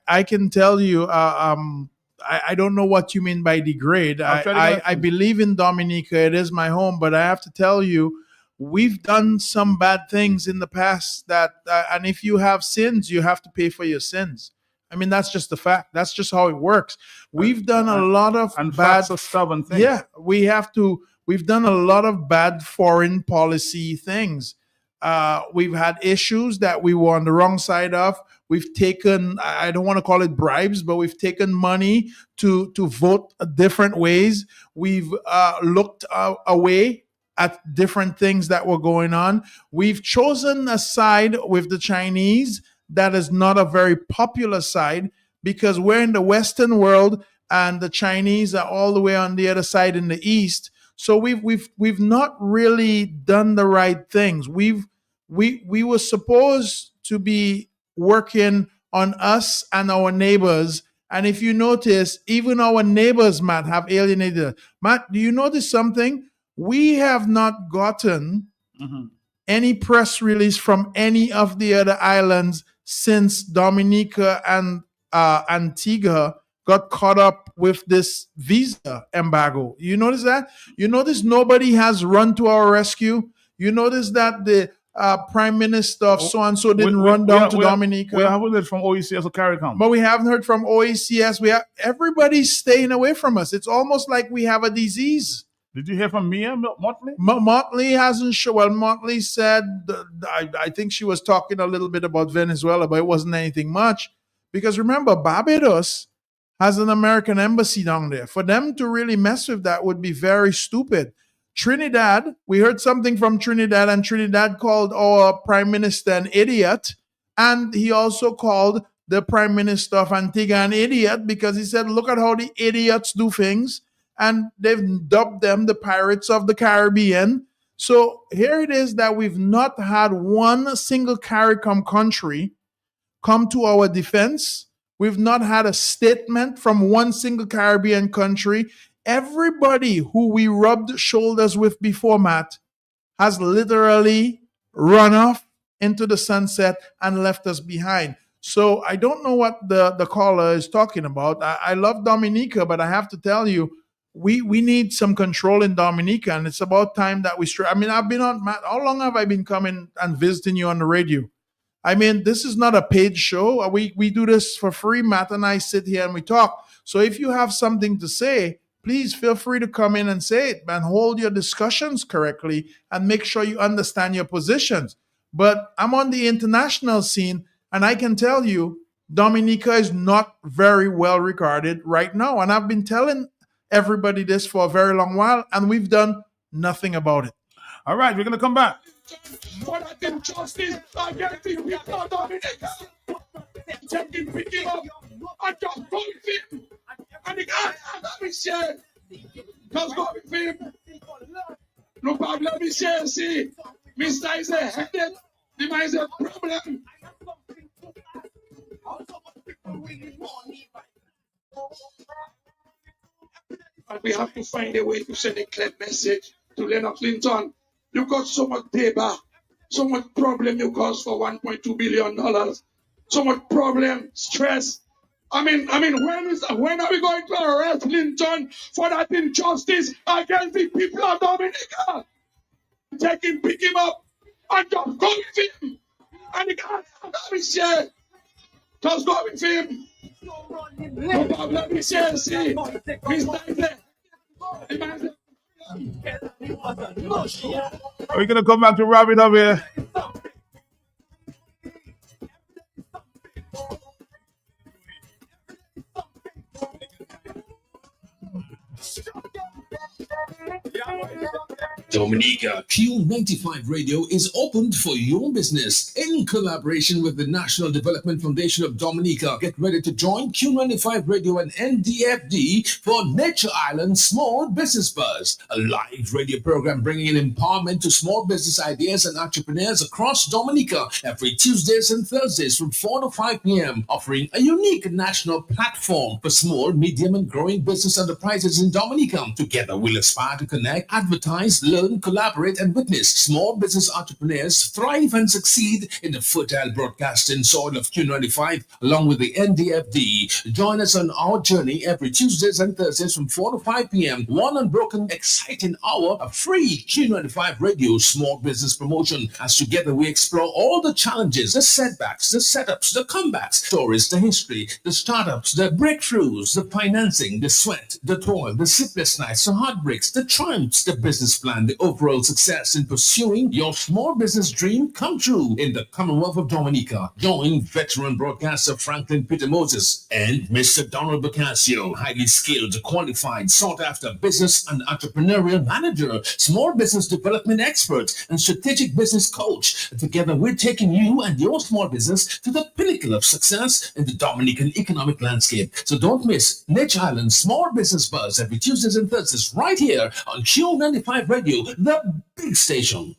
I can tell you. I don't know what you mean by degrade. I believe in Dominica. It is my home, but I have to tell you, we've done some bad things in the past and if you have sins, you have to pay for your sins. I mean, that's just the fact. That's just how it works. We've done a lot of bad, stubborn things. Yeah, we've done a lot of bad foreign policy things. We've had issues that we were on the wrong side of. We've taken, I don't want to call it bribes, but we've taken money to vote different ways. We've looked away at different things that were going on. We've chosen a side with the Chinese that is not a very popular side, because we're in the Western world and the Chinese are all the way on the other side in the East. So we've not really done the right things. We were supposed to be working on us and our neighbors. And if you notice, even our neighbors, Matt, have alienated us. Matt, do you notice something? We have not gotten any press release from any of the other islands since Dominica and Antigua got caught up with this visa embargo. You notice that? You notice nobody has run to our rescue? You notice that the Prime Minister of so-and-so didn't run down to Dominica? We haven't heard from OECS or CARICOM. But we haven't heard from OECS. Everybody's staying away from us. It's almost like we have a disease. Did you hear from Mia Motley? Motley hasn't shown. Well, Motley said, I think she was talking a little bit about Venezuela, but it wasn't anything much. Because remember, Barbados has an American embassy down there. For them to really mess with that would be very stupid. Trinidad, we heard something from Trinidad, and Trinidad called our Prime Minister an idiot. And he also called the Prime Minister of Antigua an idiot, because he said, look at how the idiots do things. And they've dubbed them the Pirates of the Caribbean. So here it is that we've not had one single CARICOM country come to our defense. We've not had a statement from one single Caribbean country. Everybody who we rubbed shoulders with before, Matt, has literally run off into the sunset and left us behind. So I don't know what the caller is talking about. I love Dominica, but I have to tell you, we need some control in Dominica, and it's about time that we. I mean, I've been on. Matt, how long have I been coming and visiting you on the radio? I mean, this is not a paid show. We do this for free. Matt and I sit here and we talk. So if you have something to say, please feel free to come in and say it, and hold your discussions correctly and make sure you understand your positions. But I'm on the international scene, and I can tell you, Dominica is not very well regarded right now. And I've been telling everybody this for a very long while, and we've done nothing about it. All right, we're going to come back. For that injustice against the people of Dominica. Take him, pick him up, and just go with him. And the guy has to be shared. Just go with him. No problem, be shared. See, Mr. is a headache. The man is a problem. And we have to find a way to send a clear message to Leonard Clinton. You got so much paper, so much problem you cause for $1.2 billion. So much problem, stress. I mean, when are we going to arrest Clinton for that injustice against the people of Dominica? Take him, pick him up, and just go with him. And the guy has to be shared. Just go with him. No problem, be shared. See, Mr. there. Are we gonna come back to wrap it up here? Dominica Q95 Radio is opened for your business in collaboration with the National Development Foundation of Dominica. Get ready to join Q95 Radio and NDFD for Nature Island Small Business Buzz, a live radio program bringing in empowerment to small business ideas and entrepreneurs across Dominica every Tuesdays and Thursdays from 4 to 5 p.m., offering a unique national platform for small, medium, and growing business enterprises in Dominica. Together, we'll aspire to connect, advertise, learn, collaborate, and witness small business entrepreneurs thrive and succeed in the fertile broadcasting soil of Q95 along with the NDFD. Join us on our journey every Tuesdays and Thursdays from 4 to 5 p.m. One unbroken, exciting hour of free Q95 Radio small business promotion as together we explore all the challenges, the setbacks, the setups, the comebacks, stories, the history, the startups, the breakthroughs, the financing, the sweat, the toil, the sleepless nights, the heartbreaks, the triumphs, the business plan, the overall success in pursuing your small business dream come true in the Commonwealth of Dominica. Join veteran broadcaster Franklin Peter Moses and Mr. Donald Bocasio, highly skilled, qualified, sought-after business and entrepreneurial manager, small business development expert, and strategic business coach. Together, we're taking you and your small business to the pinnacle of success in the Dominican economic landscape. So don't miss Nature Island Small Business Buzz every Tuesdays and Thursdays right here on Q95 Radio, the big station.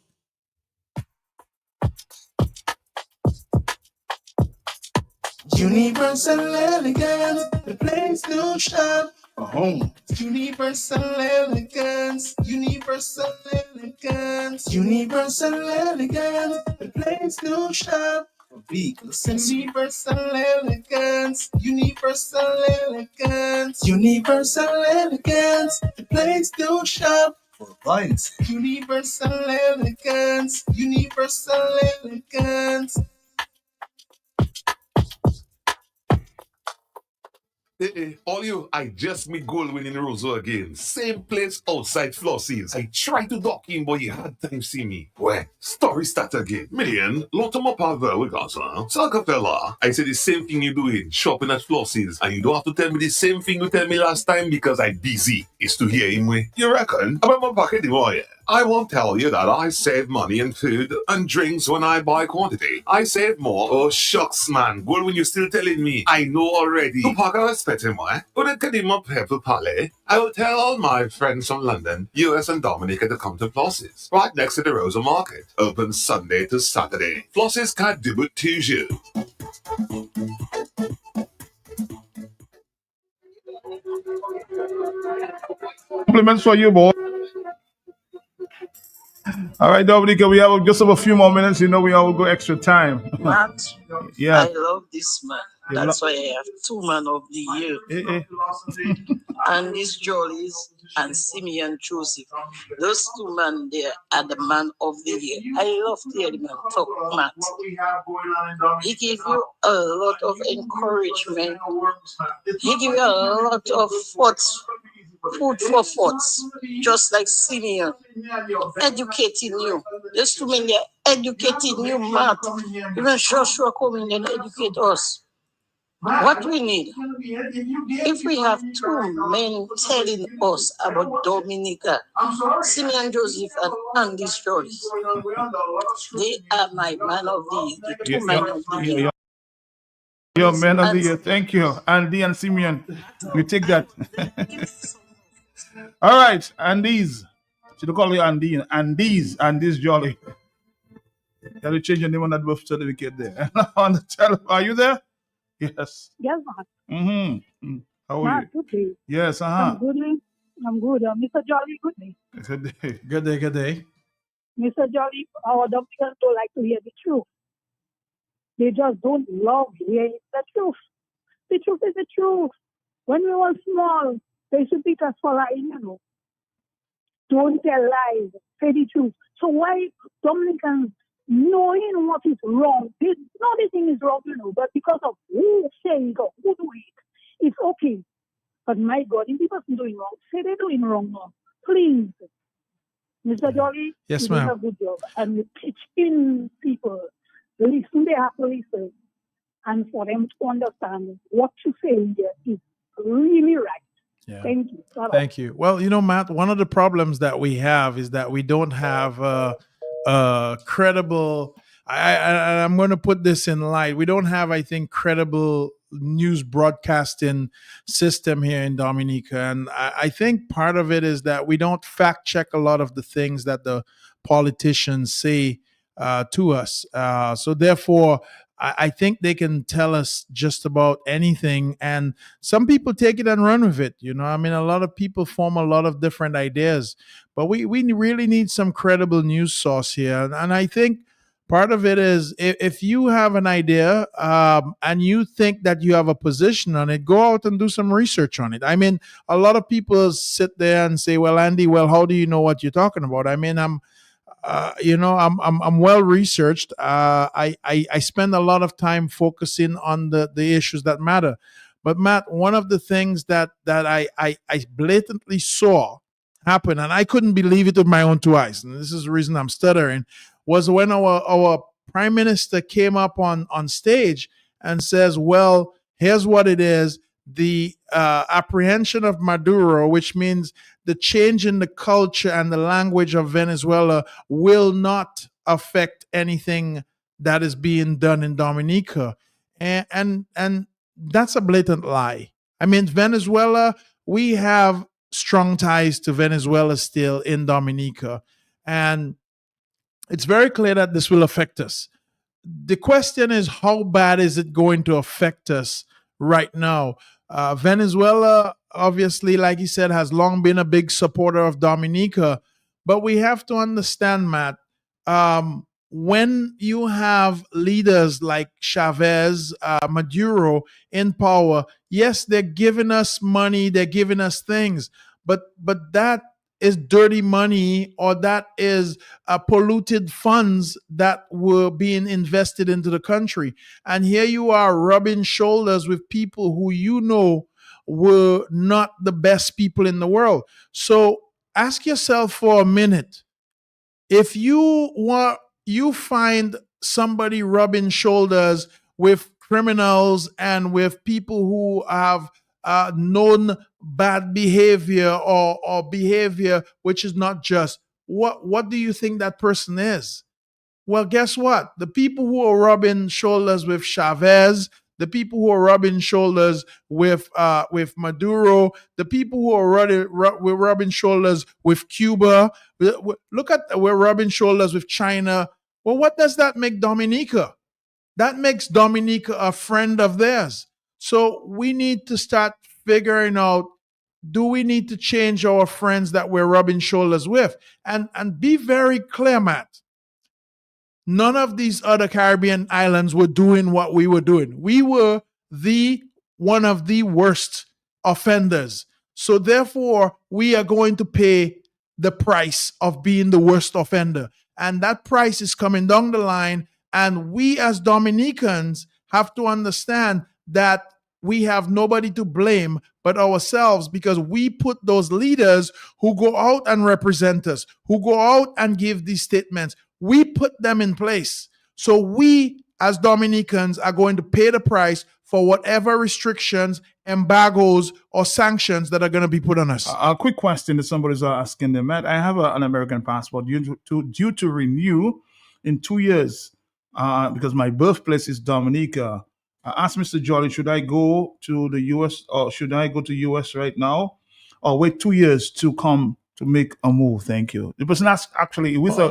Universal elegance, the place to shop for home. Universal elegance, universal elegance, universal elegance, the place to shop for vehicles. Universal elegance, universal elegance, universal elegance, the place to shop for appliances. Universal elegance, universal elegance. Hey, all you, I just meet Goldwyn in Roseau again. Same place outside Flossie's. I tried to dock in, but you had time see me. Where? Story start again. Million, lot of my father with us, huh? Salka fella, I said the same thing you doing, shopping at Flossie's. And you don't have to tell me the same thing you tell me last time because I busy. It's to hear him way. You reckon? About my pocket, boy. I won't tell you that I save money in food and drinks when I buy quantity. I save more. Oh, shucks, man. Well, when you're still telling me, I know already. Tu paga respect him, eh? But it can him people parley. I will tell all my friends from London, US and Dominica to come to Flossie's, right next to the Rosa Market. Open Sunday to Saturday. Flossie's can't do it to you. Compliments for you, boy. All right, Dominica, we have just a few more minutes. You know, we all go extra time. Matt, Yeah. I love this man. You That's lo- why I have 2 man of the year. And these Jollies and Simeon Joseph. Those 2 men there are the man of the year. I love to hear the man talk, Matt. He gives you a lot of encouragement. He gives you a lot of food for thoughts, just like Simeon, educating you. There's too many educating you, Matt. Even Joshua coming and educate us. What we need, if we have two men telling us about Dominica, Simeon Joseph and Andy Joyce, they are my man of the two men of the year. Yo, man of the year. Thank you, Andy and Simeon. You take that. All right, Andy's. Should call you Andy. Andy's Jolly. You have to change your name on that birth certificate there. On the telephone. Are you there? Yes. Yes, ma'am. Mm-hmm. How are Ma'am, you? good day. Yes, I'm good. I'm good. Mr. Jolly, good day. Good day. Good day, good day. Mr. Jolly, our Dominicans don't like to hear the truth. They just don't love hearing the truth. The truth is the truth. When we were small, they used to beat us for lying, you know. Don't tell lies. Say the truth. So why Dominicans knowing what is wrong, they know the thing is wrong, you know, but because of who say it or who do it, it's okay. But my God, if the person doing wrong, say they're doing wrong now. Please. Mr. Jolly, Yes, you do ma'am. a good job. And you teaching people, listen, they have to listen. And for them to understand what you say here is really right. Yeah. Thank you. Bye-bye. Thank you. Well, Matt, one of the problems that we have is that we don't have credible. I'm going to put this in light. We don't have, I think, credible news broadcasting system here in Dominica, and I think part of it is that we don't fact check a lot of the things that the politicians say to us. So therefore, I think they can tell us just about anything, and some people take it and run with it. I mean, a lot of people form a lot of different ideas, but we really need some credible news source here. And I think part of it is if you have an idea and you think that you have a position on it, go out and do some research on it. I mean, a lot of people sit there and say, "Well, Andy, how do you know what you're talking about?" I mean, I'm well researched. I spend a lot of time focusing on the issues that matter. But Matt, one of the things that I blatantly saw happen, and I couldn't believe it with my own two eyes, and this is the reason I'm stuttering, was when our prime minister came up on stage and says, "Well, here's what it is. The apprehension of Maduro, which means the change in the culture and the language of Venezuela, will not affect anything that is being done in Dominica." And that's a blatant lie. I mean, Venezuela, we have strong ties to Venezuela still in Dominica, and it's very clear that this will affect us. The question is, how bad is it going to affect us right now? Venezuela, obviously, like he said, has long been a big supporter of Dominica, but we have to understand, Matt, when you have leaders like Chavez, Maduro in power, yes, they're giving us money, they're giving us things, but that is dirty money, or that is polluted funds that were being invested into the country. And here you are rubbing shoulders with people who were not the best people in the world. So ask yourself for a minute, if you find somebody rubbing shoulders with criminals and with people who have known bad behavior or behavior which is not just, what do you think that person is? Well, guess what? The people who are rubbing shoulders with Chavez, the people who are rubbing shoulders with Maduro, the people who are rubbing shoulders with Cuba, we're rubbing shoulders with China. Well, what does that make Dominica? That makes Dominica a friend of theirs. So we need to start figuring out, do we need to change our friends that we're rubbing shoulders with? And be very clear, Matt. None of these other Caribbean islands were doing what we were doing. We were one of the worst offenders. So therefore, we are going to pay the price of being the worst offender. And that price is coming down the line. And we as Dominicans have to understand that we have nobody to blame but ourselves, because we put those leaders who go out and represent us, who go out and give these statements, we put them in place. So we as Dominicans are going to pay the price for whatever restrictions, embargoes, or sanctions that are going to be put on us. A quick question that somebody's asking them, Matt. I have an American passport due to renew in 2 years because my birthplace is Dominica. I asked Mr. Jolly, should I go to the U.S. or should I go to U.S. right now or wait 2 years to come to make a move? Thank you. The person asked actually with I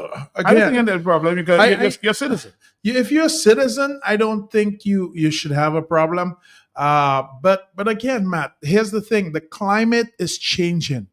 don't think there's a problem because you're a citizen. If you're a citizen, I don't think you should have a problem. But again, Matt, here's the thing: the climate is changing,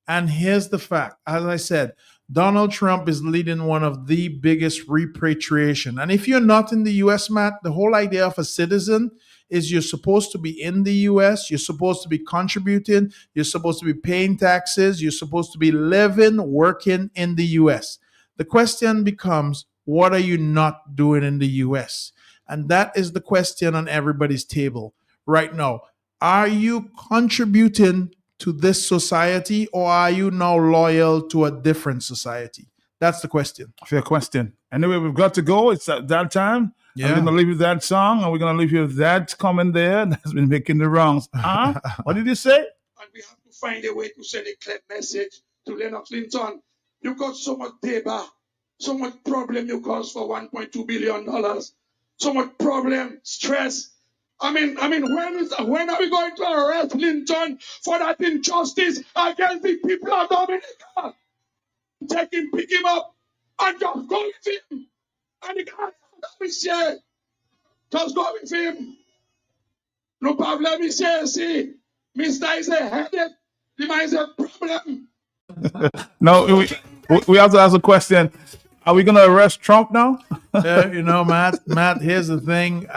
and here's the fact. As I said, Donald Trump is leading one of the biggest repatriation. And if you're not in the U.S., Matt, the whole idea of a citizen is you're supposed to be in the U.S., you're supposed to be contributing, you're supposed to be paying taxes, you're supposed to be living, working in the U.S. The question becomes, what are you not doing in the U.S.? And that is the question on everybody's table right now. Are you contributing to this society, or are you now loyal to a different society? That's the question. Fair question. Anyway, we've got to go. It's that time. Yeah. We're going to leave you with that song, and we're going to leave you with that comment there that's been making the wrongs. What did you say? And we have to find a way to send a clear message to Lennox Linton. You got so much paper, so much problem you cause for $1.2 billion, so much problem, stress. I mean, when are we going to arrest Linton for that injustice against the people of Dominica? Pick him up, and just go with him. And the guy that share, just go with him. No problem, he says, see, Mr. is a headache, the man is a problem. No, we have to ask a question. Are we going to arrest Trump now? Matt, here's the thing.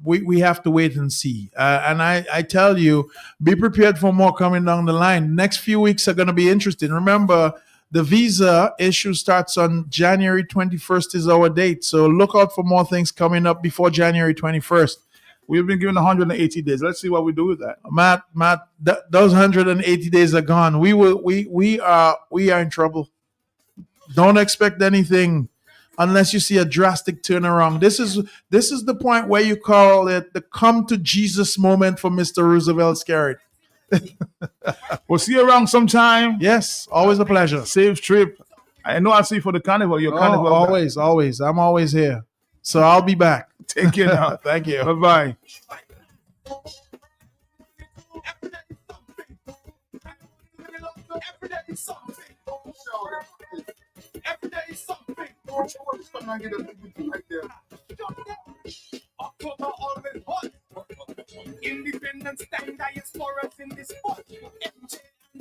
We have to wait and see. And I tell you, be prepared for more coming down the line. Next few weeks are going to be interesting. Remember, the visa issue starts on January 21st is our date. So look out for more things coming up before January 21st. We've been given 180 days. Let's see what we do with that. Matt, those 180 days are gone. We are in trouble. Don't expect anything unless you see a drastic turnaround. This is the point where you call it the come to Jesus moment for Mr. Roosevelt Scarrett. We'll see you around sometime. Yes, always a pleasure. Safe trip. I know I'll see you for the carnival. Your carnival. Always. I'm always here. So I'll be back. Take care now. Thank you. Bye-bye. Every day is something. October always hot. Independence time, diasporas in this spot.